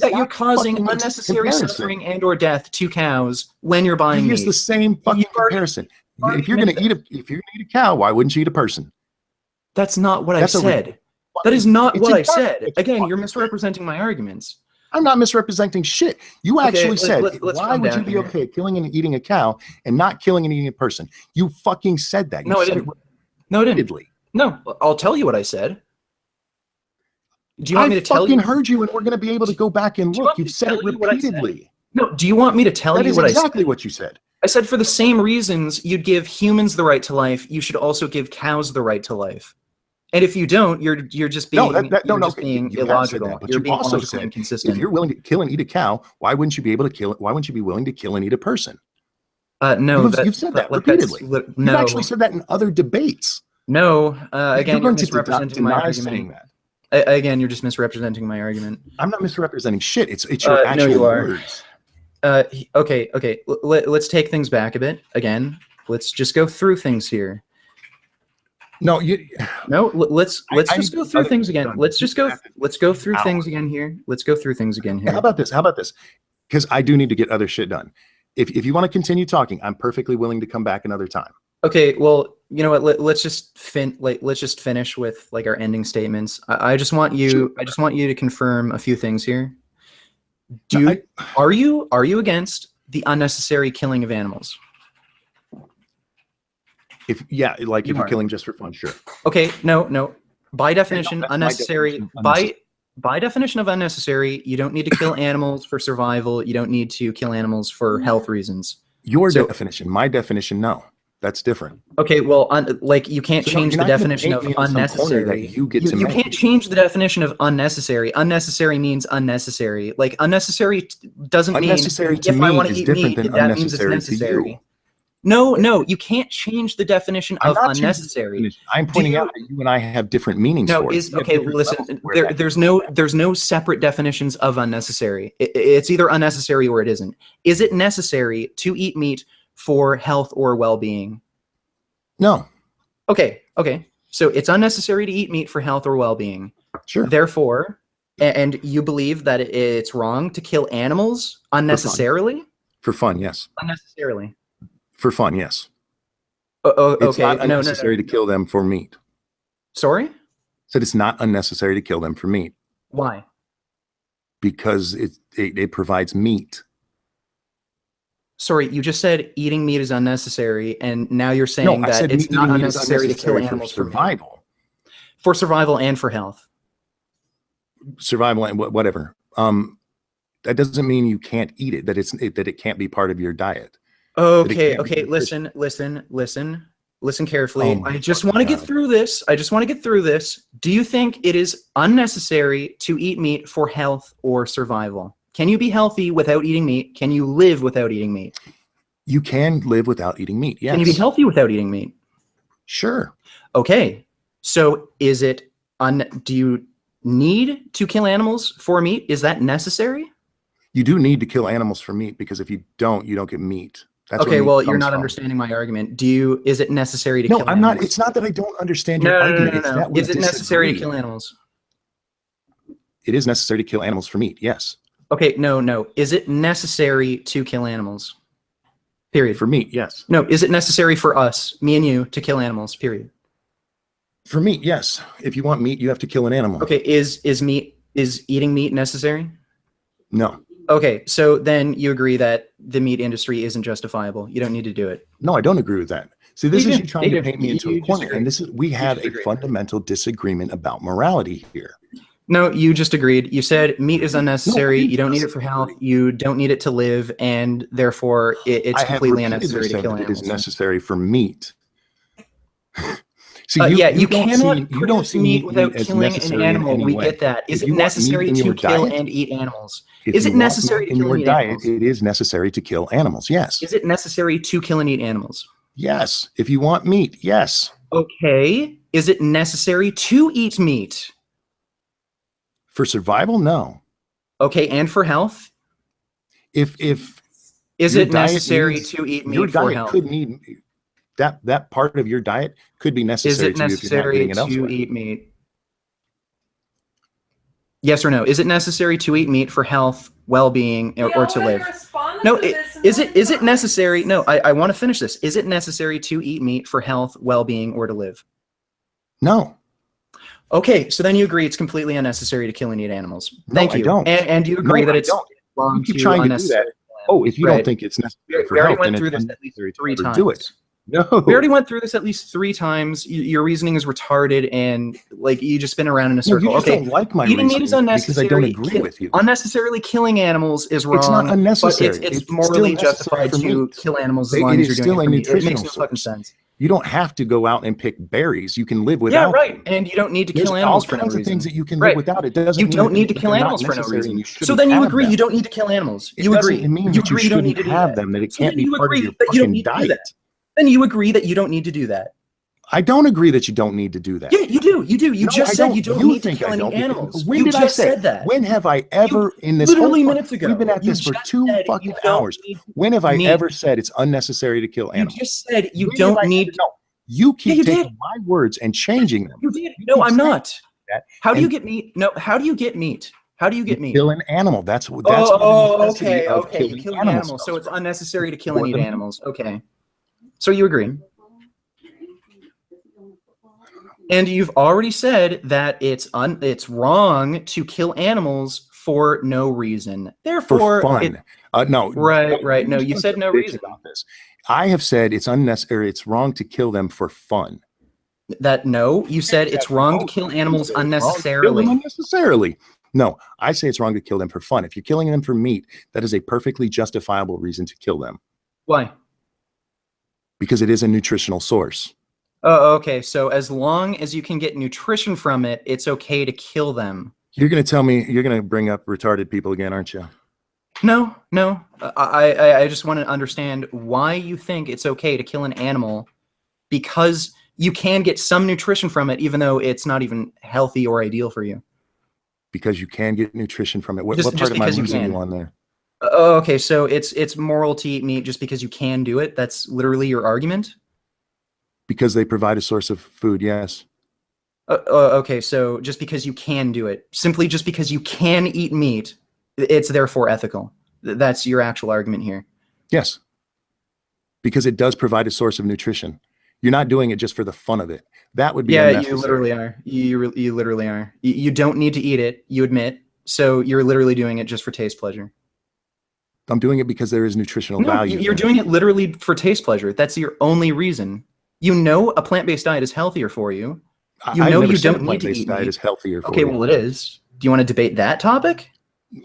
that you're exact causing fucking unnecessary comparison. suffering and/or death to cows when you're buying Here's meat. the same fucking You've already- comparison. already If you're gonna admitted eat a cow, why wouldn't you eat a person? That's not what I That's a said. That is not it's what I exactly said. what you Again, fucking you're said. misrepresenting my arguments. I'm not misrepresenting shit. You actually said, let's why calm would down you be here. okay killing and eating a cow and not killing and eating a person? You fucking said that. You No, I said didn't. it No, I didn't. repeatedly. No, I'll tell you what I said. Do you want me to tell fucking you? heard you, and we're going to be able to go back and Do you look. want me You've to said tell it you what I said? repeatedly. No, do you want me to tell That you is what exactly I said? what you said. I said for the same reasons you'd give humans the right to life, you should also give cows the right to life. And if you don't, you're just being being you have said illogical. that, but You're you being also logically said inconsistent. if you're willing to kill and eat a cow, why wouldn't you be able to kill? Why wouldn't you be willing to kill and eat a person? No, You've said that repeatedly. You've no, actually said that in other debates. no. Again, you're going to misrepresenting my deny argument. saying that. Again, you're just misrepresenting my argument. I'm not misrepresenting shit. It's your actual no, you are. words. Okay. Let's take things back a bit. Again, let's just go through things here. No, let's just go through things again. Let's go through Ow. things again here. Let's go through things again here. How about this? Because I do need to get other shit done. If you want to continue talking, I'm perfectly willing to come back another time. Okay, well, you know what? Let's just finish with like our ending statements. I just want you to confirm a few things here. Are you against the unnecessary killing of animals? If you're killing just for fun, sure. Okay, no. By definition, that's my unnecessary. definition of unnecessary. By definition of unnecessary, you don't need to kill animals for survival. You don't need to kill animals for health reasons. Your definition, my definition, no. That's different. Okay, well, you can't change the definition of unnecessary. You can't change the definition of unnecessary. Unnecessary means unnecessary. Like unnecessary doesn't mean unnecessary to if I me want to is eat different meat, than that means it's unnecessary to necessary. you. No, you can't change the definition of unnecessary. I'm pointing out that you and I have different meanings for it. Okay, listen, there's no separate definitions of unnecessary. It's either unnecessary or it isn't. Is it necessary to eat meat for health or well-being? No. Okay. So it's unnecessary to eat meat for health or well-being. Sure. Therefore, and you believe that it's wrong to kill animals unnecessarily? For fun, yes. Unnecessarily. For fun, yes. It's not unnecessary to kill them for meat. Sorry? Said it's not unnecessary to kill them for meat. Why? Because it provides meat. Sorry, you just said eating meat is unnecessary, and now you're saying that it's not unnecessary to kill animals for survival. For survival and for health. Survival and whatever. That doesn't mean you can't eat it. That it can't be part of your diet. Okay. Listen carefully. I just want to get through this. Do you think it is unnecessary to eat meat for health or survival? Can you be healthy without eating meat? Can you live without eating meat? You can live without eating meat, yes. Can you be healthy without eating meat? Sure. Okay. So do you need to kill animals for meat? Is that necessary? You do need to kill animals for meat, because if you don't get meat. That's okay, well, you're not understanding my argument. Is it necessary to kill animals? No, I'm not. It's not that I don't understand your argument. No. Is it necessary to kill animals? It is necessary to kill animals for meat, yes. Okay, no. Is it necessary to kill animals? Period. For meat, yes. No, is it necessary for us, me and you, to kill animals? Period. For meat, yes. If you want meat, you have to kill an animal. Okay, is eating meat necessary? No. Okay, so then you agree that the meat industry isn't justifiable. You don't need to do it. No, I don't agree with that. See, this is you trying to paint me into a corner, disagree. and we have a fundamental disagreement about morality here. No, you just agreed. You said meat is unnecessary. You don't need it for health. You don't need it to live, and therefore it's completely unnecessary to kill animals. It is necessary for meat. See, you cannot produce meat without killing an animal. We get that. Is it necessary to kill and eat animals? Is it necessary to kill and eat animals? It is necessary to kill animals, yes. Is it necessary to kill and eat animals? Yes. If you want meat, yes. Okay. Is it necessary to eat meat? For survival, no. Okay, and for health? Is it necessary to eat meat for health? Could need that part of your diet could be necessary. Is it necessary to eat meat? Yes or no? Is it necessary to eat meat for health, well-being, or to live? No. Is it necessary? No. I want to finish this. Is it necessary to eat meat for health, well-being, or to live? No. Okay, so then you agree it's completely unnecessary to kill and eat animals. Thank I you. don't. And you agree No, that I it's don't. wrong You keep to trying to do unnecessary. that. Oh, if you Right. don't think it's necessary for We already health, went then through it's this at least unnecessary to 3 ever times. do it. No. We already went through this at least 3 times. Your reasoning is retarded, and like you just spin around in a circle. You just Okay, don't like my eating meat reasoning is unnecessary. because I don't agree with you. Unnecessarily killing animals is wrong. It's not unnecessary. But it's It's morally still necessary justified for to meat. kill animals as It long as is you're doing still it a for meat. It makes nutritional no fucking source. sense. You don't have to go out and pick berries. You can live Yeah, without right. them. And you don't need to There's kill all animals for no kinds of reason. things that you can Right. live without. It doesn't You mean don't need to that kill they're not animals for no necessary and reason. you So shouldn't then you have agree them. you don't need to kill animals. It You agree. doesn't mean You that you agree you don't need shouldn't to do have that. them, that it So can't then be you part of agree your that you don't fucking need to do diet. that. Then you agree that you don't need to do that. I don't agree that you don't need to do that. Yeah, you do. You do. You No, just I said you don't You need to think kill I any don't, because- animals. When You did I just say said that. When have I ever in this literally whole minutes ago. We've been at You this for just 2 said you fucking don't hours. need When have I meat. ever said it's unnecessary to kill You animals? just said you When have I don't need. ever- No, you keep you taking did. my words and changing them. You did. You No, keep I'm saying not. that, How do you and get meat? No, how do you get meat? How do you get meat? kill an animal. That's Oh, where the necessity okay, of okay. You killing kill an animals animal, so comes it's from. unnecessary to kill and For eat the meat. animals. Okay. So you agree. And you've already said that it's wrong to kill animals for no reason. Therefore, For fun. No. Right. No, You're you supposed said to no bitch reason. about this. I have said it's unnecessary. It's wrong to kill them for fun. You said it's wrong to kill animals unnecessarily. Unnecessarily. No, I say it's wrong to kill them for fun. If you're killing them for meat, that is a perfectly justifiable reason to kill them. Why? Because it is a nutritional source. Oh, okay. So as long as you can get nutrition from it, it's okay to kill them. You're going to tell me, you're going to bring up retarded people again, aren't you? No. I just want to understand why you think it's okay to kill an animal, because you can get some nutrition from it, even though it's not even healthy or ideal for you. Because you can get nutrition from it. What Just part am I because you losing can. you on there? Oh, okay. So it's moral to eat meat just because you can do it. That's literally your argument. Because they provide a source of food, yes. Okay, so just because you can do it, simply just because you can eat meat, it's therefore ethical. That's your actual argument here. Yes. Because it does provide a source of nutrition. You're not doing it just for the fun of it. That would be unnecessary. You literally are. You literally are. You don't need to eat it, you admit. So you're literally doing it just for taste pleasure. I'm doing it because there is nutritional value. You're doing it literally for taste pleasure. That's your only reason. You know a plant-based diet is healthier for you. You know you don't need to eat diet meat. is healthier for okay, you. well it is. Do you want to debate that topic?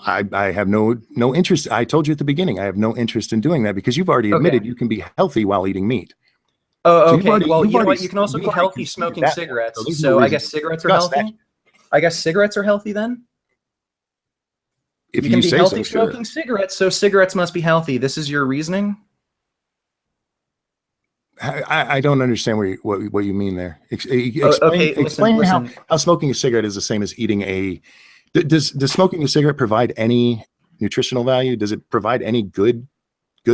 I have no interest. I told you at the beginning, I have no interest in doing that because you've already admitted you can be healthy while eating meat. Oh, So okay. Well, you know what? You can also be healthy smoking cigarettes. So I guess cigarettes are healthy. I guess cigarettes are healthy then? If you can be say healthy so, smoking cigarettes, so cigarettes must be healthy. This is your reasoning? I don't understand what you mean there. Explain listen. how smoking a cigarette is the same as eating a. Does smoking a cigarette provide any nutritional value? Does it provide any good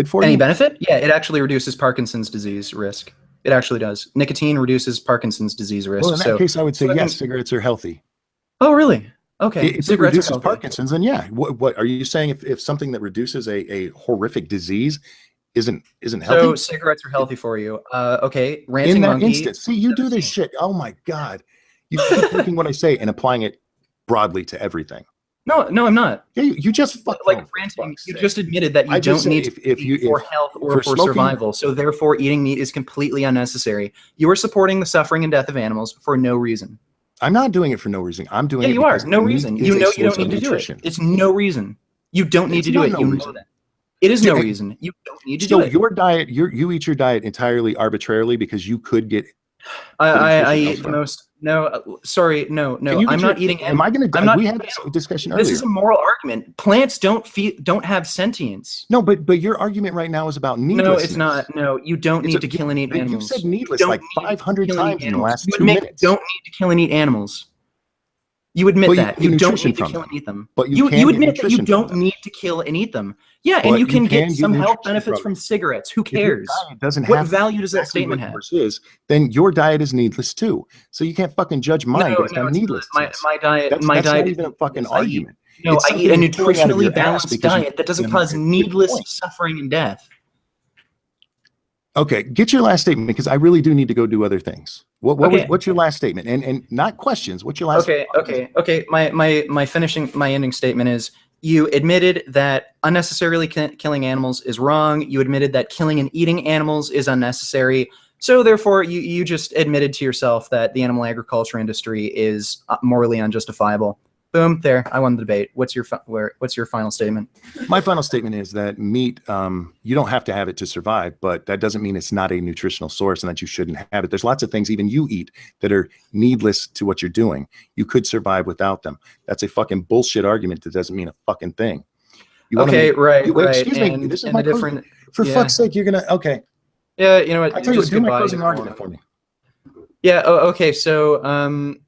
for you? Any benefit? Yeah, it actually reduces Parkinson's disease risk. It actually does. Nicotine reduces Parkinson's disease risk. Well, in that case, I would say yes, cigarettes are healthy. Oh, really? Okay. If it reduces Parkinson's, then yeah. What are you saying? If something that reduces a horrific disease isn't healthy? So cigarettes are healthy for you. Okay. Ranting in that Monkey, instance, see, you do this shit. Oh my god, you keep taking what I say and applying it broadly to everything. No, I'm not. Yeah, you just Ranting. You just admitted that you don't need to eat for health or for survival. So therefore, eating meat is completely unnecessary. You are supporting the suffering and death of animals for no reason. I'm not doing it for no reason. I'm doing it. Yeah, you are. No reason. You know you don't need to do it. It's no reason. You don't need to do it. You know that. It is no reason. You don't need to do it. So your diet, you eat your diet entirely arbitrarily because you could get. I eat the most. No, sorry, no. I'm not eating. Am I going to? We had this discussion earlier. This is a moral argument. Plants don't have sentience. No, but your argument right now is about needlessness. No, it's not. No, you don't need to kill and eat animals. You've said needless like 500 times in the last 2 minutes. You don't need to kill and eat animals. You admit that. You don't need to kill and eat them. But you admit that you don't need to kill and eat them. Yeah, and you can get some health benefits from cigarettes. Who cares? What value does that statement have? Then your diet is needless too. So you can't fucking judge mine based on needlessness. My diet. That's not even a fucking argument. No, I eat a nutritionally balanced diet that doesn't cause needless suffering and death. Okay, get your last statement because I really do need to go do other things. Okay. What's your last statement? And not questions. What's your last? Okay. My ending statement is: you admitted that unnecessarily killing animals is wrong. You admitted that killing and eating animals is unnecessary. So therefore, you just admitted to yourself that the animal agriculture industry is morally unjustifiable. Boom, there. I won the debate. What's your final statement? My final statement is that meat, you don't have to have it to survive, but that doesn't mean it's not a nutritional source and that you shouldn't have it. There's lots of things even you eat that are needless to what you're doing. You could survive without them. That's a fucking bullshit argument that doesn't mean a fucking thing. Right. Excuse me. This is my different. For fuck's sake, you're gonna. Okay. Yeah, you know what? I tell you what, do my closing argument for me. Yeah. Okay. So,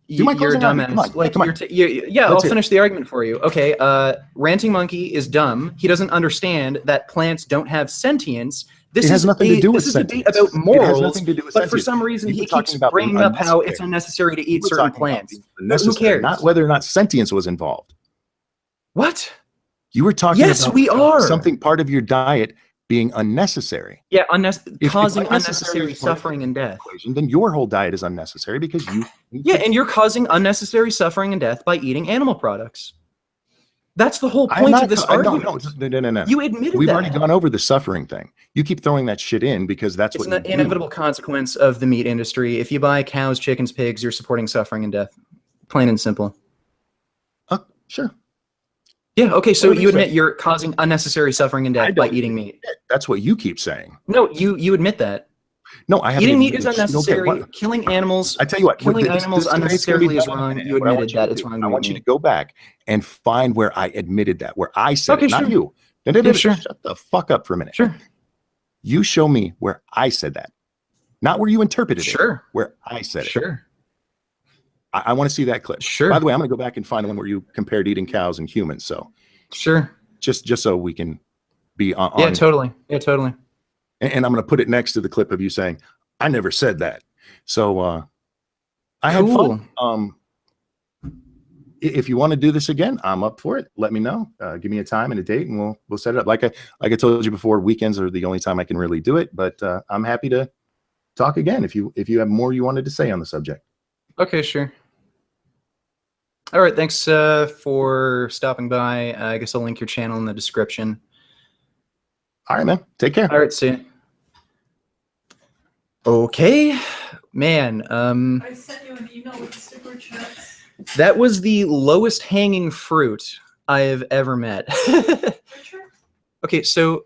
you're a dumbass. I'll finish the argument for you. Okay. RantingMonkey is dumb. He doesn't understand that plants don't have sentience. This has nothing to do with sentience. This is a debate about morals. But for some reason, he keeps bringing up how it's unnecessary to eat certain plants. Who cares? Not whether or not sentience was involved. What? You were talking about something part of your diet being unnecessary. Yeah, causing unnecessary suffering and death. Then your whole diet is unnecessary because you... Yeah, and you're causing unnecessary suffering and death by eating animal products. That's the whole point of this argument. No. You admitted We've already gone over the suffering thing. You keep throwing that shit in because that's what... It's an inevitable consequence of the meat industry. If you buy cows, chickens, pigs, you're supporting suffering and death. Plain and simple. Sure. Yeah, okay, so you admit you're causing unnecessary suffering and death by eating meat. That's what you keep saying. No, you admit that. No, I haven't. Eating meat is unnecessary. Okay, killing animals. I tell you what, killing animals unnecessarily is wrong. You admitted that it's wrong. I want you to go back and find where I admitted that, where I said it, not you. Sure. Shut the fuck up for a minute. Sure. You show me where I said that, not where you interpreted it. Sure. Where I said it. Sure. I want to see that clip. Sure. By the way, I'm going to go back and find the one where you compared eating cows and humans. So. Sure. Just so we can be on. Yeah, totally. Yeah, totally. And I'm going to put it next to the clip of you saying, "I never said that." So I had fun. If you want to do this again, I'm up for it. Let me know. Give me a time and a date, and we'll set it up. Like I told you before, weekends are the only time I can really do it. But I'm happy to talk again if you have more you wanted to say on the subject. Okay, sure. All right, thanks for stopping by. I guess I'll link your channel in the description. All right, man. Take care. All right, see you. Okay, man. I sent you an email with the sticker chats. That was the lowest hanging fruit I have ever met. Okay, so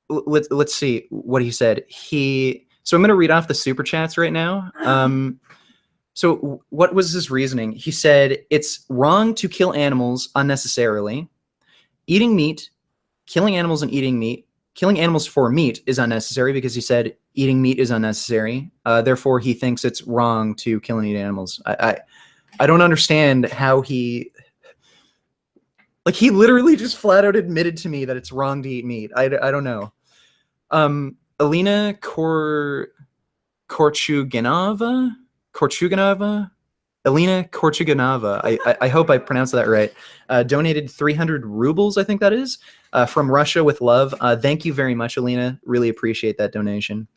let's see what he said. So I'm going to read off the super chats right now. So what was his reasoning? He said, it's wrong to kill animals unnecessarily. Eating meat, killing animals and eating meat, killing animals for meat is unnecessary because he said eating meat is unnecessary. Therefore, he thinks it's wrong to kill and eat animals. I don't understand how he... Like, he literally just flat out admitted to me that it's wrong to eat meat. I don't know. Alina Korchuganova? Alina Korchuganova, I hope I pronounced that right, donated 300 rubles, I think that is, from Russia with love. Thank you very much, Alina. Really appreciate that donation.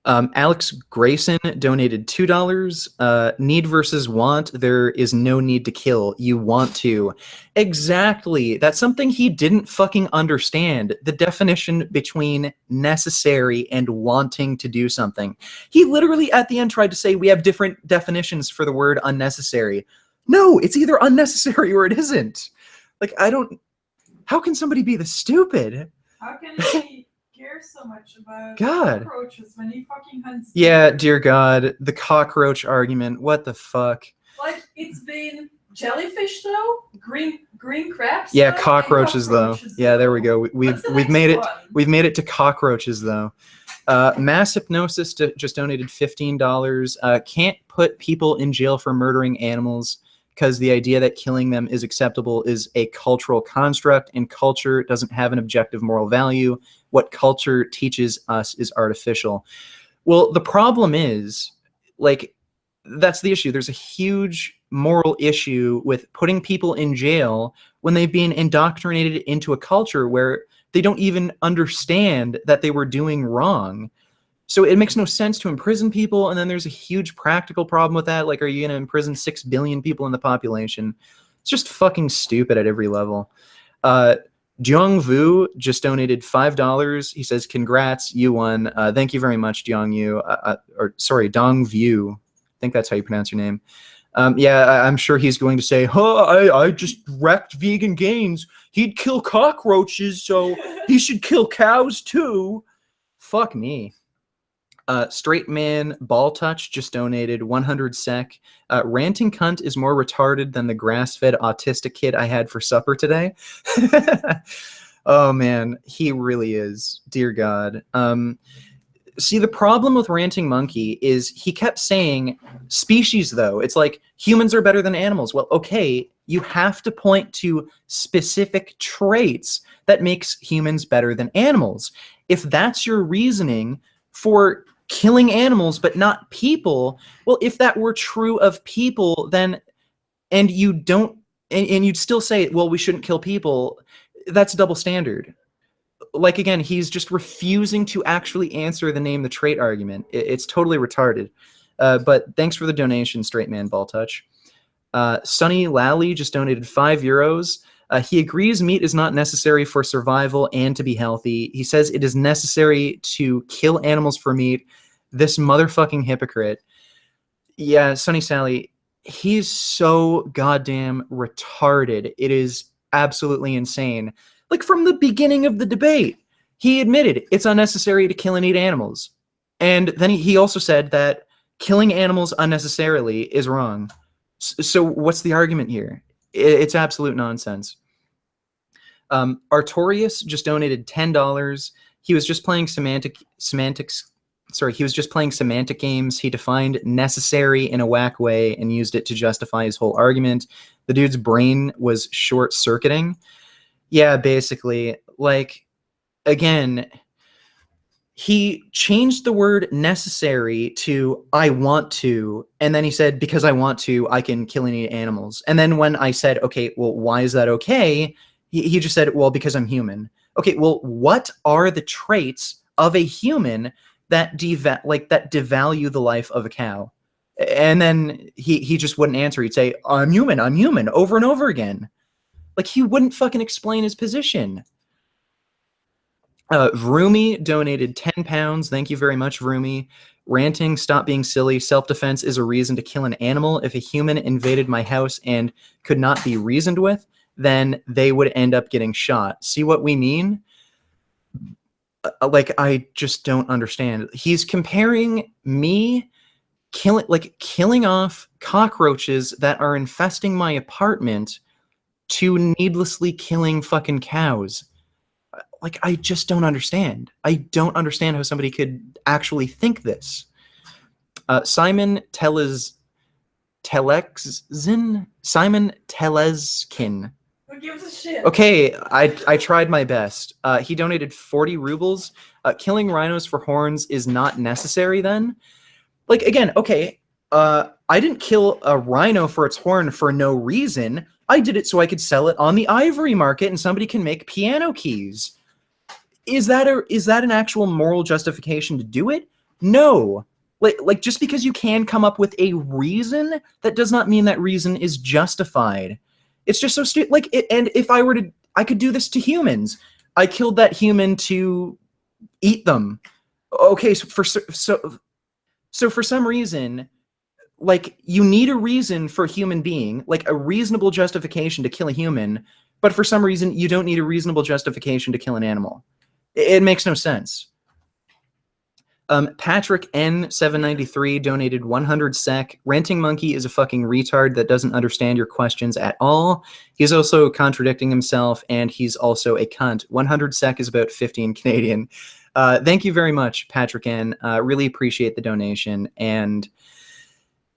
Alex Grayson donated $2. Need versus want. There is no need to kill. You want to. Exactly. That's something he didn't fucking understand. The definition between necessary and wanting to do something. He literally at the end tried to say we have different definitions for the word unnecessary. No, it's either unnecessary or it isn't. Like, how can somebody be this stupid? How can he care so much about cockroaches when he fucking hunts? Yeah, dear God, the cockroach argument. What the fuck? Like, it's been jellyfish though, green crabs. Yeah, cockroaches though. Yeah, there we go. We've made it. We've made it to cockroaches though. Mass Hypnosis just donated $15. Can't put people in jail for murdering animals because the idea that killing them is acceptable is a cultural construct, and culture doesn't have an objective moral value. What culture teaches us is artificial. Well, the problem is, like, that's the issue. There's a huge moral issue with putting people in jail when they've been indoctrinated into a culture where They don't even understand that they were doing wrong. So it makes no sense to imprison people, and then there's a huge practical problem with that. Like, are you going to imprison 6 billion people in the population? It's just fucking stupid at every level. Jiong Vu just donated $5. He says, congrats, you won. Thank you very much, Jiong Yu. Sorry, Dong Vu. I think that's how you pronounce your name. Yeah, I'm sure he's going to say, I just wrecked VeganGains. He'd kill cockroaches, so he should kill cows too. Fuck me. Straight Man Ball Touch just donated 100 sec. Ranting Cunt is more retarded than the grass-fed autistic kid I had for supper today. Oh man, he really is. Dear God. See, the problem with Ranting Monkey is he kept saying species, though. It's like humans are better than animals. Well, okay, you have to point to specific traits that makes humans better than animals. If that's your reasoning for killing animals but not people, well, if that were true of people, then and you don't and you'd still say, well, we shouldn't kill people, that's a double standard. Like, again, he's just refusing to actually answer the name the trait argument. It's totally retarded. But thanks for the donation, Straight Man Ball Touch. Sonny Lally just donated €5. He agrees meat is not necessary for survival and to be healthy. He says it is necessary to kill animals for meat. This motherfucking hypocrite. Yeah, Sonny Sally, he's so goddamn retarded. It is absolutely insane. Like, from the beginning of the debate, he admitted it's unnecessary to kill and eat animals. And then he also said that killing animals unnecessarily is wrong. So what's the argument here? It's absolute nonsense. Artorius just donated $10. He was just playing semantic games. He defined necessary in a whack way and used it to justify his whole argument. The dude's brain was short-circuiting. Yeah, basically. Like, again, he changed the word necessary to I want to, and then he said, because I want to, I can kill and eat animals. And then when I said, okay, well, why is that okay? He just said, well, because I'm human. Okay, well, what are the traits of a human that devalue the life of a cow? And then he just wouldn't answer. He'd say, I'm human, over and over again. Like, he wouldn't fucking explain his position. Vroomy donated £10. Thank you very much, Vroomy. Ranting, stop being silly. Self-defense is a reason to kill an animal. If a human invaded my house and could not be reasoned with, then they would end up getting shot. See what we mean? Like, I just don't understand. He's comparing me killing off cockroaches that are infesting my apartment to needlessly killing fucking cows. Like, I just don't understand. I don't understand how somebody could actually think this. Simon Teleskin. Who gives a shit? Okay, I tried my best. He donated 40 rubles. Killing rhinos for horns is not necessary then? Like, again, okay, I didn't kill a rhino for its horn for no reason. I did it so I could sell it on the ivory market and somebody can make piano keys. Is that an actual moral justification to do it? No. Like just because you can come up with a reason, that does not mean that reason is justified. It's just so stupid. Like, and if I were to, I could do this to humans. I killed that human to eat them. Okay, so for some reason, like, you need a reason for a human being, like a reasonable justification to kill a human, but for some reason you don't need a reasonable justification to kill an animal. It makes no sense. Patrick N793 donated 100 sec. Ranting Monkey is a fucking retard that doesn't understand your questions at all. He's also contradicting himself, and he's also a cunt. 100 sec is about 15 Canadian. Thank you very much, Patrick N. Really appreciate the donation. And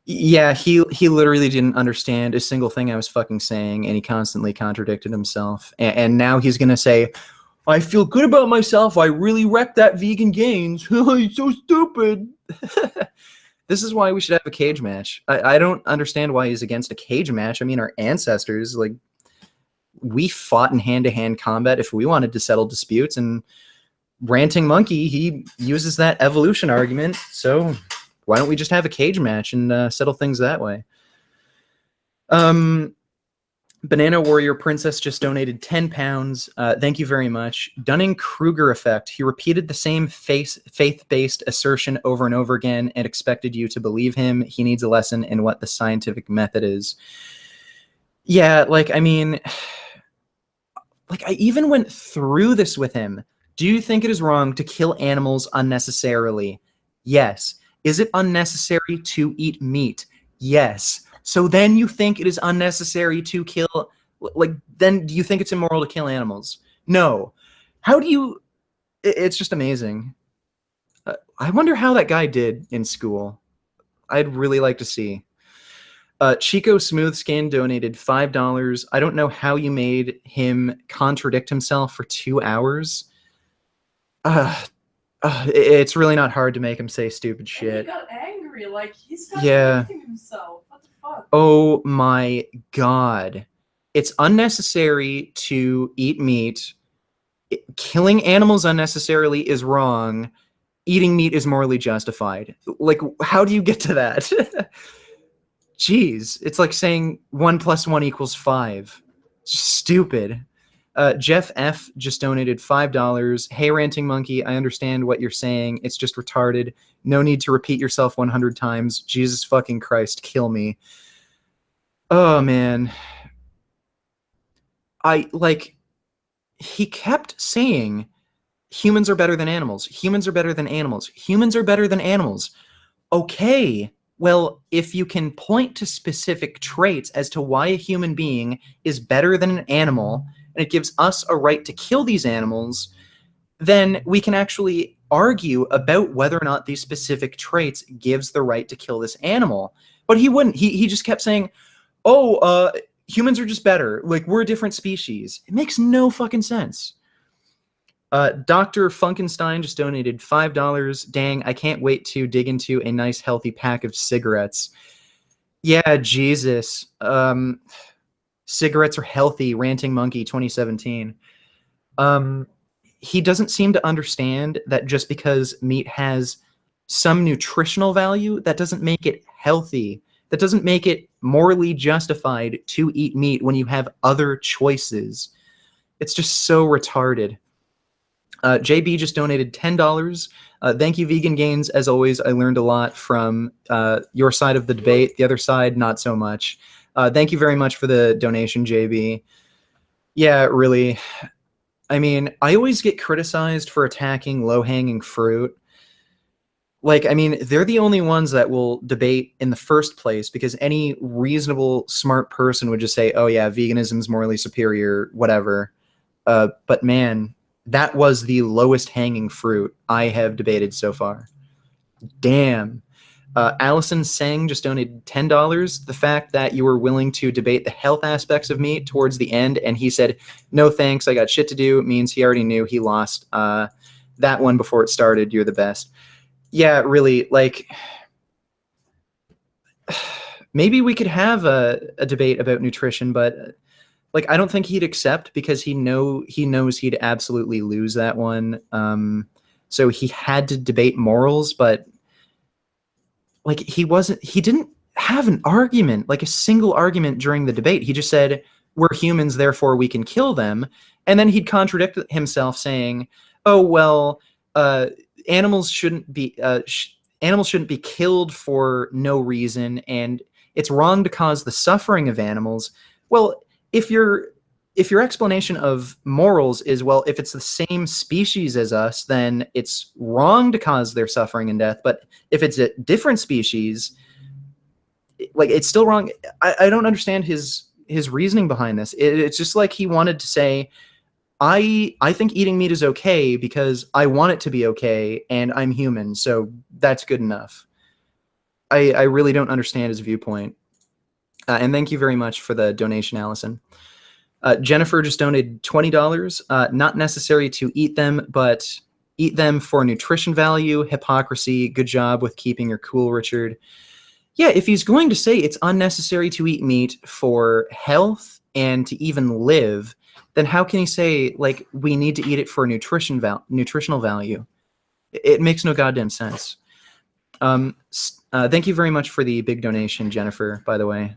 yeah, he literally didn't understand a single thing I was fucking saying, and he constantly contradicted himself. And now he's gonna say, I feel good about myself. I really wrecked that VeganGains. He's so stupid. This is why we should have a cage match. I don't understand why he's against a cage match. I mean, our ancestors, like, we fought in hand-to-hand combat if we wanted to settle disputes, and RantingMonkey, he uses that evolution argument, so why don't we just have a cage match and settle things that way? Banana Warrior Princess just donated 10 pounds. Thank you very much. Dunning-Kruger effect. He repeated the same faith-based assertion over and over again and expected you to believe him. He needs a lesson in what the scientific method is. Yeah, like, I mean, like, I even went through this with him. Do you think it is wrong to kill animals unnecessarily? Yes. Is it unnecessary to eat meat? Yes. So then you think it is unnecessary to kill, like, then do you think it's immoral to kill animals? No. How do you, it's just amazing. I wonder how that guy did in school. I'd really like to see. Chico Smoothskin donated $5. I don't know how you made him contradict himself for 2 hours. It's really not hard to make him say stupid shit. And he got angry, like he's contradicting himself. What the fuck? Oh my god. It's unnecessary to eat meat. Killing animals unnecessarily is wrong. Eating meat is morally justified. Like, how do you get to that? Jeez, it's like saying 1 + 1 = 5. It's just stupid. Jeff F. just donated $5. Hey, RantingMonkey, I understand what you're saying. It's just retarded. No need to repeat yourself 100 times. Jesus fucking Christ, kill me. Oh, man. He kept saying, humans are better than animals. Humans are better than animals. Humans are better than animals. Okay. Well, if you can point to specific traits as to why a human being is better than an animal, and it gives us a right to kill these animals, then we can actually argue about whether or not these specific traits gives the right to kill this animal. But he wouldn't. He just kept saying, oh, humans are just better. Like, we're a different species. It makes no fucking sense. Dr. Funkenstein just donated $5. Dang, I can't wait to dig into a nice healthy pack of cigarettes. Yeah, Jesus. Cigarettes are healthy. RantingMonkey 2017. He doesn't seem to understand that just because meat has some nutritional value, that doesn't make it healthy. That doesn't make it morally justified to eat meat when you have other choices. It's just so retarded. JB just donated $10. Thank you, VeganGains. As always, I learned a lot from your side of the debate. The other side, not so much. Thank you very much for the donation, JB. Yeah, really. I mean, I always get criticized for attacking low-hanging fruit. Like, I mean, they're the only ones that will debate in the first place, because any reasonable, smart person would just say, oh yeah, veganism's morally superior, whatever. But man, that was the lowest hanging fruit I have debated so far. Damn. Allison Sang just donated $10. The fact that you were willing to debate the health aspects of meat towards the end, and he said, no thanks, I got shit to do, means he already knew he lost that one before it started. You're the best. Yeah, really, like, maybe we could have a debate about nutrition, but like, I don't think he'd accept, because he knows he'd absolutely lose that one. So he had to debate morals, but like, he didn't have an argument, like a single argument during the debate. He just said, we're humans, therefore we can kill them. And then he'd contradict himself saying, oh, well, animals shouldn't be killed for no reason, and it's wrong to cause the suffering of animals. Well, if your explanation of morals is, well, if it's the same species as us, then it's wrong to cause their suffering and death. But if it's a different species, like, it's still wrong. I don't understand his reasoning behind this. It's just like he wanted to say, I think eating meat is okay because I want it to be okay, and I'm human, so that's good enough. I really don't understand his viewpoint. And thank you very much for the donation, Allison. Jennifer just donated $20. Not necessary to eat them, but eat them for nutrition value. Hypocrisy. Good job with keeping your cool, Richard. Yeah, if he's going to say it's unnecessary to eat meat for health and to even live, then how can he say, like, we need to eat it for nutritional value? It makes no goddamn sense. Thank you very much for the big donation, Jennifer, by the way.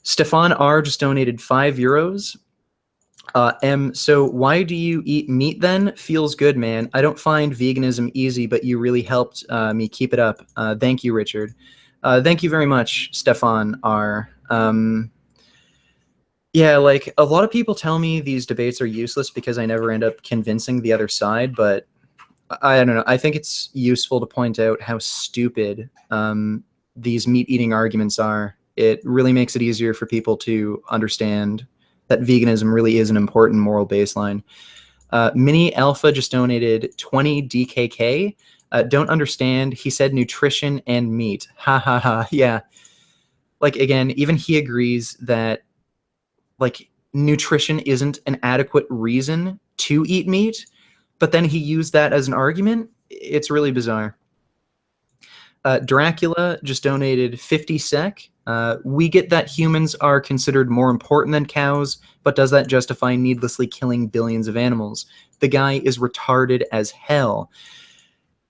Stefan R. just donated €5. So why do you eat meat then? Feels good, man. I don't find veganism easy, but you really helped me keep it up. Thank you, Richard. Thank you very much, Stefan R. Yeah, like, a lot of people tell me these debates are useless because I never end up convincing the other side, but I don't know. I think it's useful to point out how stupid these meat-eating arguments are. It really makes it easier for people to understand that veganism really is an important moral baseline. Mini Alpha just donated 20 DKK. Don't understand. He said nutrition and meat. Ha ha ha. Yeah. Like, again, even he agrees that, like, nutrition isn't an adequate reason to eat meat, but then he used that as an argument. It's really bizarre. Dracula just donated 50 sec. We get that humans are considered more important than cows, but does that justify needlessly killing billions of animals? The guy is retarded as hell.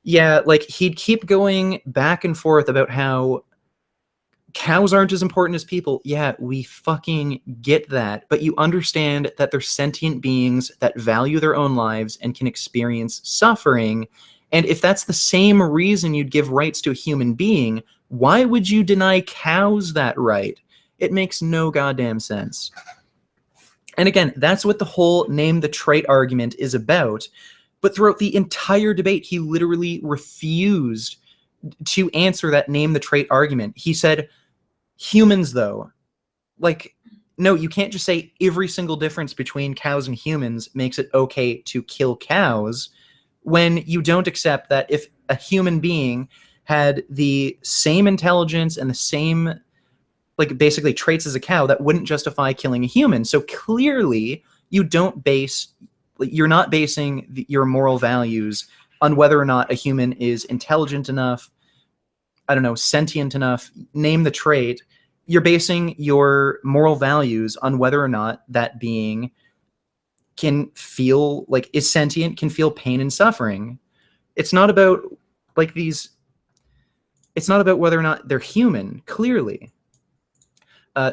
Yeah, like, he'd keep going back and forth about how cows aren't as important as people. Yeah, we fucking get that. But you understand that they're sentient beings that value their own lives and can experience suffering. And if that's the same reason you'd give rights to a human being, why would you deny cows that right? It makes no goddamn sense. And again, that's what the whole name the trait argument is about. But throughout the entire debate, he literally refused to answer that name the trait argument. He said, humans, though. Like, no, you can't just say every single difference between cows and humans makes it okay to kill cows when you don't accept that if a human being had the same intelligence and the same, like, basically traits as a cow, that wouldn't justify killing a human. So clearly, you're not basing your moral values on whether or not a human is intelligent enough, I don't know, sentient enough, name the trait. You're basing your moral values on whether or not that being can feel, like, is sentient, can feel pain and suffering. It's not about, like, it's not about whether or not they're human, clearly.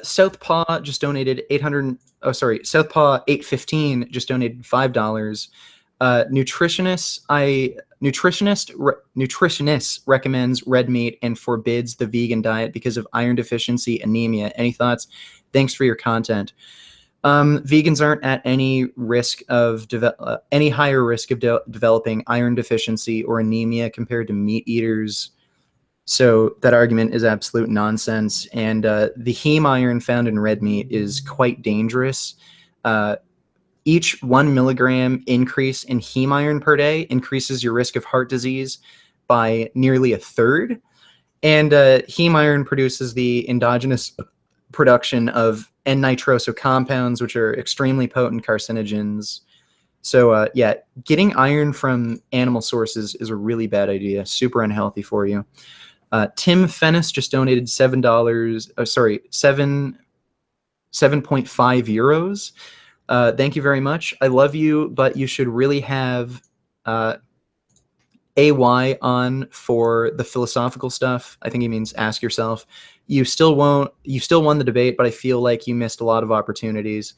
Southpaw just donated Southpaw 815 just donated $5. Nutritionist recommends red meat and forbids the vegan diet because of iron deficiency, anemia. Any thoughts? Thanks for your content. Vegans aren't at any risk of any higher risk of developing iron deficiency or anemia compared to meat eaters. So that argument is absolute nonsense. And the heme iron found in red meat is quite dangerous. Each 1 milligram increase in heme iron per day increases your risk of heart disease by nearly a third. And heme iron produces the endogenous production of N-nitroso compounds, which are extremely potent carcinogens. So yeah, getting iron from animal sources is a really bad idea. Super unhealthy for you. Tim Fennis just donated €7.5. Thank you very much. I love you, but you should really have AY on for the philosophical stuff. I think he means ask yourself. You still won the debate, but I feel like you missed a lot of opportunities.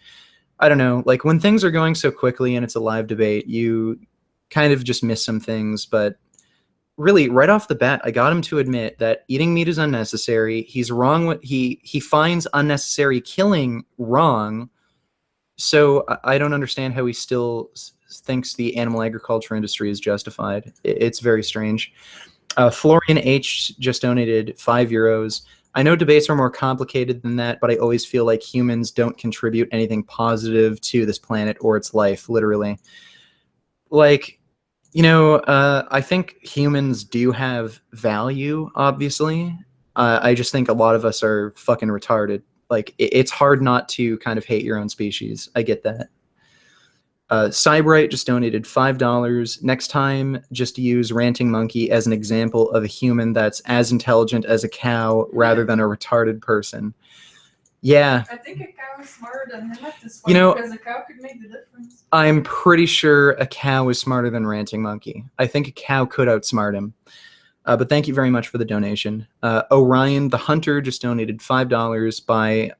I don't know, like, when things are going so quickly and it's a live debate, you kind of just miss some things. But really, right off the bat, I got him to admit that eating meat is unnecessary. He's wrong. He finds unnecessary killing wrong. So I don't understand how he still thinks the animal agriculture industry is justified. It's very strange. Florian H just donated €5. I know debates are more complicated than that, but I always feel like humans don't contribute anything positive to this planet or its life, literally. Like, you know, I think humans do have value, obviously. I just think a lot of us are fucking retarded. Like, it's hard not to kind of hate your own species. I get that. Cyberite just donated $5. Next time, just use RantingMonkey as an example of a human that's as intelligent as a cow rather than a retarded person. Yeah. I think a cow is smarter than him at this point, You know, because a cow could make the difference. I'm pretty sure a cow is smarter than Ranting Monkey. I think a cow could outsmart him. But thank you very much for the donation. Orion the Hunter just donated $5 by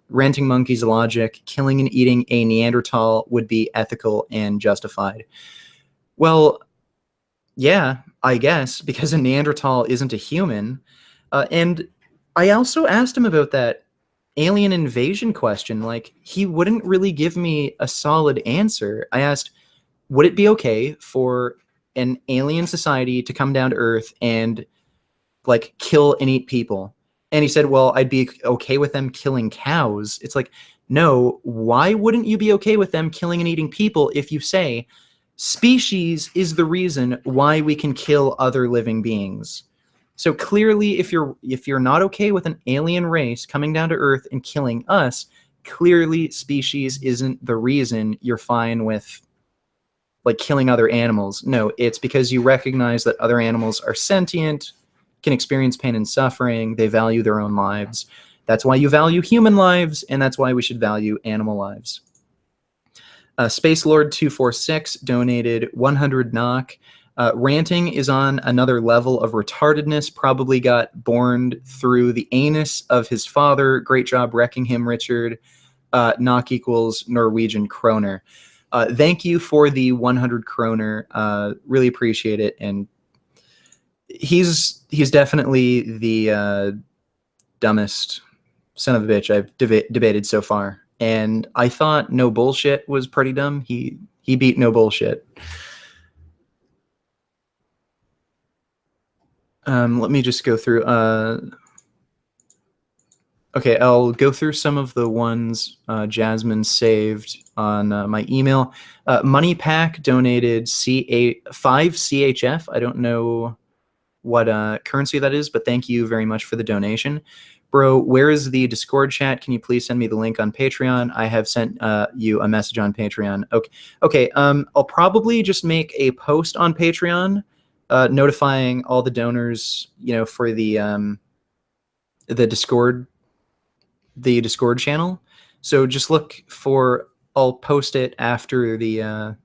Ranting Monkey's logic. Killing and eating a Neanderthal would be ethical and justified. Well, yeah, I guess, because a Neanderthal isn't a human. And I also asked him about that alien invasion question. Like, he wouldn't really give me a solid answer. I asked, would it be okay for an alien society to come down to Earth and like kill and eat people? And he said, well, I'd be okay with them killing cows. It's like, no, why wouldn't you be okay with them killing and eating people if you say species is the reason why we can kill other living beings? So clearly, if you're not okay with an alien race coming down to Earth and killing us, clearly species isn't the reason you're fine with like killing other animals. No, it's because you recognize that other animals are sentient, can experience pain and suffering, they value their own lives. That's why you value human lives, and that's why we should value animal lives. Space Lord 246 donated 100 knock. Ranting is on another level of retardedness, probably got born through the anus of his father. Great job wrecking him, Richard. Knock equals Norwegian kroner. Thank you for the 100 kroner. Really appreciate it. And he's definitely the dumbest son of a bitch I've debated so far. And I thought No Bullshit was pretty dumb. He beat No Bullshit. Let me just go through. Okay, I'll go through some of the ones Jasmine saved on my email. Money Pack donated 5 CHF. I don't know what currency that is, but thank you very much for the donation. Bro, where is the Discord chat? Can you please send me the link on Patreon? I have sent you a message on Patreon. Okay. I'll probably just make a post on Patreon notifying all the donors, for the Discord channel. So just look for. I'll post it after the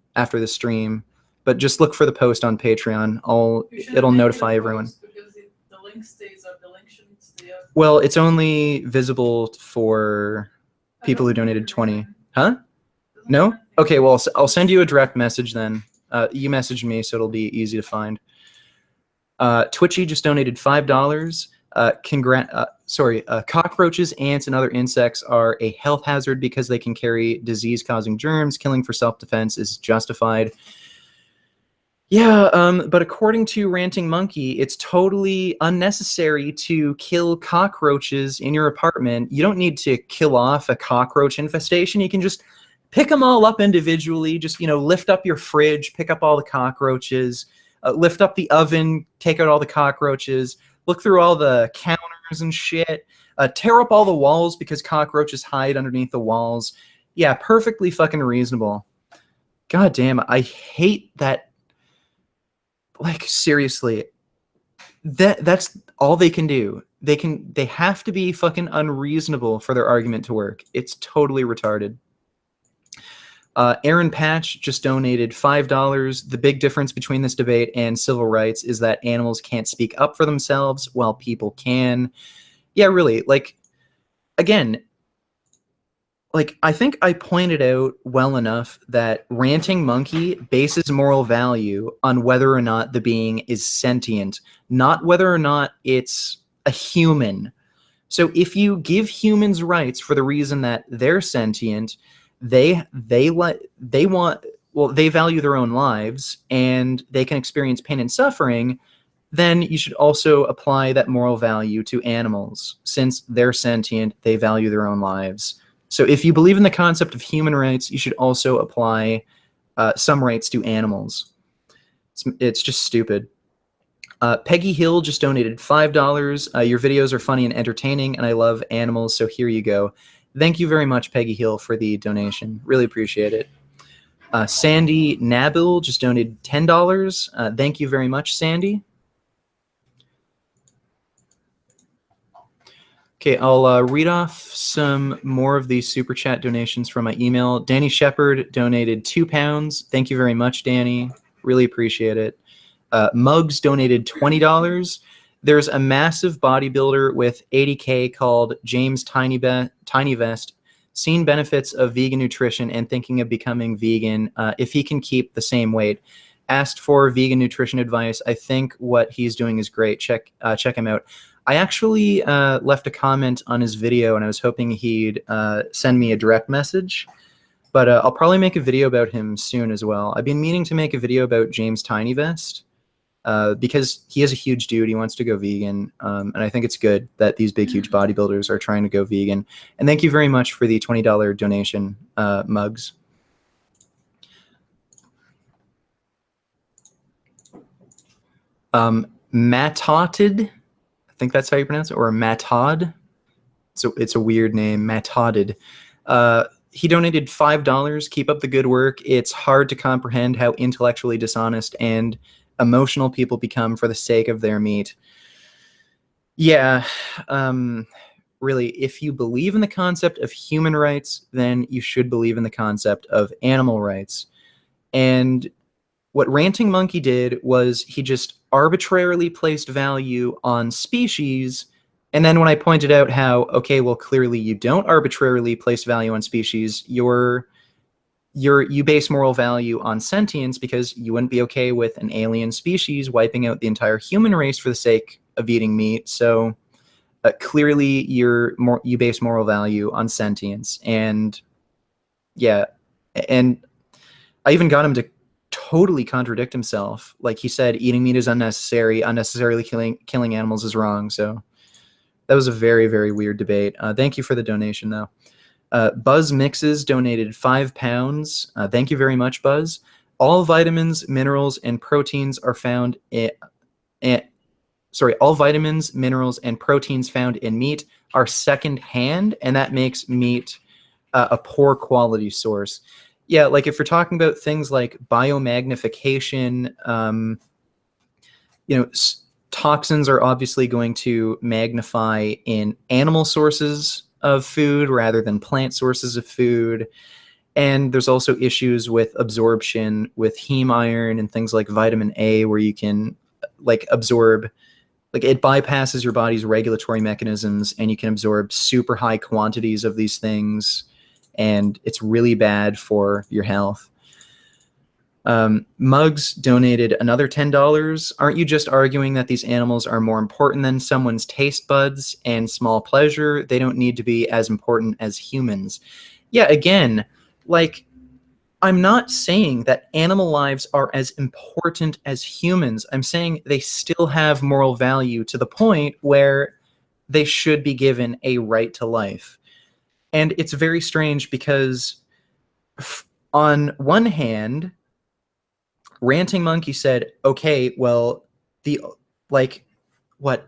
stream, but just look for the post on Patreon. It'll notify everyone. Because the link stays up. The link shouldn't stay up. Well, it's only visible for people who donated 20. Huh? No? Okay, well, I'll send you a direct message then. You messaged me, so it'll be easy to find. Twitchy just donated $5. Cockroaches, ants, and other insects are a health hazard because they can carry disease-causing germs. Killing for self-defense is justified. Yeah, but according to Ranting Monkey, it's totally unnecessary to kill cockroaches in your apartment. You don't need to kill off a cockroach infestation. You can just pick them all up individually. Just, lift up your fridge, pick up all the cockroaches, lift up the oven, take out all the cockroaches, look through all the counters and shit, tear up all the walls because cockroaches hide underneath the walls. Yeah, perfectly fucking reasonable. God damn, I hate that. Like, seriously, that's all they can do. They have to be fucking unreasonable for their argument to work. It's totally retarded. Aaron Patch just donated $5. The big difference between this debate and civil rights is that animals can't speak up for themselves while people can. Yeah, really. Like, again, I think I pointed out well enough that Ranting Monkey bases moral value on whether or not the being is sentient, not whether or not it's a human. So if you give humans rights for the reason that they're sentient, they value their own lives and they can experience pain and suffering, then you should also apply that moral value to animals. Since they're sentient, they value their own lives. So if you believe in the concept of human rights, you should also apply some rights to animals. It's just stupid. Peggy Hill just donated $5. Your videos are funny and entertaining, and I love animals, so here you go. Thank you very much, Peggy Hill, for the donation. Really appreciate it. Sandy Nabil just donated $10. Thank you very much, Sandy. Okay, I'll read off some more of these super chat donations from my email. Danny Shepard donated £2. Thank you very much, Danny. Really appreciate it. Muggs donated $20. There's a massive bodybuilder with 80K called James Tiny Vest. Seen benefits of vegan nutrition and thinking of becoming vegan if he can keep the same weight. Asked for vegan nutrition advice. I think what he's doing is great. Check him out. I actually left a comment on his video, and I was hoping he'd send me a direct message. But I'll probably make a video about him soon as well. I've been meaning to make a video about James Tiny Vest because he is a huge dude. He wants to go vegan, and I think it's good that these big, huge bodybuilders are trying to go vegan. And thank you very much for the $20 donation, Muggs. Matotted, I think that's how you pronounce it, or Matod. So it's a weird name, Matotted. He donated $5. Keep up the good work. It's hard to comprehend how intellectually dishonest and emotional people become for the sake of their meat. Yeah, really, if you believe in the concept of human rights, then you should believe in the concept of animal rights. And what RantingMonkey did was he just arbitrarily placed value on species. And then when I pointed out how, okay, well, clearly you don't arbitrarily place value on species, you base moral value on sentience because you wouldn't be okay with an alien species wiping out the entire human race for the sake of eating meat. So clearly you base moral value on sentience. And yeah, and I even got him to totally contradict himself. Like he said, eating meat is unnecessary. Unnecessarily killing animals is wrong. So that was a very, very weird debate. Thank you for the donation, though. Buzz Mixes donated £5. Thank you very much, Buzz. All vitamins, minerals, and proteins are found all vitamins, minerals, and proteins found in meat are secondhand, and that makes meat a poor quality source. Yeah, like if you're talking about things like biomagnification, toxins are obviously going to magnify in animal sources of food rather than plant sources of food. And there's also issues with absorption with heme iron and things like vitamin A, where you can absorb, it bypasses your body's regulatory mechanisms and you can absorb super high quantities of these things. And it's really bad for your health. Muggs donated another $10. Aren't you just arguing that these animals are more important than someone's taste buds and small pleasure? They don't need to be as important as humans. Yeah, again, I'm not saying that animal lives are as important as humans. I'm saying they still have moral value to the point where they should be given a right to life. And it's very strange because on one hand, RantingMonkey said, okay, well,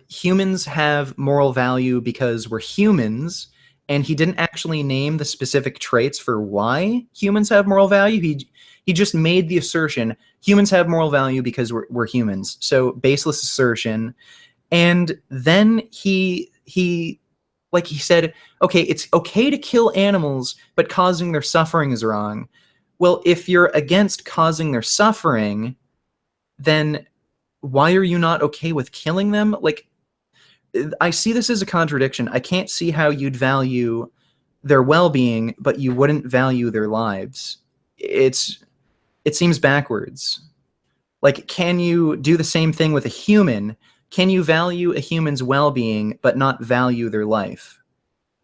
humans have moral value because we're humans, and he didn't actually name the specific traits for why humans have moral value. He just made the assertion, humans have moral value because we're humans. So baseless assertion. And then he said, okay, it's okay to kill animals, but causing their suffering is wrong. Well, if you're against causing their suffering, then why are you not okay with killing them? I see this as a contradiction. I can't see how you'd value their well-being, but you wouldn't value their lives. It seems backwards. Can you do the same thing with a human? Can you value a human's well-being but not value their life?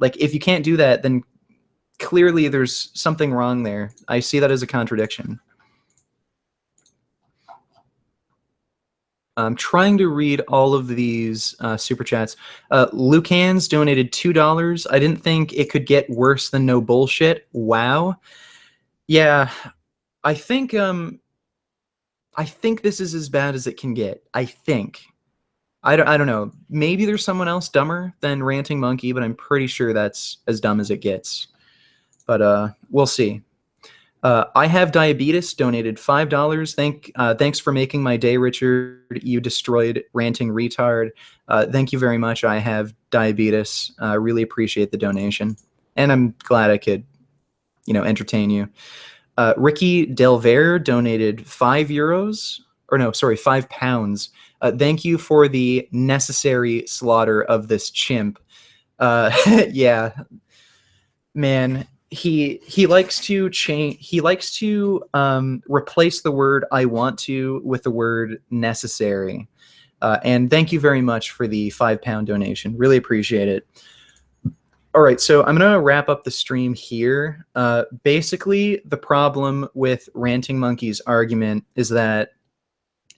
If you can't do that, then clearly there's something wrong there. I see that as a contradiction. I'm trying to read all of these super chats. Lucans donated $2. I didn't think it could get worse than no bullshit. Wow. Yeah, I think this is as bad as it can get. I think. I don't know. Maybe there's someone else dumber than RantingMonkey, but I'm pretty sure that's as dumb as it gets. But we'll see. I have diabetes donated $5. Thanks for making my day, Richard. You destroyed ranting retard. Thank you very much. I have diabetes. Really appreciate the donation, and I'm glad I could, entertain you. Ricky Delver donated €5, or no, sorry, £5. Thank you for the necessary slaughter of this chimp. Yeah, man. He likes to change. He likes to replace the word "I want to" with the word "necessary." And thank you very much for the £5 donation. Really appreciate it. All right, so I'm gonna wrap up the stream here. Basically, the problem with Ranting Monkey's argument is that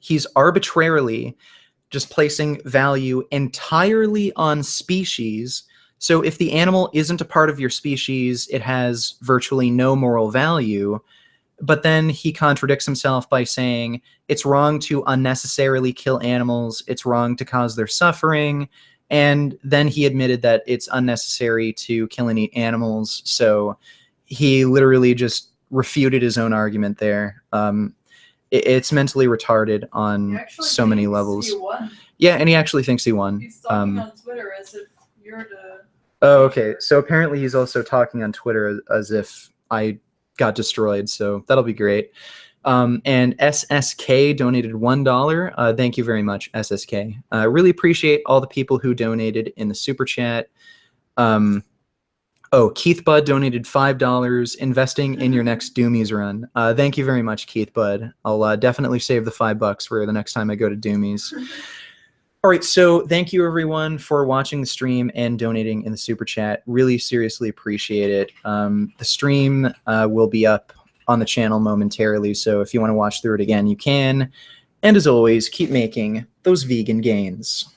he's arbitrarily just placing value entirely on species. So if the animal isn't a part of your species, it has virtually no moral value. But then he contradicts himself by saying it's wrong to unnecessarily kill animals, it's wrong to cause their suffering, and then he admitted that it's unnecessary to kill and eat animals. So he literally just refuted his own argument there. It's mentally retarded on so many levels. Yeah, and he actually thinks he won. He's talking on Twitter as if you're the... Oh, okay. So apparently he's also talking on Twitter as if I got destroyed, so that'll be great. And SSK donated $1. Thank you very much, SSK. Really appreciate all the people who donated in the super chat. Keith Budd donated $5, investing in your next Doomies run. Thank you very much, Keith Budd. I'll definitely save the $5 for the next time I go to Doomies. All right, so thank you everyone for watching the stream and donating in the super chat. Really seriously appreciate it. The stream will be up on the channel momentarily, so if you want to watch through it again, you can. And as always, keep making those vegan gains.